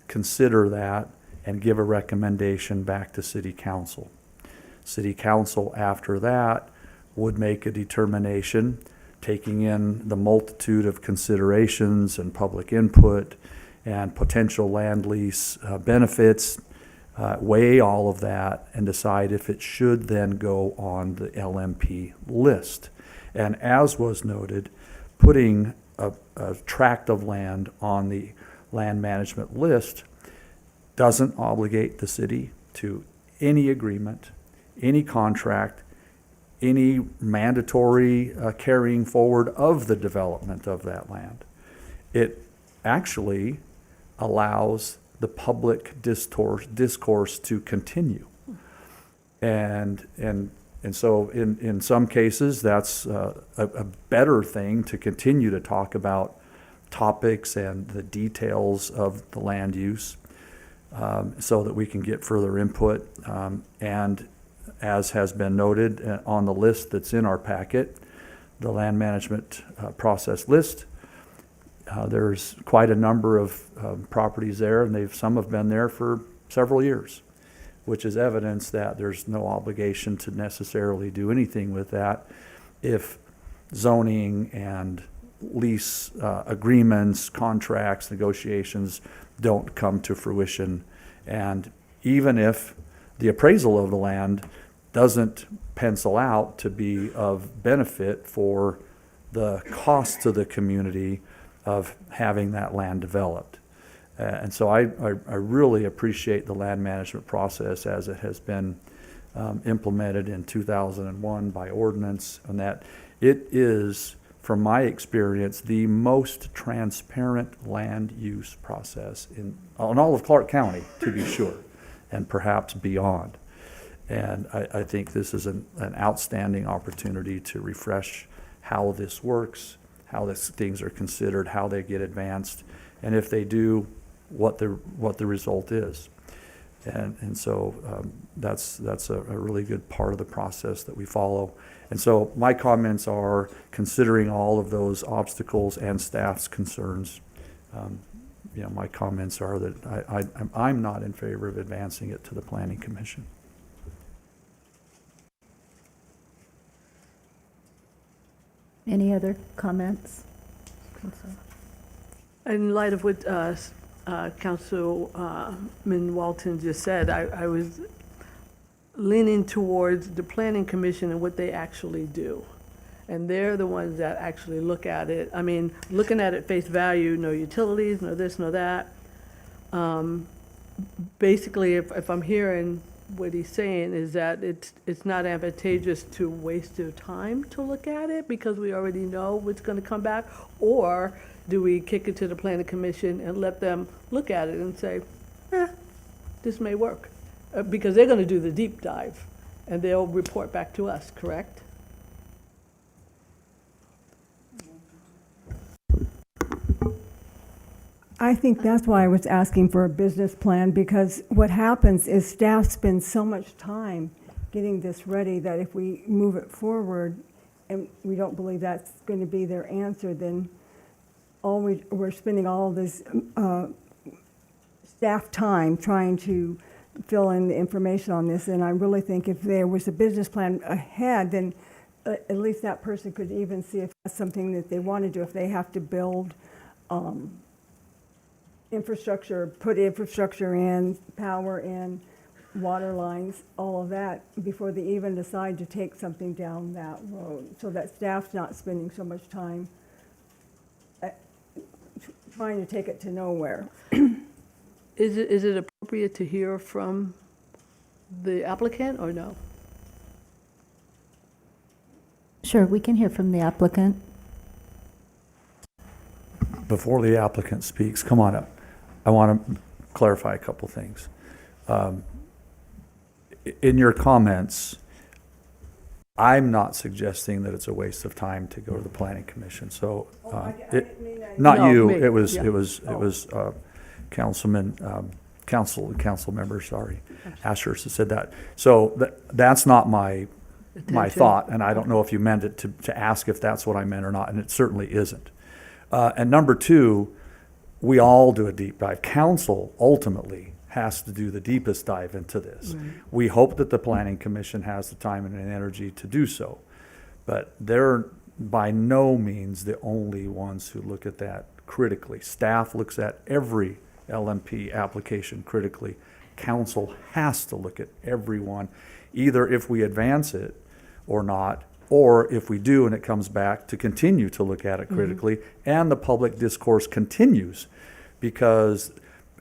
consider that and give a recommendation back to City Council. City Council, after that, would make a determination, taking in the multitude of considerations and public input and potential land lease benefits, weigh all of that and decide if it should then go on the LMP list. And as was noted, putting a tract of land on the land management list doesn't obligate the city to any agreement, any contract, any mandatory carrying forward of the development of that land. It actually allows the public discourse to continue. And so in some cases, that's a better thing to continue to talk about topics and the details of the land use so that we can get further input. And as has been noted on the list that's in our packet, the land management process list, there's quite a number of properties there, and some have been there for several years, which is evidence that there's no obligation to necessarily do anything with that if zoning and lease agreements, contracts, negotiations don't come to fruition. And even if the appraisal of the land doesn't pencil out to be of benefit for the cost to the community of having that land developed. And so I really appreciate the land management process as it has been implemented in 2001 by ordinance, and that it is, from my experience, the most transparent land use process in all of Clark County, to be sure, and perhaps beyond. And I think this is an outstanding opportunity to refresh how this works, how these things are considered, how they get advanced, and if they do, what the result is. And so that's a really good part of the process that we follow. And so my comments are, considering all of those obstacles and staff's concerns, my comments are that I'm not in favor of advancing it to the Planning Commission. Any other comments? In light of what Councilman Walton just said, I was leaning towards the Planning Commission and what they actually do. And they're the ones that actually look at it. I mean, looking at it face value, no utilities, no this, no that. Basically, if I'm hearing what he's saying is that it's not advantageous to waste their time to look at it because we already know what's going to come back? Or do we kick it to the planning commission and let them look at it and say, this may work? Because they're going to do the deep dive and they'll report back to us, correct? I think that's why I was asking for a business plan, because what happens is staff spends so much time getting this ready that if we move it forward and we don't believe that's going to be their answer, then we're spending all this staff time trying to fill in the information on this. And I really think if there was a business plan ahead, then at least that person could even see if that's something that they want to do, if they have to build infrastructure, put infrastructure in, power in, water lines, all of that, before they even decide to take something down that road, so that staff's not spending so much time trying to take it to nowhere. Is it appropriate to hear from the applicant or no? Sure, we can hear from the applicant. Before the applicant speaks, come on up. I want to clarify a couple things. In your comments, I'm not suggesting that it's a waste of time to go to the planning commission. So, not No, you. me. It was Yeah. council member. Sorry, Ashurst said that. So that's not my Attention. thought, and I don't know if you meant it to ask if that's what I meant or not, and it certainly isn't. And number two, we all do a deep dive. Council ultimately has to do the deepest dive into this. Right. We hope that the planning commission has the time and energy to do so, but they're by no means the only ones who look at that critically. Staff looks at every LMP application critically. Council has to look at every one, either if we advance it or not, or if we do and it comes back, to continue to look at it critically, and the public discourse continues, because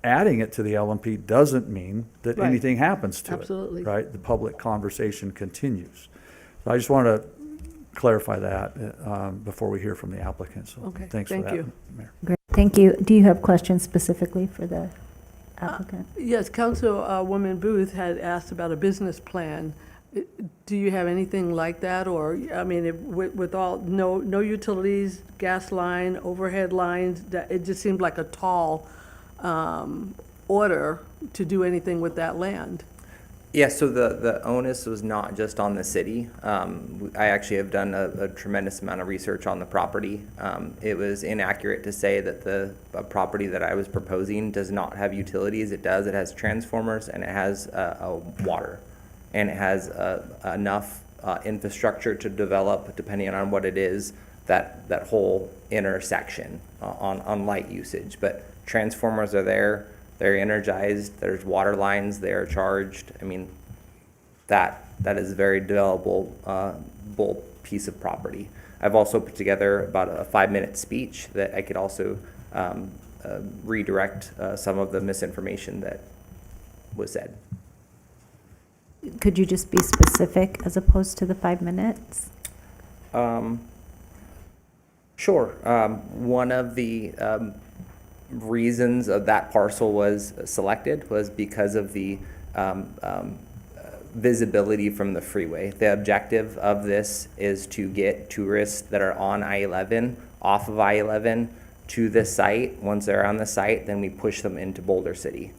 adding it to the LMP doesn't mean that Right. anything happens to Absolutely. it, right? The public conversation continues. So I just want to clarify that before we hear from the applicant. So Okay, thanks for thank that, you. Mayor. Great, thank you. Do you have questions specifically for the applicant? Yes, Councilwoman Booth had asked about a business plan. Do you have anything like that? Or, I mean, with all, no utilities, gas line, overhead lines, that it just seemed like a tall order to do anything with that land. Yeah, so the onus was not just on the city. I actually have done a tremendous amount of research on the property. It was inaccurate to say that the property that I was proposing does not have utilities. It does. It has transformers and it has water. And it has enough infrastructure to develop, depending on what it is, that whole intersection on light usage. But transformers are there. They're energized. There's water lines. They are charged. I mean, that is a very developable piece of property. I've also put together about a 5-minute speech that I could also redirect some of the misinformation that was said. Could you just be specific as opposed to the 5 minutes? Sure. One of the reasons of that parcel was selected was because of the visibility from the freeway. The objective of this is to get tourists that are on I-11 off of I-11 to the site. Once they're on the site, then we push them into Boulder City.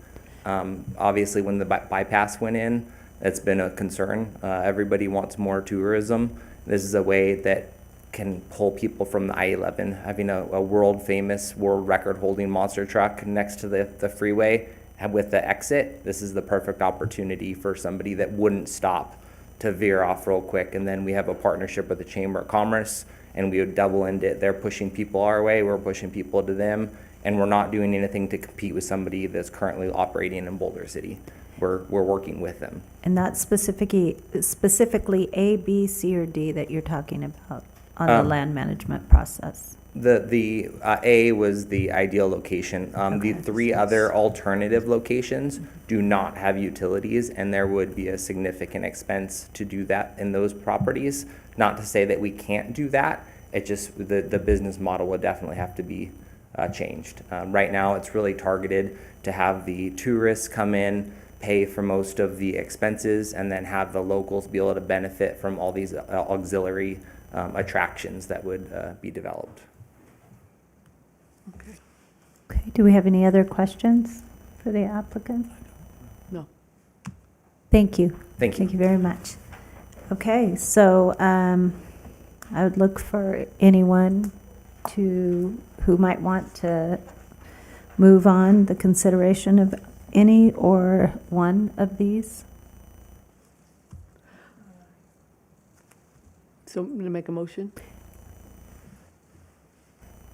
Obviously, when the bypass went in, that's been a concern. Everybody wants more tourism. This is a way that can pull people from the I-11. Having a world-famous, world record-holding monster truck next to the freeway with the exit, this is the perfect opportunity for somebody that wouldn't stop to veer off real quick. And then we have a partnership with the Chamber of Commerce, and we would double end it. They're pushing people our way, we're pushing people to them, and we're not doing anything to compete with somebody that's currently operating in Boulder City. We're working with them. And that's specifically A, B, C, or D that you're talking about? on the land management process? The A was the ideal location. The three other alternative locations do not have utilities, and there would be a significant expense to do that in those properties. Not to say that we can't do that, it just, the business model would definitely have to be changed. Right now, it's really targeted to have the tourists come in, pay for most of the expenses, and then have the locals be able to benefit from all these auxiliary attractions that would be developed. Okay, do we have any other questions for the applicant? No. Thank Thank you. you. Thank you very much. Okay, so I would look for anyone who might want to move on the consideration of any or one of these. So I'm going to make a motion.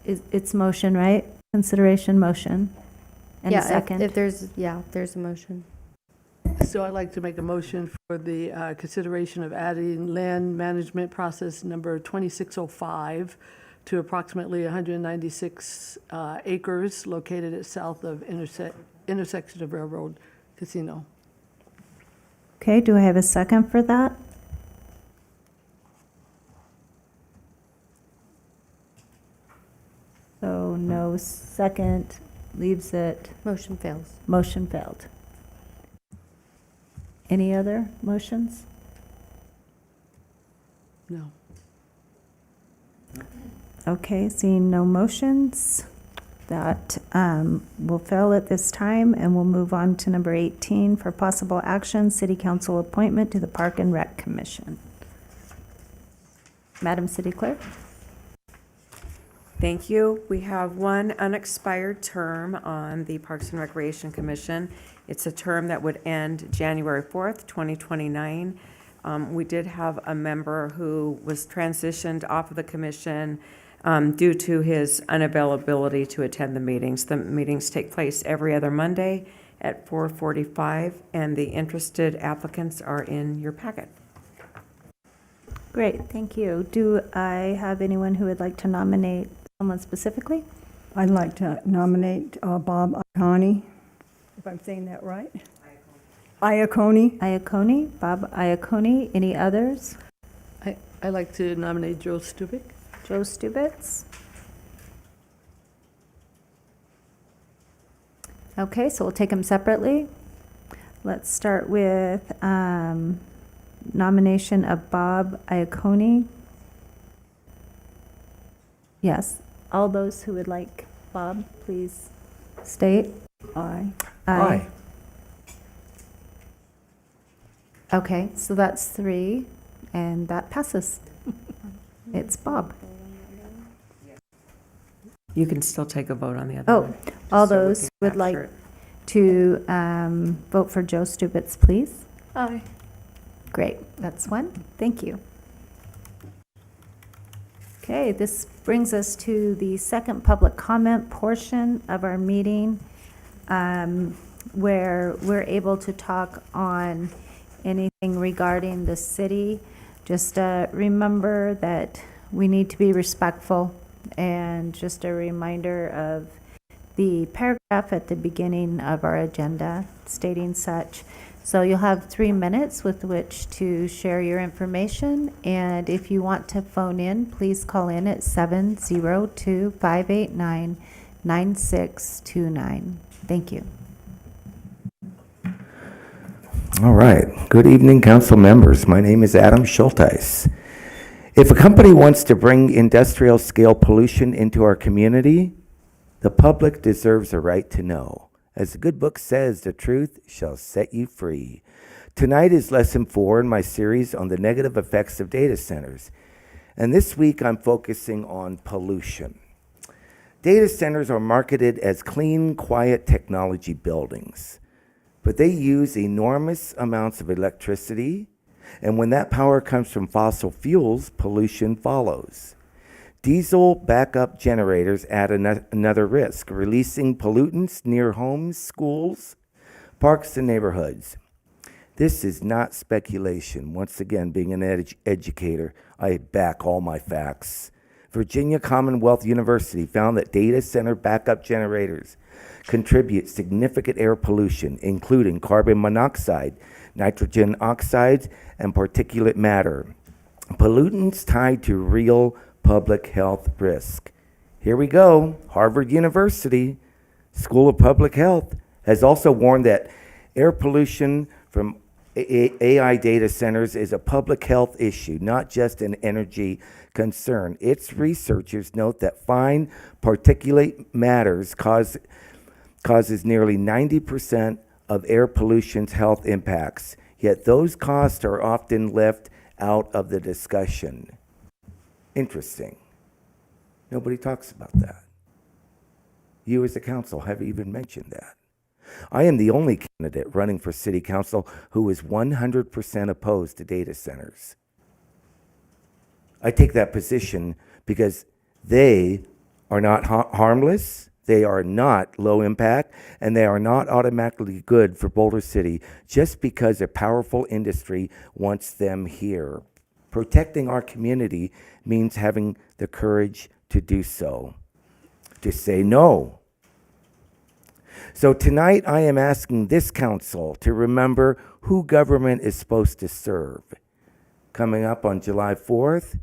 It's motion, right? Consideration motion. And a Yeah, second. if there's a motion. So I'd like to make a motion for the consideration of adding land management process number 2605 to approximately 196 acres located at south of intersection of Railroad Casino. Okay, do I have a second for that? So no second leaves it, Motion fails. motion failed. Any other motions? No. Okay, seeing no motions, that will fail at this time, and we'll move on to number 18 for possible action, City Council appointment to the Park and Rec Commission. Madam City Clerk? Thank you. We have one unexpired term on the Parks and Recreation Commission. It's a term that would end January 4th, 2029. We did have a member who was transitioned off of the commission due to his unavailability to attend the meetings. The meetings take place every other Monday at 4:45, and the interested applicants are in your packet. Great, thank you. Do I have anyone who would like to nominate someone specifically? I'd like to nominate Bob Iaconi, if I'm saying that right. Iaconi. Iaconi, Bob Iaconi. Any others? I'd like to nominate Joe Stubik. Joe Stubitz. Okay, so we'll take them separately. Let's start with nomination of Bob Iaconi. Yes, all those who would like Bob, please state. Aye. Aye. Okay, so that's 3, and that passes. It's Bob. You can still take a vote on the other Oh, one. all So we those can who would like capture it. to vote for Joe Stubitz, please. Aye. Great, that's one. Thank you. Okay, this brings us to the second public comment portion of our meeting, where we're able to talk on anything regarding the city. Just remember that we need to be respectful, and just a reminder of the paragraph at the beginning of our agenda stating such. So you'll have 3 minutes with which to share your information, and if you want to phone in, please call in at 702-589-9629. Thank you. All right. Good evening, council members. My name is Adam Schulteis. If a company wants to bring industrial scale pollution into our community, the public deserves a right to know. As the good book says, the truth shall set you free. Tonight is lesson 4 in my series on the negative effects of data centers. And this week I'm focusing on pollution. Data centers are marketed as clean, quiet technology buildings, but they use enormous amounts of electricity, and when that power comes from fossil fuels, pollution follows. Diesel backup generators add another risk, releasing pollutants near homes, schools, parks, and neighborhoods. This is not speculation. Once again, being an educator, I back all my facts. Virginia Commonwealth University found that data center backup generators contribute significant air pollution, including carbon monoxide, nitrogen oxides, and particulate matter. Pollutants tied to real public health risk. Here we go. Harvard University School of Public Health has also warned that air pollution from AI data centers is a public health issue, not just an energy concern. Its researchers note that fine particulate matters causes nearly 90% of air pollution's health impacts, yet those costs are often left out of the discussion. Interesting. Nobody talks about that. You as a council have even mentioned that. I am the only candidate running for city council who is 100% opposed to data centers. I take that position because they are not harmless, they are not low impact, and they are not automatically good for Boulder City just because a powerful industry wants them here. Protecting our community means having the courage to do so, to say no. So tonight I am asking this council to remember who government is supposed to serve. Coming up on July 4th,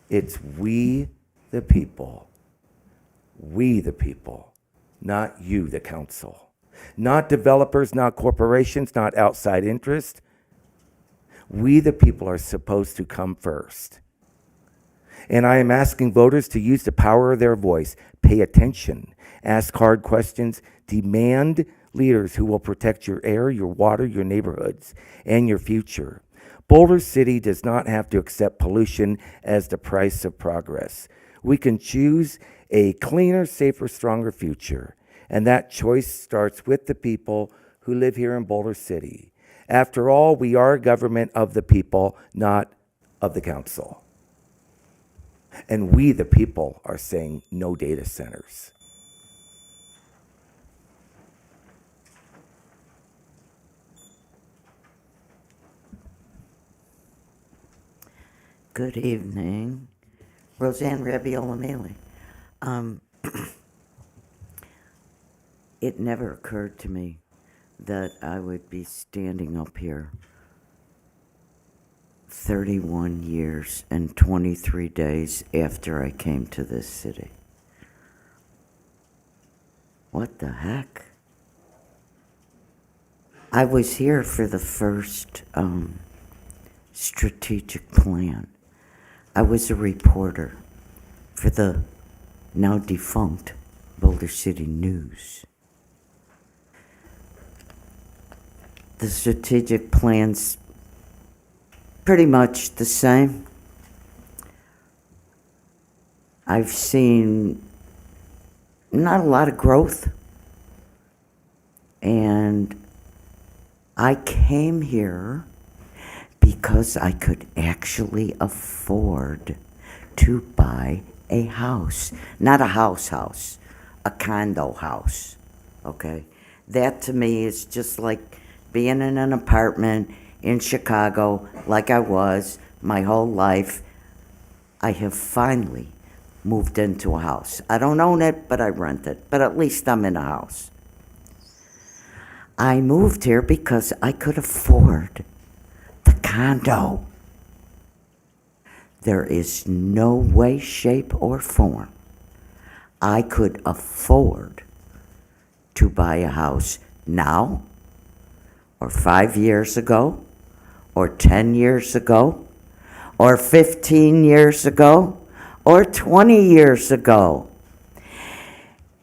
it's we the people. We the people, not you the council. Not developers, not corporations, not outside interest. We the people are supposed to come first. And I am asking voters to use the power of their voice, pay attention, ask hard questions, demand leaders who will protect your air, your water, your neighborhoods, and your future. Boulder City does not have to accept pollution as the price of progress. We can choose a cleaner, safer, stronger future. And that choice starts with the people who live here in Boulder City. After all, we are a government of the people, not of the council. And we, the people, are saying no data centers. Good evening. Roseanne Rabbiola Maley. It never occurred to me that I would be standing up here 31 years and 23 days after I came to this city. What the heck? I was here for the first strategic plan. I was a reporter for the now defunct Boulder City News. The strategic plan's pretty much the same. I've seen not a lot of growth, and I came here because I could actually afford to buy a house. Not a house, a condo house, okay? That to me is just like being in an apartment in Chicago like I was my whole life. I have finally moved into a house. I don't own it, but I rent it, but at least I'm in a house. I moved here because I could afford the condo. There is no way, shape, or form I could afford to buy a house now, or 5 years ago, or 10 years ago, or 15 years ago, or 20 years ago.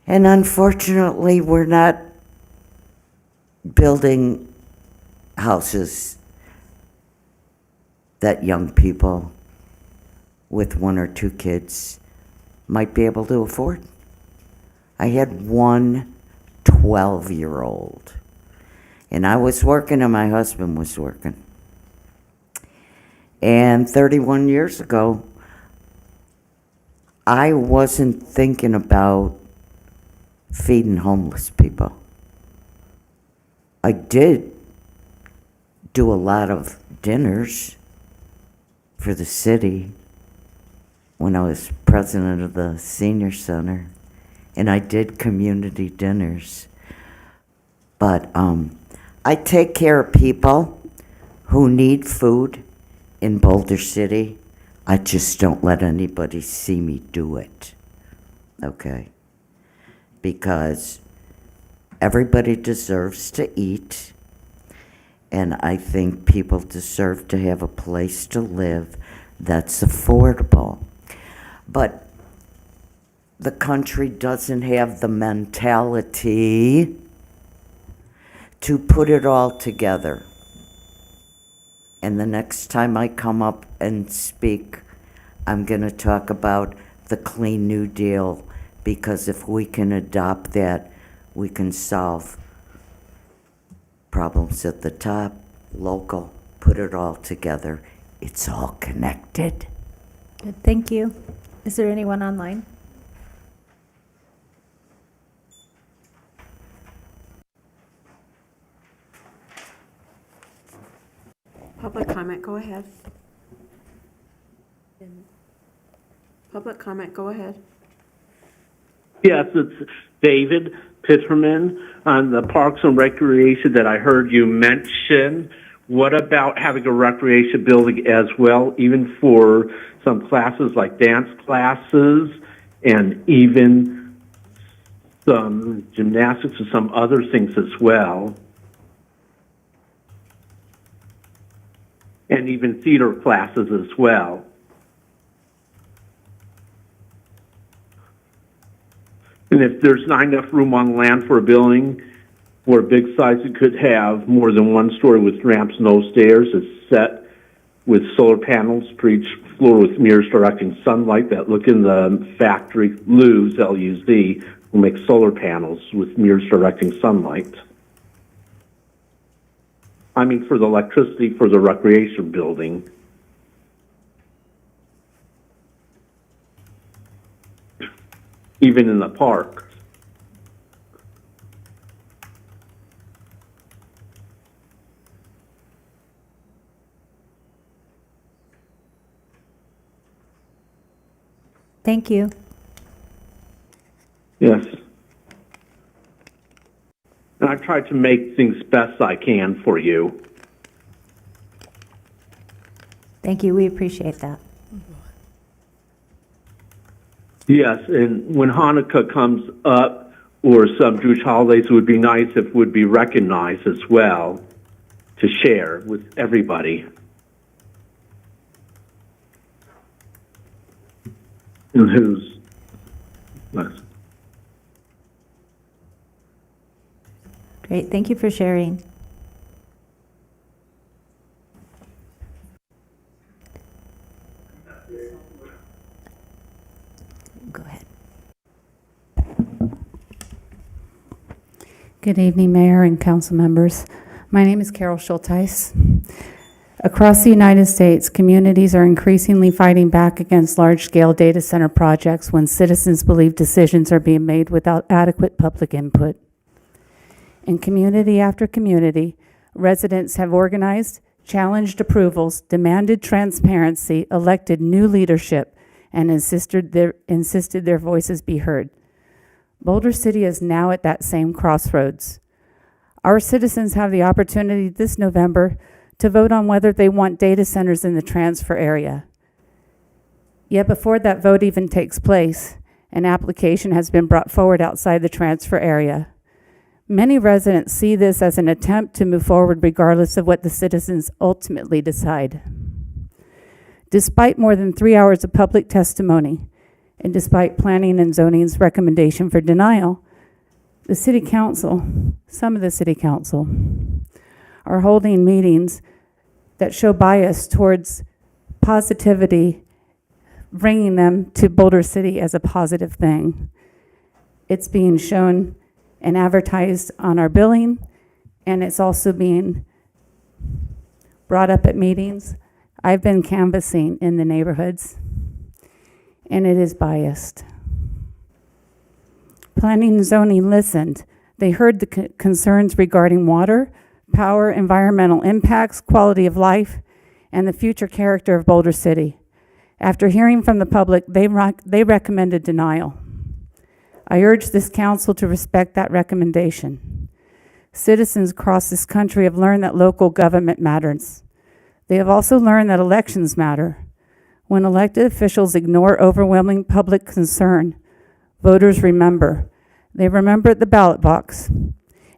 And unfortunately, we're not building houses that young people with 1 or 2 kids might be able to afford. I had one 12-year-old, and I was working and my husband was working. And 31 years ago, I wasn't thinking about feeding homeless people. I did do a lot of dinners for the city when I was president of the senior center, and I did community dinners. But I take care of people who need food in Boulder City. I just don't let anybody see me do it, okay? Because everybody deserves to eat, and I think people deserve to have a place to live that's affordable. But the country doesn't have the mentality to put it all together. And the next time I come up and speak, I'm going to talk about the Clean New Deal, because if we can adopt that, we can solve problems at the top, local, put it all together. It's all connected. Good, thank you. Is there anyone online? Public comment, go ahead. Public comment, go ahead. Yes, it's David Pitterman on the Parks and Recreation that I heard you mention. What about having a recreation building as well, even for some classes like dance classes and even some gymnastics and some other things as well? And even theater classes as well. And if there's not enough room on land for a building or a big size, it could have more than one story with ramps, no stairs. It's set with solar panels for each floor with mirrors directing sunlight that look in the factory. Luz, L-U-Z, will make solar panels with mirrors directing sunlight. I mean, for the electricity for the recreation building. Even in the park. Thank you. Yes. And I've tried to make things best I can for you. Thank you, we appreciate that. Yes, and when Hanukkah comes up, or some Jewish holidays, it would be nice if it would be recognized as well to share with everybody. And who's less. Great, thank you for sharing. Go ahead. Good evening, Mayor and council members. My name is Carol Schulteis. Across the United States, communities are increasingly fighting back against large-scale data center projects when citizens believe decisions are being made without adequate public input. In community after community, residents have organized, challenged approvals, demanded transparency, elected new leadership, and insisted their voices be heard. Boulder City is now at that same crossroads. Our citizens have the opportunity this November to vote on whether they want data centers in the transfer area. Yet before that vote even takes place, an application has been brought forward outside the transfer area. Many residents see this as an attempt to move forward regardless of what the citizens ultimately decide. Despite more than 3 hours of public testimony, and despite Planning and Zoning's recommendation for denial, the City Council, some of the City Council, are holding meetings that show bias towards positivity, bringing them to Boulder City as a positive thing. It's being shown and advertised on our billing, and it's also being brought up at meetings. I've been canvassing in the neighborhoods, and it is biased. Planning and Zoning listened. They heard the concerns regarding water, power, environmental impacts, quality of life, and the future character of Boulder City. After hearing from the public, they recommended denial. I urge this council to respect that recommendation. Citizens across this country have learned that local government matters. They have also learned that elections matter. When elected officials ignore overwhelming public concern, voters remember. They remember at the ballot box,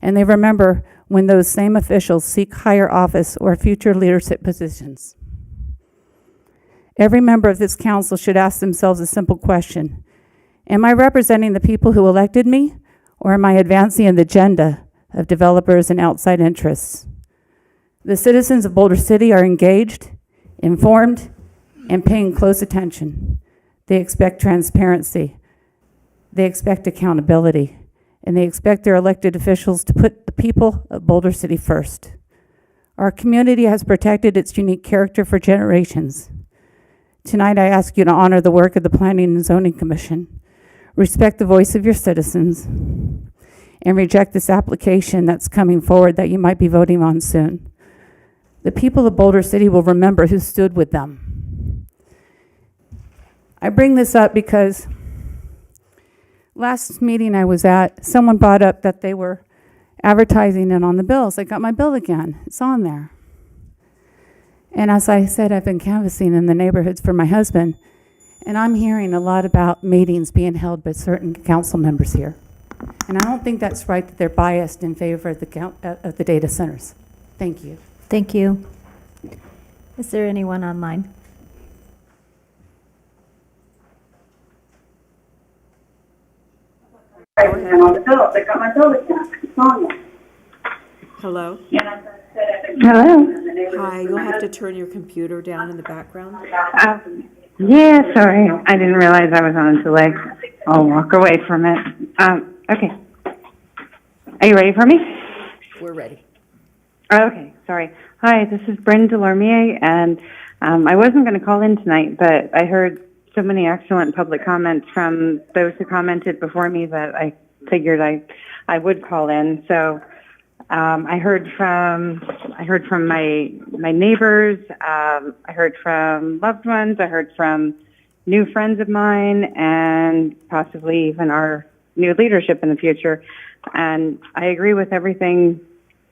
and they remember when those same officials seek higher office or future leadership positions. Every member of this council should ask themselves a simple question. Am I representing the people who elected me, or am I advancing an agenda of developers and outside interests? The citizens of Boulder City are engaged, informed, and paying close attention. They expect transparency. They expect accountability. And they expect their elected officials to put the people of Boulder City first. Our community has protected its unique character for generations. Tonight, I ask you to honor the work of the Planning and Zoning Commission, respect the voice of your citizens, and reject this application that's coming forward that you might be voting on soon. The people of Boulder City will remember who stood with them. I bring this up because last meeting I was at, someone brought up that they were advertising it on the bills. I got my bill again. It's on there. And as I said, I've been canvassing in the neighborhoods for my husband, and I'm hearing a lot about meetings being held by certain council members here. And I don't think that's right that they're biased in favor of the data centers. Thank you. Thank you. Is there anyone online? Hello? Hello. Hi, you'll have to turn your computer down in the background. Yeah, sorry. I didn't realize I was on until I'll walk away from it. Okay. Are you ready for me? We're ready. Okay, sorry. Hi, this is Bryn Delormier, and I wasn't going to call in tonight, but I heard so many excellent public comments from those who commented before me that I figured I would call in. So I heard from my neighbors, I heard from loved ones, I heard from new friends of mine, and possibly even our new leadership in the future. And I agree with everything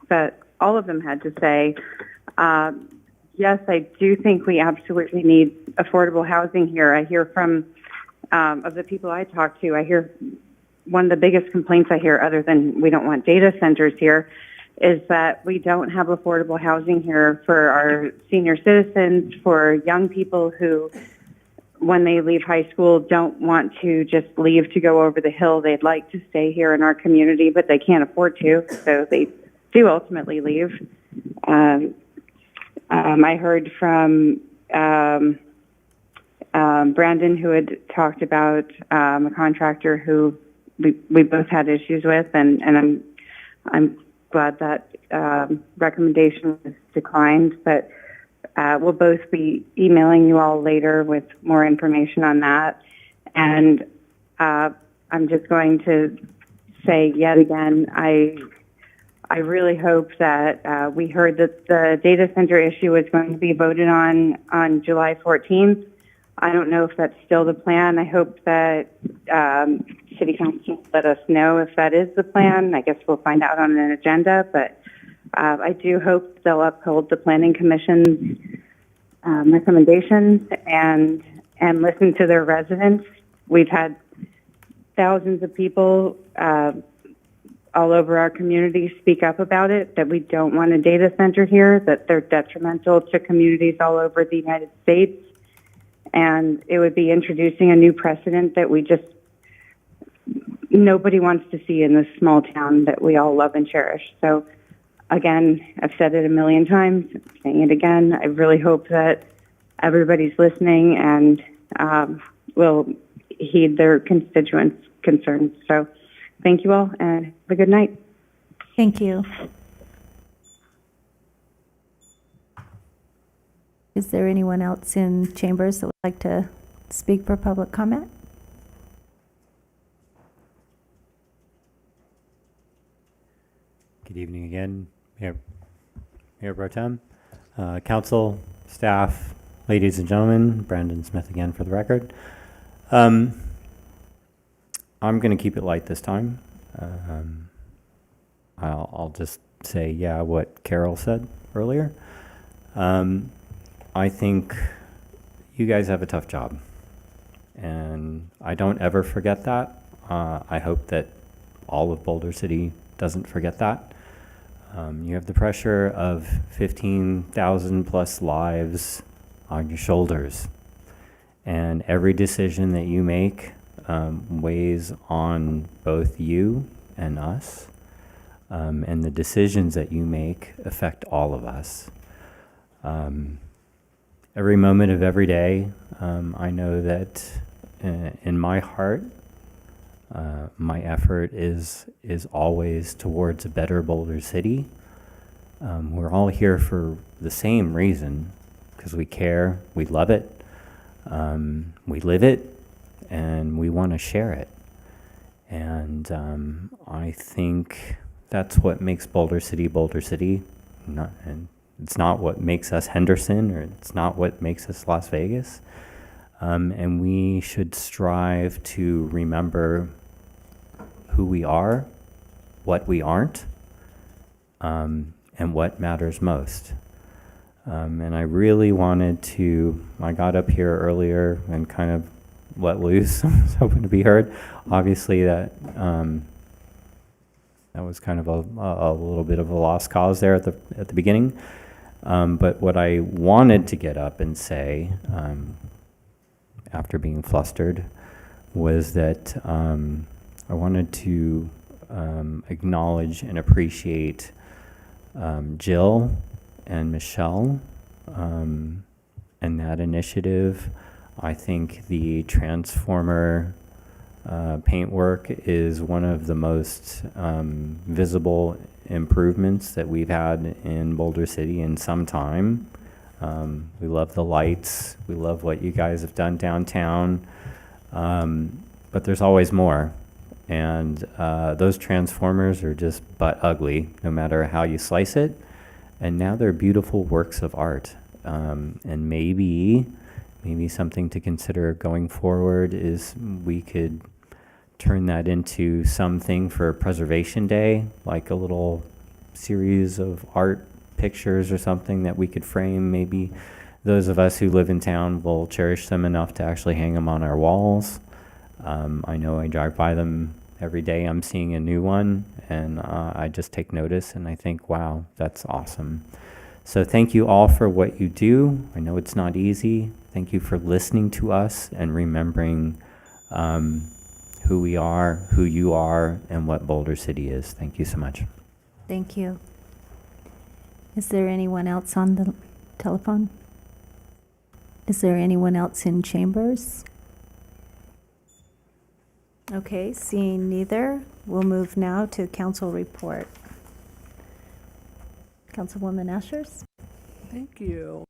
that all of them had to say. Yes, I do think we absolutely need affordable housing here. I hear from, of the people I talk to, I hear one of the biggest complaints I hear, other than we don't want data centers here, is that we don't have affordable housing here for our senior citizens, for young people who, when they leave high school, don't want to just leave to go over the hill. They'd like to stay here in our community, but they can't afford to, so they do ultimately leave. I heard from Brandon, who had talked about a contractor who we both had issues with, and I'm glad that recommendation was declined. But we'll both be emailing you all later with more information on that. And I'm just going to say yet again, I really hope that we heard that the data center issue was going to be voted on July 14th. I don't know if that's still the plan. I hope that City Council let us know if that is the plan. I guess we'll find out on an agenda, but I do hope they'll uphold the Planning Commission's recommendations and listen to their residents. We've had thousands of people all over our community speak up about it, that we don't want a data center here, that they're detrimental to communities all over the United States. And it would be introducing a new precedent that nobody wants to see in this small town that we all love and cherish. So again, I've said it a million times, I'm saying it again. I really hope that everybody's listening and will heed their constituents' concerns. So thank you all, and have a good night. Thank you. Is there anyone else in chambers that would like to speak for public comment? Good evening again, Mayor Mayor Pro Tem, council, staff, ladies and gentlemen, Brandon Smith again for the record. I'm going to keep it light this time. I'll just say, yeah, what Carol said earlier. I think you guys have a tough job, and I don't ever forget that. I hope that all of Boulder City doesn't forget that. You have the pressure of 15,000 plus lives on your shoulders, and every decision that you make weighs on both you and us, and the decisions that you make affect all of us. Every moment of every day, I know that in my heart, my effort is always towards a better Boulder City. We're all here for the same reason, because we care, we love it, we live it, and we want to share it. And I think that's what makes Boulder City Boulder City. And it's not what makes us Henderson, or it's not what makes us Las Vegas. And we should strive to remember who we are, what we aren't, and what matters most. And I really wanted to, I got up here earlier and kind of let loose. I was hoping to be heard. Obviously that was kind of a little bit of a lost cause there at the beginning. But what I wanted to get up and say, after being flustered, was that I wanted to acknowledge and appreciate Jill and Michelle and that initiative. I think the Transformer paintwork is one of the most visible improvements that we've had in Boulder City in some time. We love the lights. We love what you guys have done downtown. But there's always more. And those Transformers are just butt ugly, no matter how you slice it. And now they're beautiful works of art. And maybe something to consider going forward is we could turn that into something for Preservation Day, like a little series of art pictures or something that we could frame. Maybe those of us who live in town will cherish them enough to actually hang them on our walls. I know I drive by them every day. I'm seeing a new one, and I just take notice, and I think, wow, that's awesome. So thank you all for what you do. I know it's not easy. Thank you for listening to us and remembering who we are, who you are, and what Boulder City is. Thank you so much. Thank you. Is there anyone else on the telephone? Is there anyone else in chambers? Okay, seeing neither, we'll move now to council report. Councilwoman Ashers? Thank you.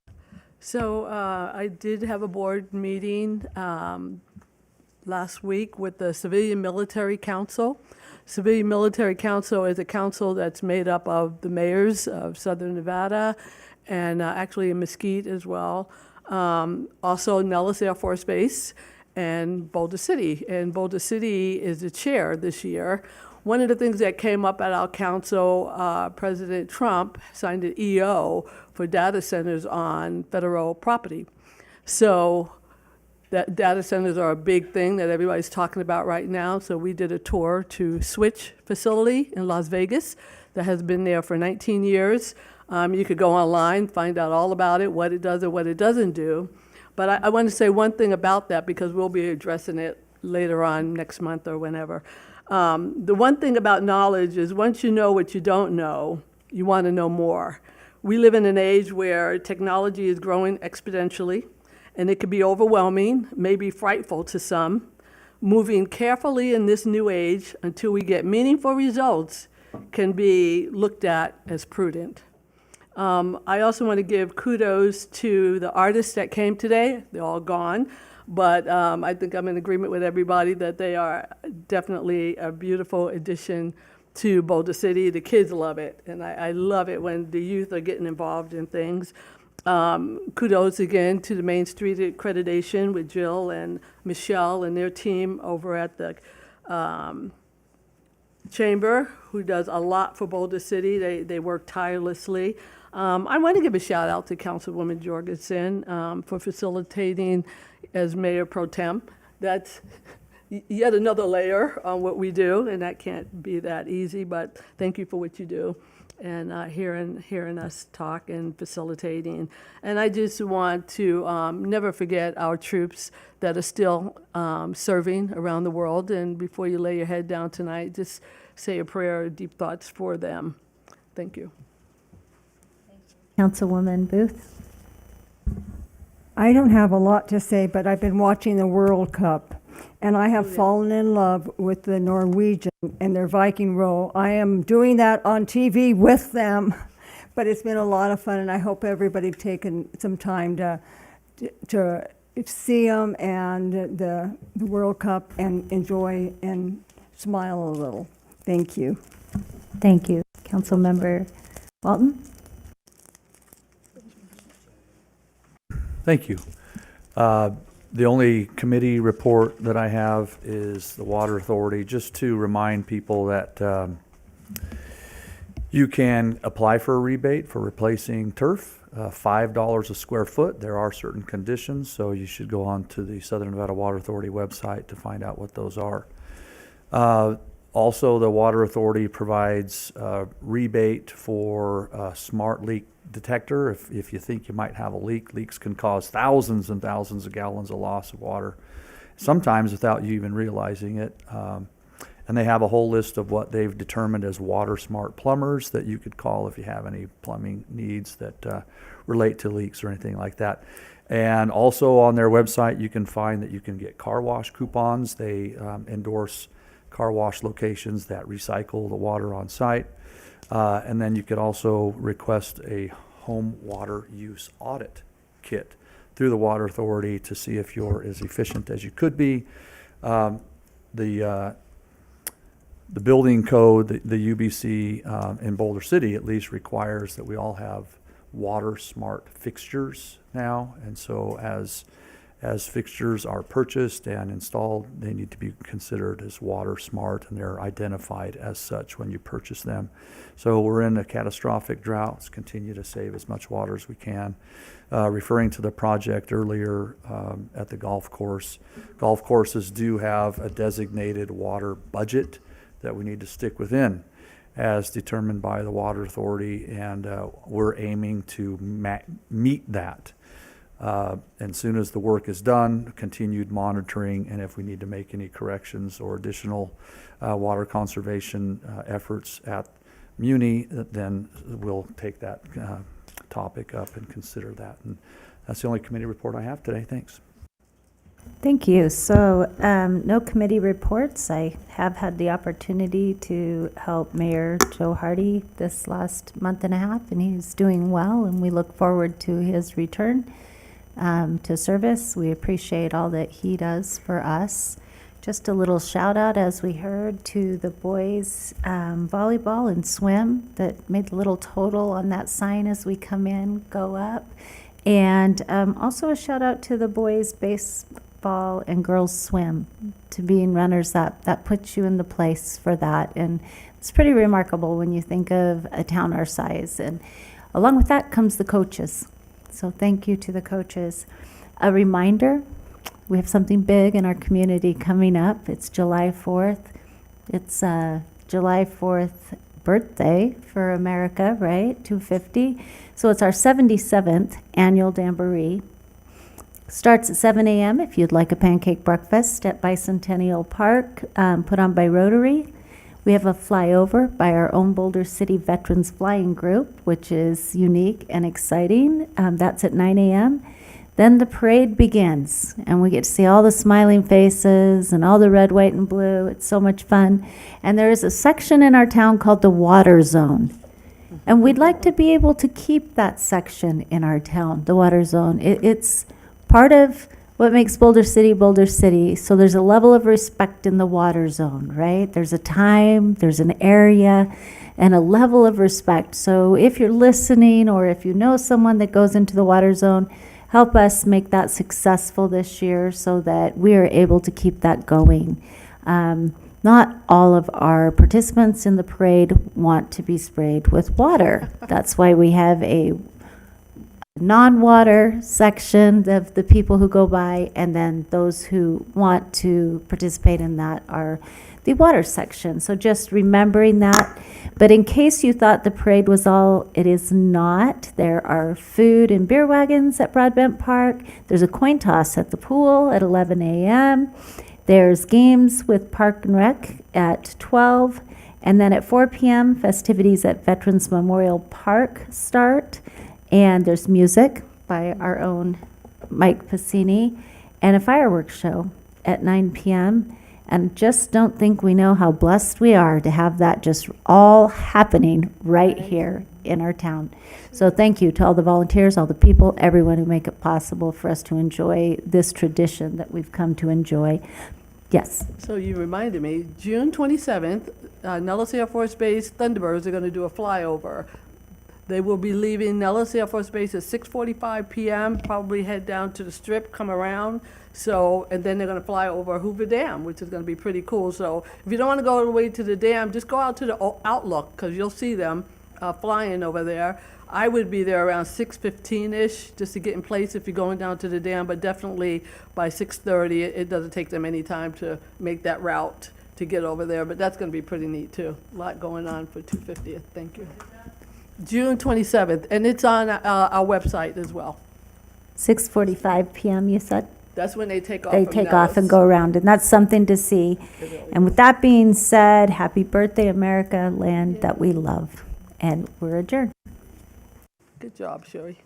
So I did have a board meeting last week with the Civilian Military Council. Civilian Military Council is a council that's made up of the mayors of Southern Nevada and actually in Mesquite as well. Also Nellis Air Force Base and Boulder City. And Boulder City is the chair this year. One of the things that came up at our council, President Trump signed an EO for data centers on federal property. So that data centers are a big thing that everybody's talking about right now. So we did a tour to Switch facility in Las Vegas that has been there for 19 years. You could go online, find out all about it, what it does and what it doesn't do. But I want to say one thing about that because we'll be addressing it later on next month or whenever. The one thing about knowledge is once you know what you don't know, you want to know more. We live in an age where technology is growing exponentially, and it can be overwhelming, maybe frightful to some. Moving carefully in this new age until we get meaningful results can be looked at as prudent. I also want to give kudos to the artists that came today. They're all gone. But I think I'm in agreement with everybody that they are definitely a beautiful addition to Boulder City. The kids love it, and I love it when the youth are getting involved in things. Kudos again to the Main Street Accreditation with Jill and Michelle and their team over at the Chamber, who does a lot for Boulder City. They work tirelessly. I want to give a shout out to Councilwoman Jorgensen for facilitating as Mayor Pro Tem. That's yet another layer on what we do, and that can't be that easy, but thank you for what you do and hearing us talk and facilitating. And I just want to never forget our troops that are still serving around the world. And before you lay your head down tonight, just say a prayer, deep thoughts for them. Thank you. Councilwoman Booth? I don't have a lot to say, but I've been watching the World Cup, and I have fallen in love with the Norwegian and their Viking row. I am doing that on TV with them, but it's been a lot of fun, and I hope everybody's taken some time to see them and the World Cup and enjoy and smile a little. Thank you. Thank you. Councilmember Walton? Thank you. The only committee report that I have is the Water Authority, just to remind people that you can apply for a rebate for replacing turf, $5 a square foot. There are certain conditions, so you should go on to the Southern Nevada Water Authority website to find out what those are. Also, the Water Authority provides a rebate for a smart leak detector. If you think you might have a leak, leaks can cause thousands and thousands of gallons of loss of water, sometimes without you even realizing it. And they have a whole list of what they've determined as water smart plumbers that you could call if you have any plumbing needs that relate to leaks or anything like that. And also on their website, you can find that you can get car wash coupons. They endorse car wash locations that recycle the water on site. And then you could also request a home water use audit kit through the Water Authority to see if you're as efficient as you could be. The building code, the UBC in Boulder City at least requires that we all have water smart fixtures now. And so as fixtures are purchased and installed, they need to be considered as water smart, and they're identified as such when you purchase them. So we're in a catastrophic drought. Let's continue to save as much water as we can. Referring to the project earlier at the golf course, golf courses do have a designated water budget that we need to stick within as determined by the Water Authority, and we're aiming to meet that. As soon as the work is done, continued monitoring, and if we need to make any corrections or additional water conservation efforts at Muni, then we'll take that topic up and consider that. And that's the only committee report I have today. Thanks. Thank you. So, no committee reports. I have had the opportunity to help Mayor Joe Hardy this last month and a half, and he's doing well, and we look forward to his return to service. We appreciate all that he does for us. Just a little shout out, as we heard, to the boys volleyball and swim that made the little total on that sign as we come in, go up. And also a shout out to the boys baseball and girls swim, to being runners up. That puts you in the place for that. And it's pretty remarkable when you think of a town our size. And along with that comes the coaches. So thank you to the coaches. A reminder, we have something big in our community coming up. It's July 4th. It's July 4th birthday for America, right? 250. So it's our 77th annual Jamboree. Starts at 7 a.m. if you'd like a pancake breakfast at Bicentennial Park, put on by Rotary. We have a flyover by our own Boulder City Veterans Flying Group, which is unique and exciting. That's at 9 a.m. Then the parade begins, and we get to see all the smiling faces and all the red, white, and blue. It's so much fun. And there is a section in our town called the Water Zone. And we'd like to be able to keep that section in our town, the Water Zone. It's part of what makes Boulder City Boulder City. So there's a level of respect in the water zone, right? There's a time, there's an area, and a level of respect. So if you're listening, or if you know someone that goes into the water zone, help us make that successful this year so that we are able to keep that going. Not all of our participants in the parade want to be sprayed with water. That's why we have a non-water section of the people who go by, and then those who want to participate in that are the water section. So just remembering that. But in case you thought the parade was all, it is not. There are food and beer wagons at Broadbent Park. There's a coin toss at the pool at 11 a.m. There's games with Park and Rec at 12. And then at 4 p.m., festivities at Veterans Memorial Park start. And there's music by our own Mike Pacini, and a fireworks show at 9 p.m. And just don't think we know how blessed we are to have that just all happening right here in our town. So thank you to all the volunteers, all the people, everyone who make it possible for us to enjoy this tradition that we've come to enjoy. Yes. So you reminded me, June 27th, Nellis Air Force Base Thunderbirds are going to do a flyover. They will be leaving Nellis Air Force Base at 6:45 p.m., probably head down to the Strip, come around. So, and then they're going to fly over Hoover Dam, which is going to be pretty cool. So if you don't want to go all the way to the dam, just go out to the Outlook, because you'll see them flying over there. I would be there around 6:15-ish, just to get in place if you're going down to the dam, but definitely by 6:30, it doesn't take them any time to make that route to get over there. But that's going to be pretty neat, too. A lot going on for 250th. Thank you. June 27th, and it's on our website as well. 6:45 p.m., you said? That's when they take off. They from take off and Nellis. go around, and that's something to see. And with that being said, happy birthday, America, land that we love. And we're adjourned. Good job, Sherry.